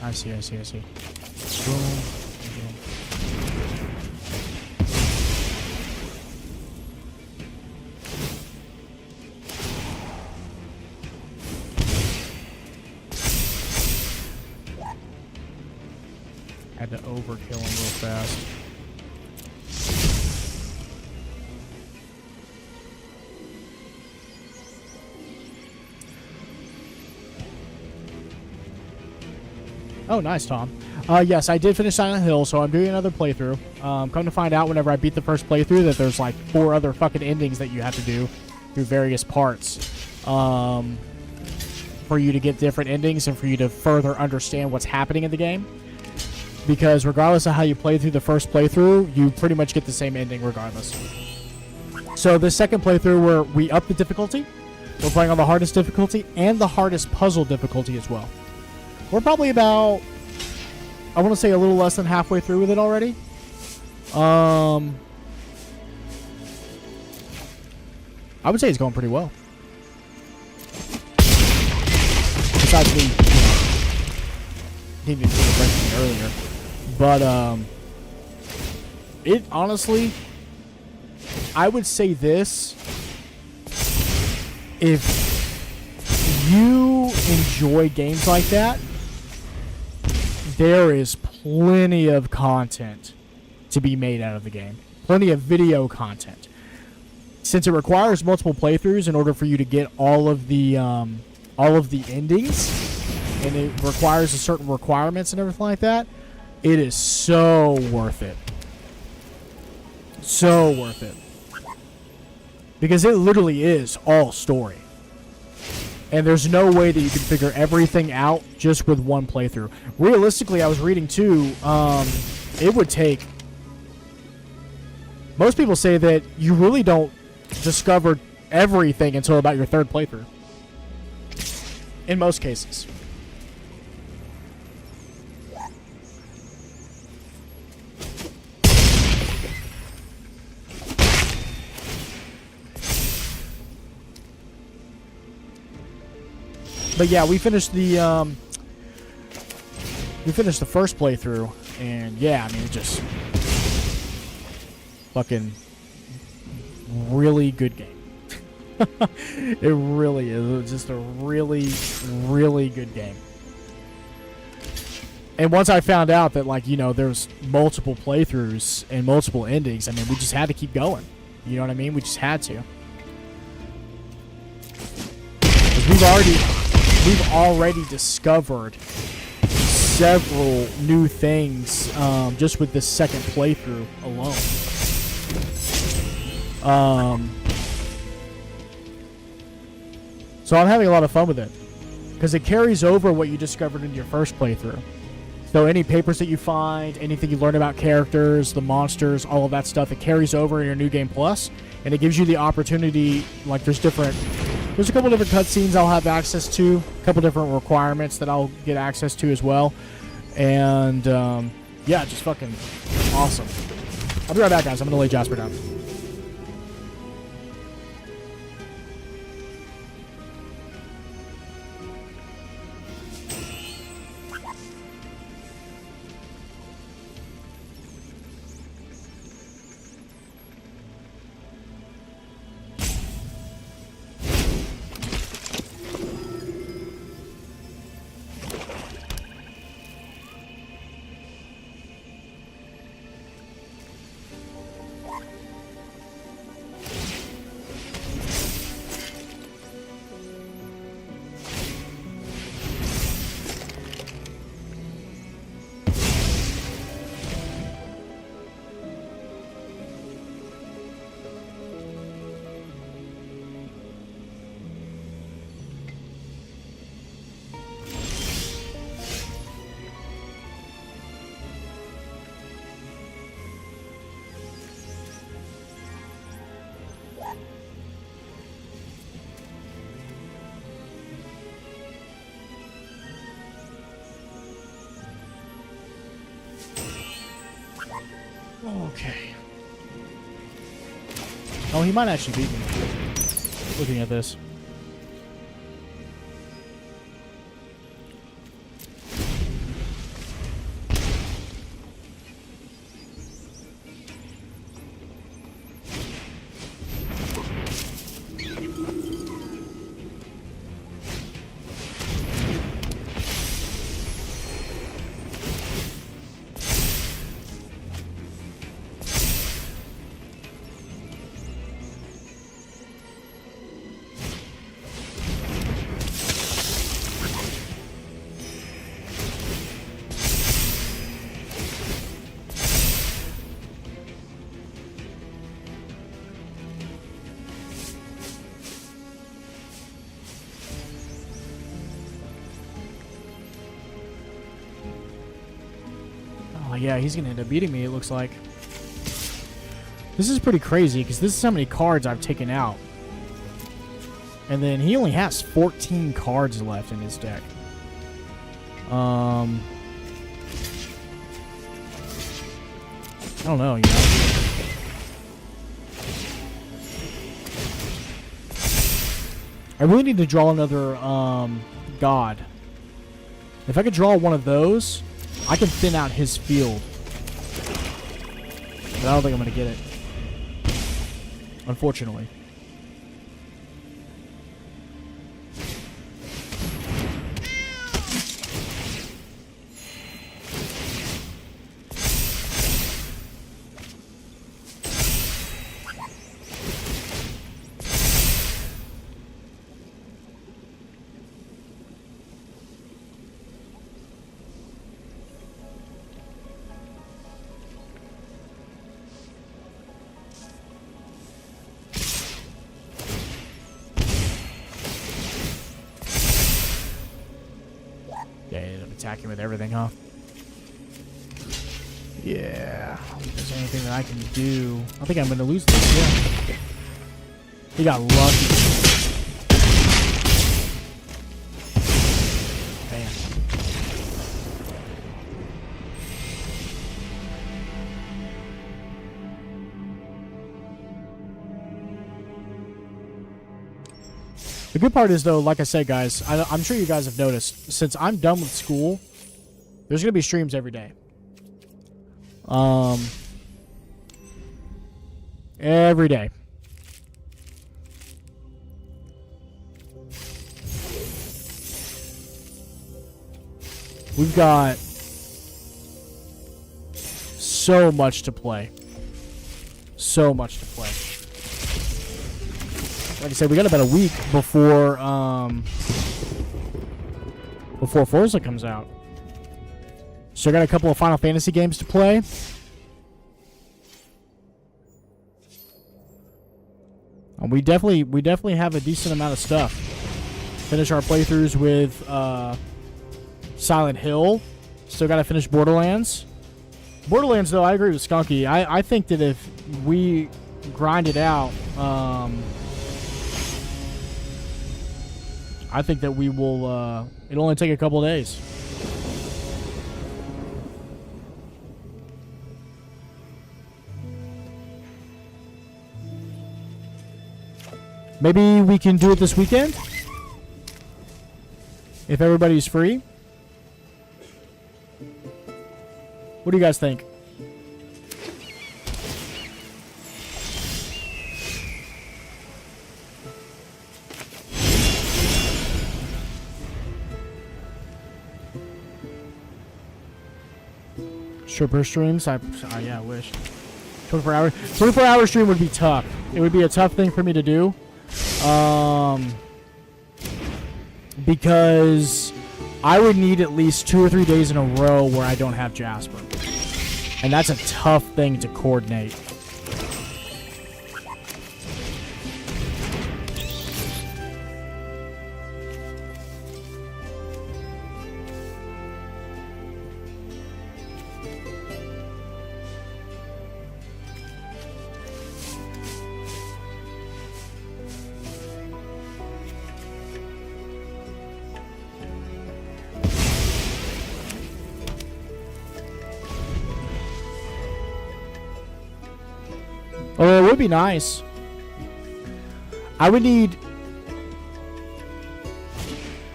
I see. Boom. Boom. Had to overkill him real fast. Oh, nice, Tom. Yes, I did finish Silent Hill, so I'm doing another playthrough. Come to find out, whenever I beat the first playthrough, that there's like 4 other fucking endings that you have to do through various parts for you to get different endings and for you to further understand what's happening in the game. Because regardless of how you play through the first playthrough, you pretty much get the same ending regardless. So the second playthrough, we up the difficulty. We're playing on the hardest difficulty and the hardest puzzle difficulty as well. We're probably about, I want to say, a little less than halfway through with it already. I would say it's going pretty well. Besides me needing to take a break from earlier. But, it honestly, I would say this. If you enjoy games like that, there is plenty of content to be made out of the game. Plenty of video content. Since it requires multiple playthroughs in order for you to get all of the endings, and it requires a certain requirements and everything like that, it is so worth it. So worth it. Because it literally is all story. And there's no way that you can figure everything out just with one playthrough. Realistically, I was reading too, it would take... Most people say that you really don't discover everything until about your 3rd playthrough. In most cases. But yeah, we finished the first playthrough, and yeah, I mean, it just fucking really good game. It really is. It was just a really, really good game. And once I found out that, like, you know, there's multiple playthroughs and multiple endings, I mean, we just had to keep going. You know what I mean? We just had to. 'Cause we've already discovered several new things just with this second playthrough alone. So I'm having a lot of fun with it because it carries over what you discovered in your first playthrough. So any papers that you find, anything you learn about characters, the monsters, all of that stuff, it carries over in your New Game Plus, and it gives you the opportunity, like there's a couple different cutscenes I'll have access to, a couple different requirements that I'll get access to as well, and yeah, just fucking awesome. I'll be right back, guys. I'm gonna lay Jasper down. Okay. Oh, he might actually beat me. Looking at this. Oh, yeah, he's going to end up beating me, it looks like. This is pretty crazy, because this is how many cards I've taken out. And then he only has 14 cards left in his deck. I don't know, you know. I really need to draw another god. If I could draw one of those, I can thin out his field. But I don't think I'm going to get it. Unfortunately. Yeah, he ended up attacking with everything, huh? Yeah. If there's anything that I can do. I think I'm going to lose this. Yeah. He got lucky. Bam. The good part is, though, like I said, guys, I'm sure you guys have noticed, since I'm done with school, there's going to be streams every day. Every day. We've got so much to play. So much to play. Like I said, we got about a week before Forza comes out. So I got a couple of Final Fantasy games to play. And we definitely have a decent amount of stuff. Finish our playthroughs with Silent Hill. Still got to finish Borderlands. Borderlands, though, I agree with Skunky. I think that if we grind it out, I think that we will, it'll only take a couple of days. Maybe we can do it this weekend? If everybody's free? What do you guys think? Stripper streams? Yeah, I wish. 24 hour stream would be tough. It would be a tough thing for me to do. Because I would need at least 2 or 3 days in a row where I don't have Jasper. And that's a tough thing to coordinate. Oh, it would be nice. I would need...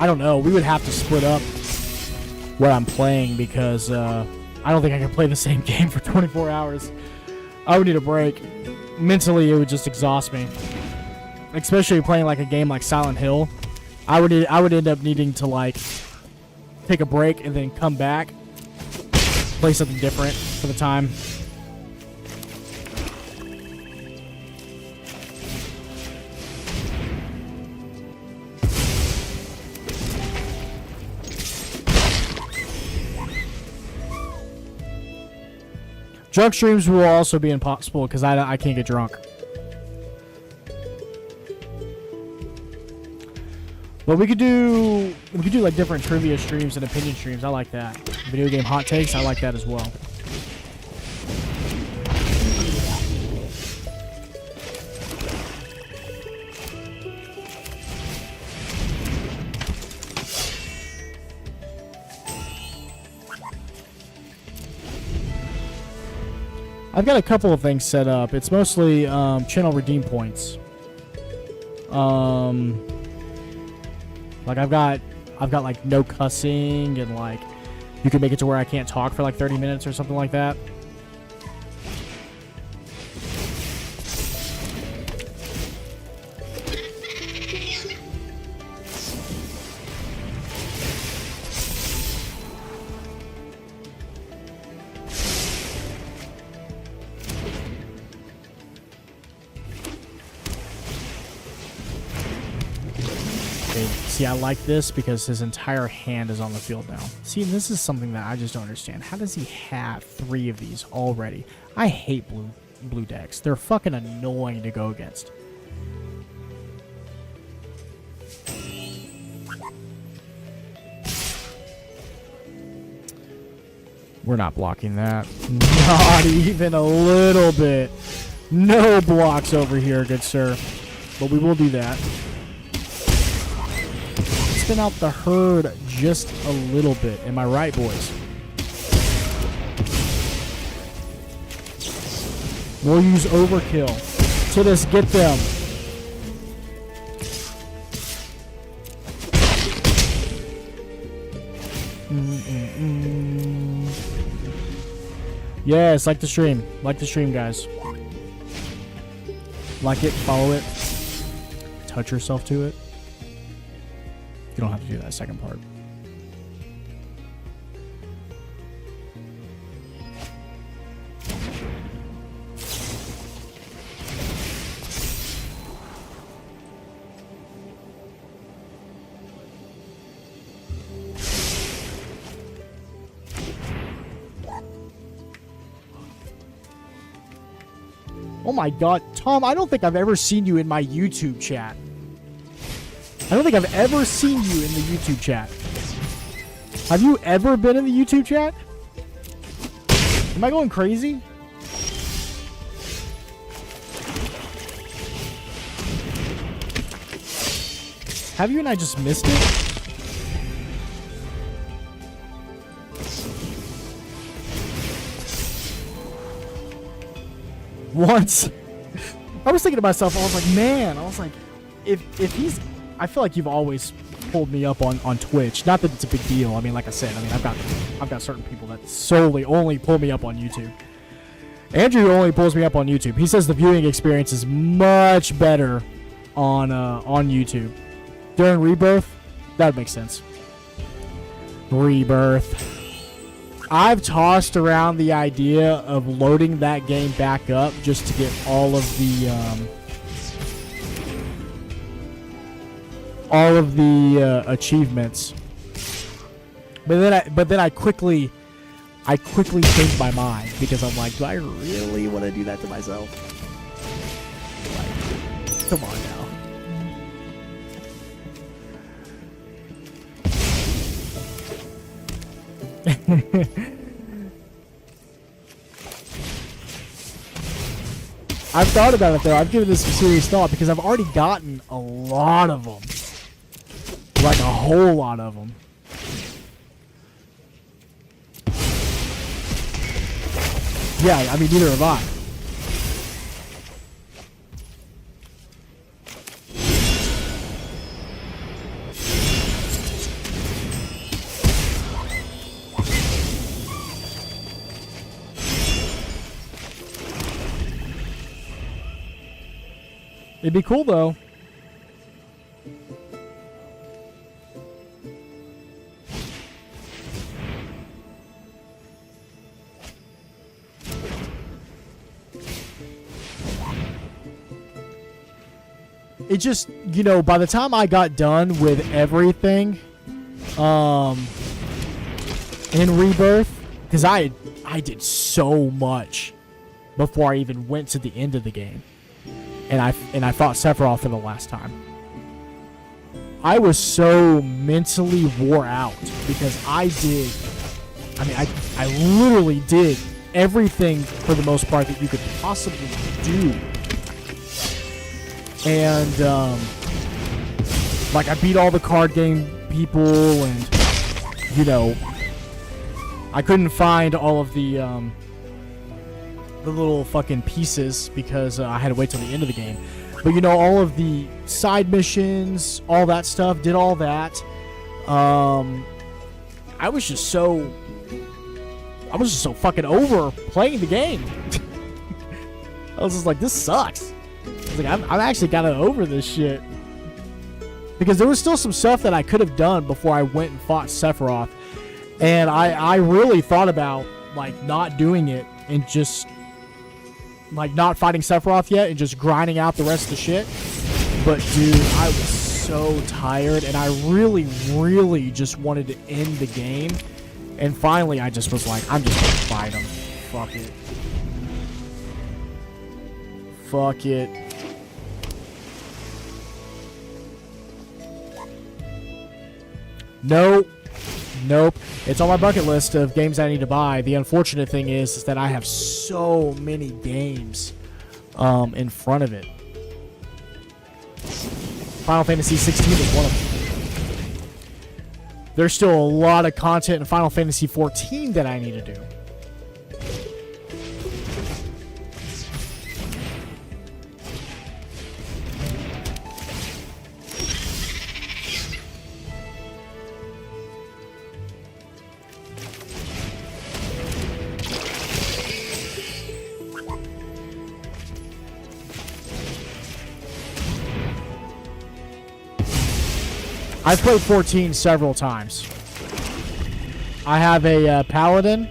I don't know. We would have to split up what I'm playing because I don't think I can play the same game for 24 hours. I would need a break. Mentally, it would just exhaust me. Especially playing like a game like Silent Hill. I would end up needing to like take a break and then come back, play something different for the time. Drunk streams will also be impossible because I can't get drunk. But we could do like different trivia streams and opinion streams. I like that. Video game hot takes, I like that as well. I've got a couple of things set up. It's mostly channel redeem points. Like I've got like no cussing and like you can make it to where I can't talk for like 30 minutes or something like that. See, I like this because his entire hand is on the field now. See, this is something that I just don't understand. How does he have 3 of these already? I hate blue decks. They're fucking annoying to go against. We're not blocking that. Not even a little bit. No blocks over here, good sir. But we will do that. Spin out the herd just a little bit. Am I right, boys? We'll use overkill to just get them. Yes, like the stream. Like the stream, guys. Like it, follow it, touch yourself to it. You don't have to do that second part. Oh my god, Tom, I don't think I've ever seen you in my YouTube chat. I don't think I've ever seen you in the YouTube chat. Have you ever been in the YouTube chat? Am I going crazy? Have you and I just missed it? Once. I was thinking to myself, I was like, man, I was like, if he's... I feel like you've always pulled me up on Twitch. Not that it's a big deal. I mean, like I said, I mean, I've got certain people that solely only pull me up on YouTube. Andrew only pulls me up on YouTube. He says the viewing experience is much better on YouTube. During Rebirth, that would make sense. Rebirth. I've tossed around the idea of loading that game back up just to get all of the achievements. But then I quickly changed my mind because I'm like, do I really want to do that to myself? Like, come on now. I've thought about it though. I've given this some serious thought because I've already gotten a lot of them. Like a whole lot of them. Yeah, I mean, neither have I. It'd be cool though. It just, you know, by the time I got done with everything, in Rebirth, because I did so much before I even went to the end of the game, and I fought Sephiroth for the last time. I was so mentally wore out because I literally did everything for the most part that you could possibly do. And, like, I beat all the card game people, and, you know, I couldn't find all of the little fucking pieces because I had to wait till the end of the game. But, you know, all of the side missions, all that stuff, did all that. I was just so fucking over playing the game. I was just like, this sucks. I was like, I'm actually kind of over this shit. Because there was still some stuff that I could have done before I went and fought Sephiroth. And I really thought about, like, not doing it and just, like, not fighting Sephiroth yet and just grinding out the rest of the shit. But, dude, I was so tired, and I really, really just wanted to end the game. And finally, I just was like, I'm just gonna fight him. Fuck it. Fuck it. Nope. It's on my bucket list of games I need to buy. The unfortunate thing is that I have so many games in front of it. Final Fantasy 16 is one of them. There's still a lot of content in Final Fantasy 14 that I need to do. I've played 14 several times. I have a Paladin.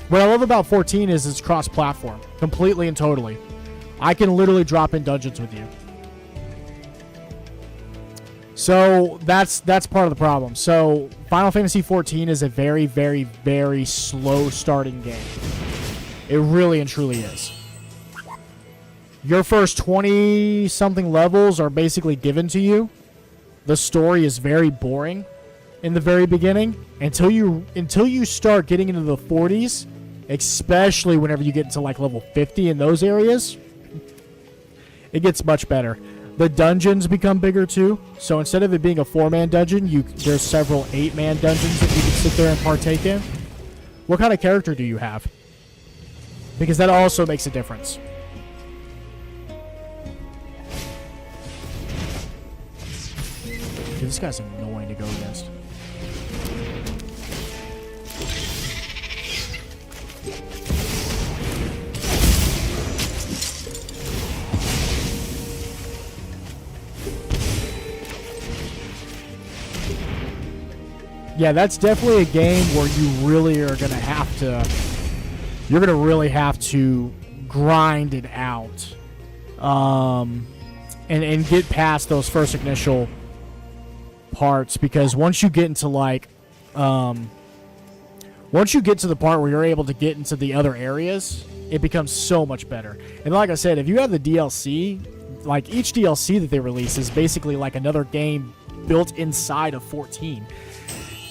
What I love about 14 is it's cross-platform. Completely and totally. I can literally drop in dungeons with you. So that's part of the problem. So Final Fantasy 14 is a very, very, very slow starting game. It really and truly is. Your first 20-something levels are basically given to you. The story is very boring in the very beginning until you start getting into the 40s, especially whenever you get into like level 50 in those areas. It gets much better. The dungeons become bigger too. So instead of it being a 4-man dungeon, there's several 8-man dungeons that you can sit there and partake in. What kind of character do you have? Because that also makes a difference. Dude, this guy's annoying to go against. Yeah, that's definitely a game where you really are going to have to... You're going to really have to grind it out. And get past those first initial parts, because once you get into like once you get to the part where you're able to get into the other areas, it becomes so much better. And like I said, if you have the DLC, like each DLC that they release is basically like another game built inside of 14.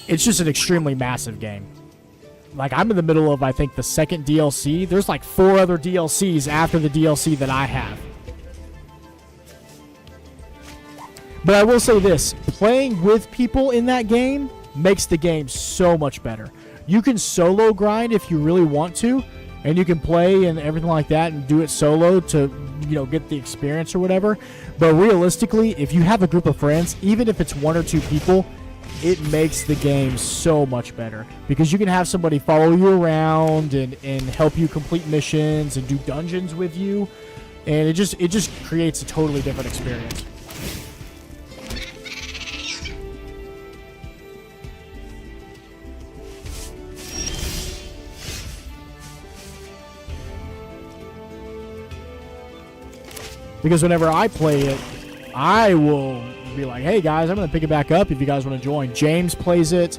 It's just an extremely massive game. Like, I'm in the middle of, I think, the second DLC. There's like 4 other DLCs after the DLC that I have. But I will say this, playing with people in that game makes the game so much better. You can solo grind if you really want to, and you can play and everything like that and do it solo to, you know, get the experience or whatever. But realistically, if you have a group of friends, even if it's 1 or 2 people, it makes the game so much better because you can have somebody follow you around and help you complete missions and do dungeons with you, and it just creates a totally different experience. Because whenever I play it, I will be like, hey guys, I'm going to pick it back up if you guys want to join. James plays it.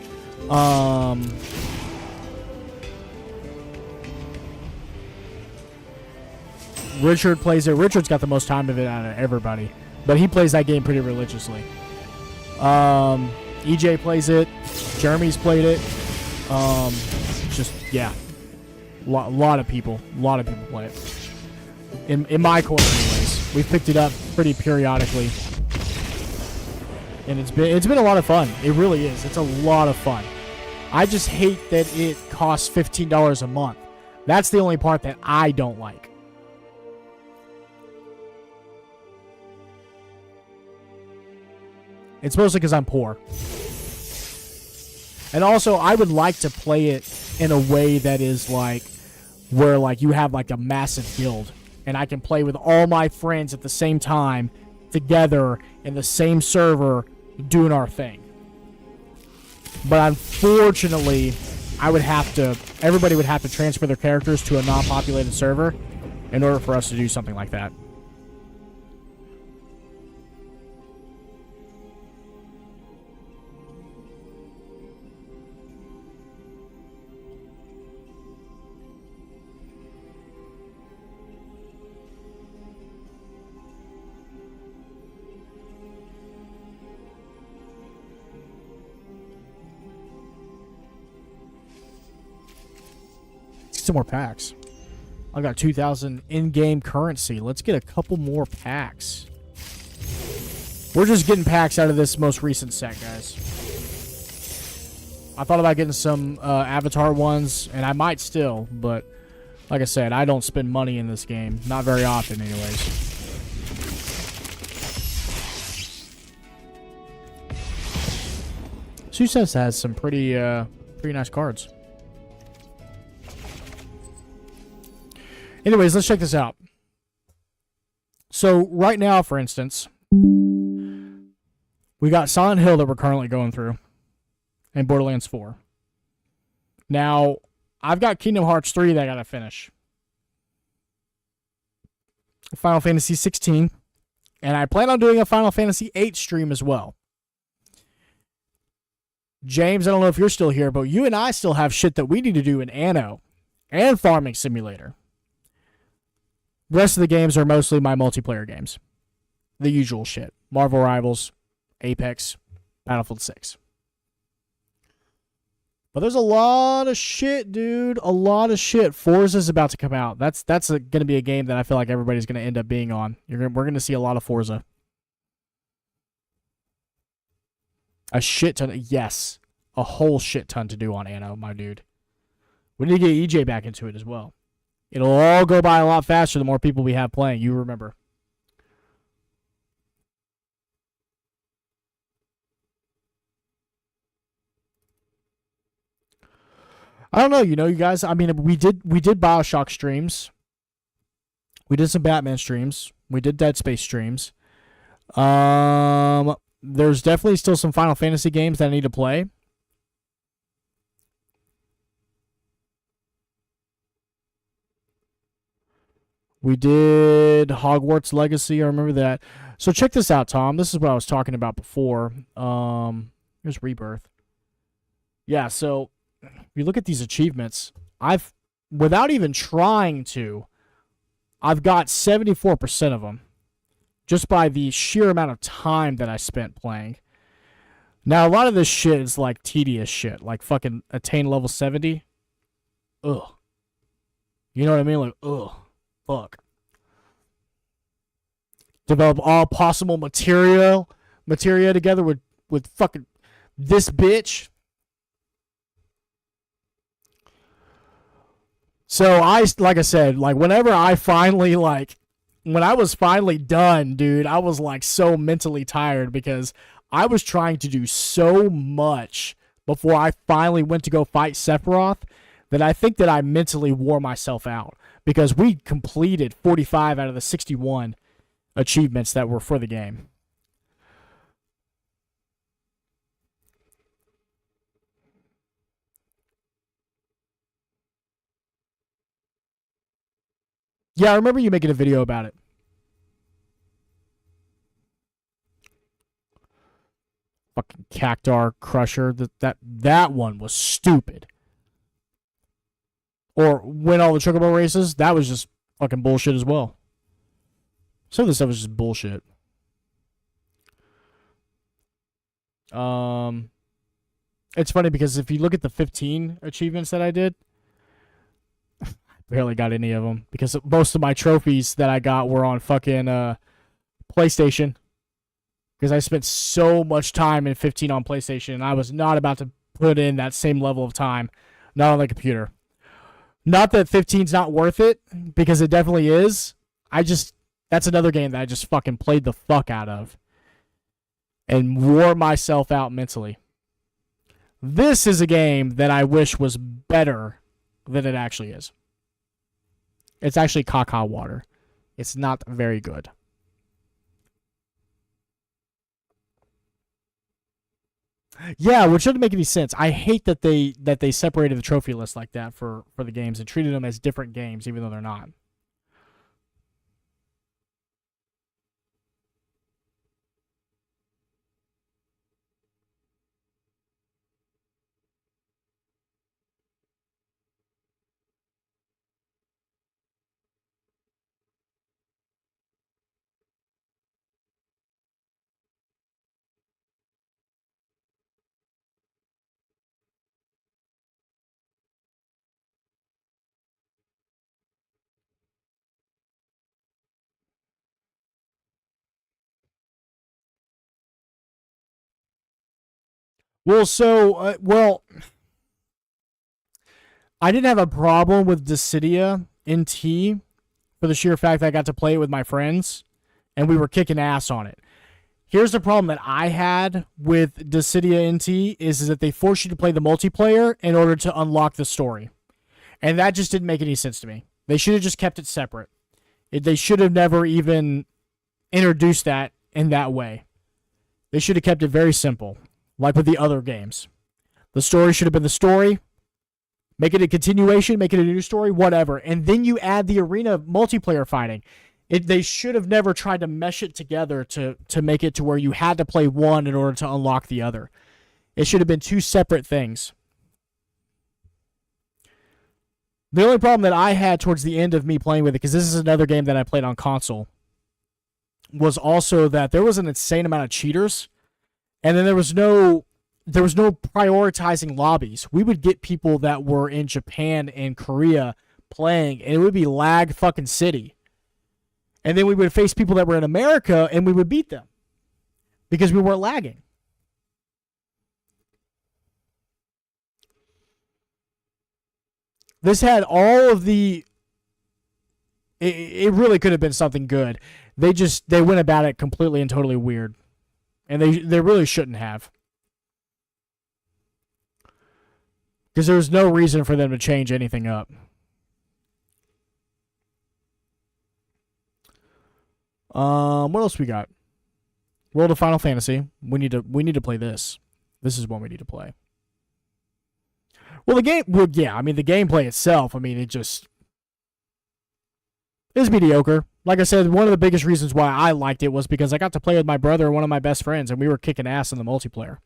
Richard plays it. Richard's got the most time of it out of everybody. But he plays that game pretty religiously. EJ plays it. Jeremy's played it. Just, yeah. A lot of people play it. In my corner, anyways. We've picked it up pretty periodically. And it's been a lot of fun. It really is. It's a lot of fun. I just hate that it costs $15 a month. That's the only part that I don't like. It's mostly because I'm poor. And also, I would like to play it in a way that is like, where like you have like a massive guild. And I can play with all my friends at the same time, together, in the same server, doing our thing. But unfortunately, everybody would have to transfer their characters to a non-populated server in order for us to do something like that. Some more packs. I got 2,000 in-game currency. Let's get a couple more packs. We're just getting packs out of this most recent set, guys. I thought about getting some Avatar ones, and I might still, but like I said, I don't spend money in this game. Not very often, anyways. Success has some pretty nice cards. Anyways, let's check this out. So right now, for instance, we got Silent Hill that we're currently going through, and Borderlands 4. Now, I've got Kingdom Hearts 3 that I gotta finish. Final Fantasy 16, and I plan on doing a Final Fantasy 8 stream as well. James, I don't know if you're still here, but you and I still have shit that we need to do in Anno and Farming Simulator. The rest of the games are mostly my multiplayer games. The usual shit. Marvel Rivals, Apex, Battlefield 6. But there's a lot of shit, dude. A lot of shit. Forza's about to come out. That's going to be a game that I feel like everybody's going to end up being on. We're going to see a lot of Forza. A shit ton. Yes. A whole shit ton to do on Anno, my dude. We need to get EJ back into it as well. It'll all go by a lot faster the more people we have playing. You remember. I don't know, you guys. I mean, we did BioShock streams. We did some Batman streams. We did Dead Space streams. There's definitely still some Final Fantasy games that I need to play. We did Hogwarts Legacy. I remember that. So check this out, Tom. This is what I was talking about before. Here's Rebirth. Yeah, so if you look at these achievements, without even trying to, I've got 74% of them just by the sheer amount of time that I spent playing. Now, a lot of this shit is like tedious shit, like fucking attain level 70. Ugh. You know what I mean? Like, ugh. Fuck. Develop all possible materia together with fucking this bitch. So like I said, like whenever I finally when I was finally done, dude, I was like so mentally tired because I was trying to do so much before I finally went to go fight Sephiroth that I think that I mentally wore myself out because we completed 45 out of the 61 achievements that were for the game. Yeah, I remember you making a video about it. Fucking Cactar Crusher. That one was stupid. Or win all the Chocobo races. That was just fucking bullshit as well. Some of this stuff was just bullshit. It's funny because if you look at the 15 achievements that I did, I barely got any of them because most of my trophies that I got were on fucking PlayStation. Because I spent so much time in 15 on PlayStation, and I was not about to put in that same level of time, not on the computer. Not that 15's not worth it, because it definitely is. That's another game that I just fucking played the fuck out of. And wore myself out mentally. This is a game that I wish was better than it actually is. It's actually caca water. It's not very good. Yeah, which doesn't make any sense. I hate that they separated the trophy list like that for the games and treated them as different games, even though they're not. Well, I didn't have a problem with Dissidia NT for the sheer fact that I got to play it with my friends, and we were kicking ass on it. Here's the problem that I had with Dissidia NT is that they force you to play the multiplayer in order to unlock the story. And that just didn't make any sense to me. They should have just kept it separate. They should have never even introduced that in that way. They should have kept it very simple, like with the other games. The story should have been the story. Make it a continuation, make it a new story, whatever. And then you add the arena multiplayer fighting. They should have never tried to mesh it together to make it to where you had to play one in order to unlock the other. It should have been two separate things. The only problem that I had towards the end of me playing with it, because this is another game that I played on console, was also that there was an insane amount of cheaters, and then there was no prioritizing lobbies. We would get people that were in Japan and Korea playing, and it would be lag fucking city. And then we would face people that were in America, and we would beat them because we weren't lagging. This had all of the... It really could have been something good. They went about it completely and totally weird. And they really shouldn't have. Because there was no reason for them to change anything up. What else we got? World of Final Fantasy. We need to play this. This is one we need to play. Well, the gameplay itself, it just is mediocre. Like I said, one of the biggest reasons why I liked it was because I got to play with my brother, one of my best friends, and we were kicking ass in the multiplayer.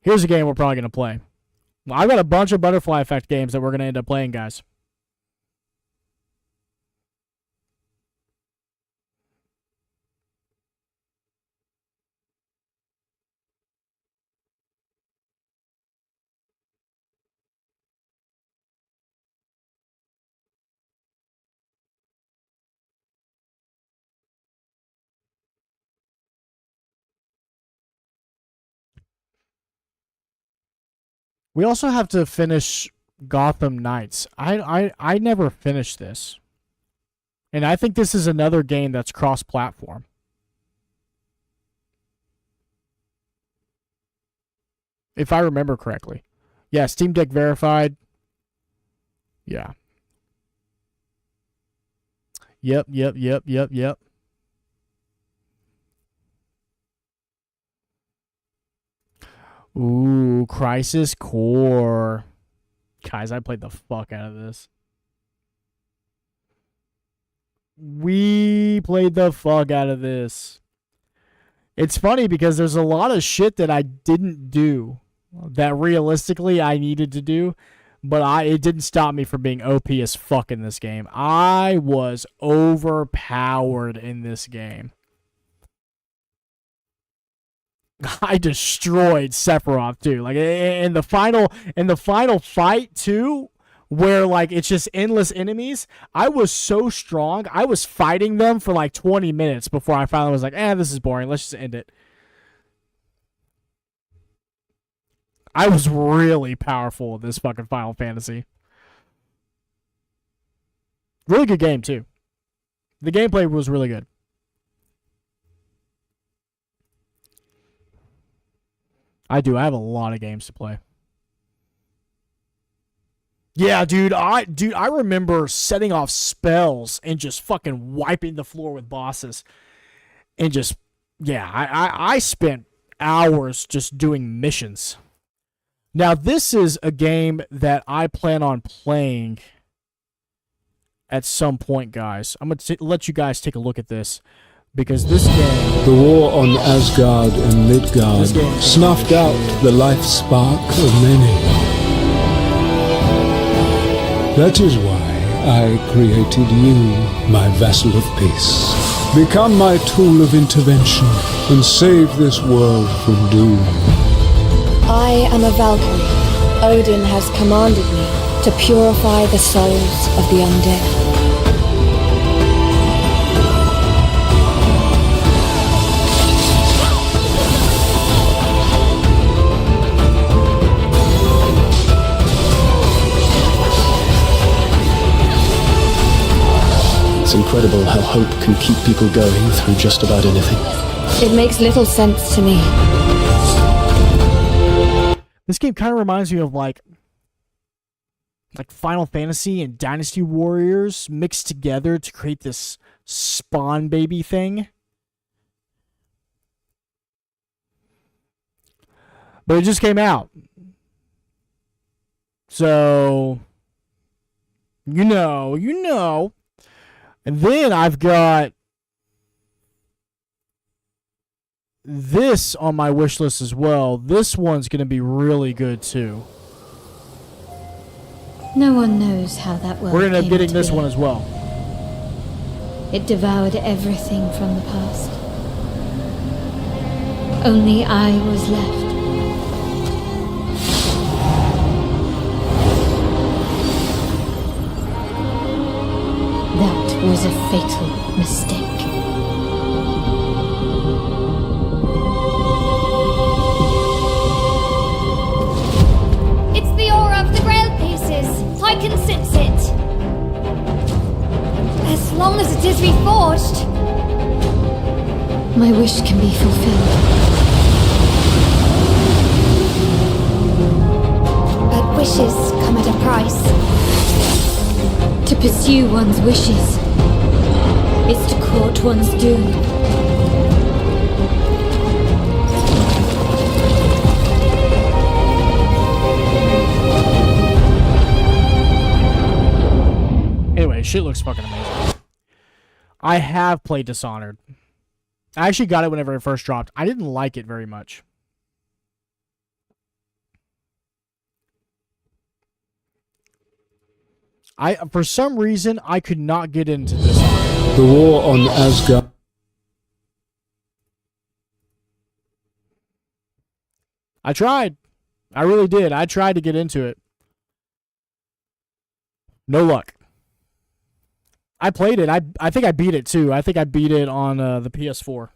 Here's a game we're probably going to play. Well, I've got a bunch of Butterfly Effect games that we're going to end up playing, guys. We also have to finish Gotham Knights. I never finished this. And I think this is another game that's cross-platform. If I remember correctly. Yeah, Steam Deck verified. Yeah. Yep. Ooh, Crisis Core. Guys, I played the fuck out of this. We played the fuck out of this. It's funny because there's a lot of shit that I didn't do that realistically I needed to do, but it didn't stop me from being OP as fuck in this game. I was overpowered in this game. I destroyed Sephiroth too. Like in the final fight too, where like it's just endless enemies. I was so strong. I was fighting them for like 20 minutes before I finally was like, this is boring. Let's just end it. I was really powerful in this fucking Final Fantasy. Really good game too. The gameplay was really good. I have a lot of games to play. Yeah, dude, I remember setting off spells and just fucking wiping the floor with bosses. And just, yeah, I spent hours just doing missions. Now, this is a game that I plan on playing at some point, guys. I'm going to let you guys take a look at this. Because this game... The war on Asgard and Midgard snuffed out the life spark of many. That is why I created you, my vessel of peace. Become my tool of intervention and save this world from doom. I am a Valkyrie. Odin has commanded me to purify the souls of the undead. It's incredible how hope can keep people going through just about anything. It makes little sense to me. This game kind of reminds me of like Final Fantasy and Dynasty Warriors mixed together to create this Spawn baby thing. But it just came out. So, you know. And then I've got this on my wish list as well. This one's going to be really good too. No one knows how that world We're going to end up getting this be. one as well. It devoured everything from the past. Only I was left. That was a fatal mistake. It's the aura of the Grail pieces. I can sense it. As long as it is reforged. My wish can be fulfilled. But wishes come at a price. To pursue one's wishes is to court one's doom. Anyway, shit looks fucking amazing. I have played Dishonored. I actually got it whenever it first dropped. I didn't like it very much. For some reason, I could not get into this. The war on Asgard. I tried. I really did. I tried to get into it. No luck. I played it. I think I beat it too. I think I beat it on the PS4.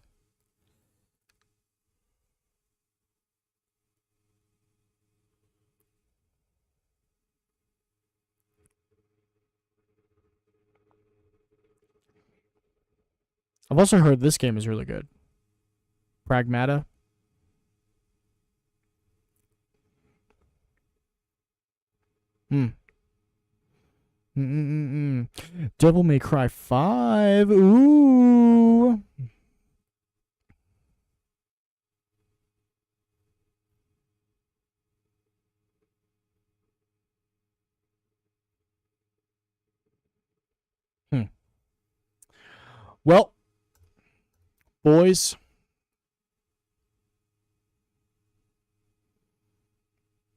I've also heard this game is really good. Pragmata. Devil May Cry 5. Ooh. Well, boys,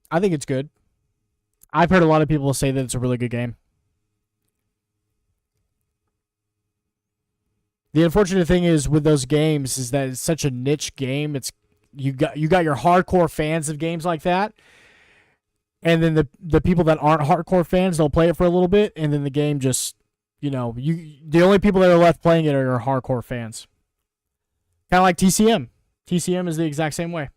I think it's good. I've heard a lot of people say that it's a really good game. The unfortunate thing is with those games is that it's such a niche game. It's you got your hardcore fans of games like that, and then the people that aren't hardcore fans, they'll play it for a little bit, and then the game just, the only people that are left playing it are your hardcore fans. Kind of like TCM. TCM is the exact same way.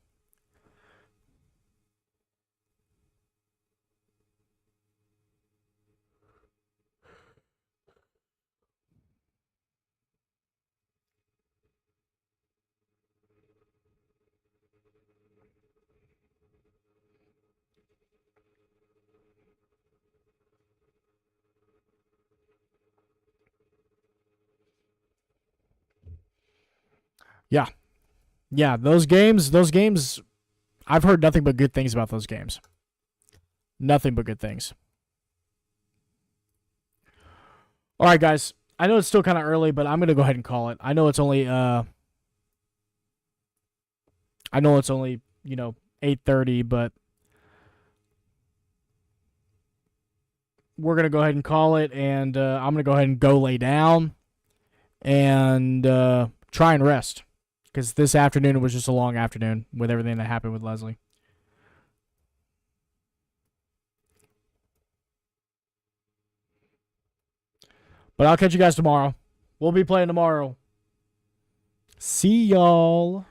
Yeah. Yeah, those games, I've heard nothing but good things about those games. Nothing but good things. All right, guys. I know it's still kind of early, but I'm going to go ahead and call it. I know it's only 8:30, but we're going to go ahead and call it, and I'm going to go ahead and go lay down and try and rest. Because this afternoon was just a long afternoon with everything that happened with Leslie. But I'll catch you guys tomorrow. We'll be playing tomorrow. See y'all.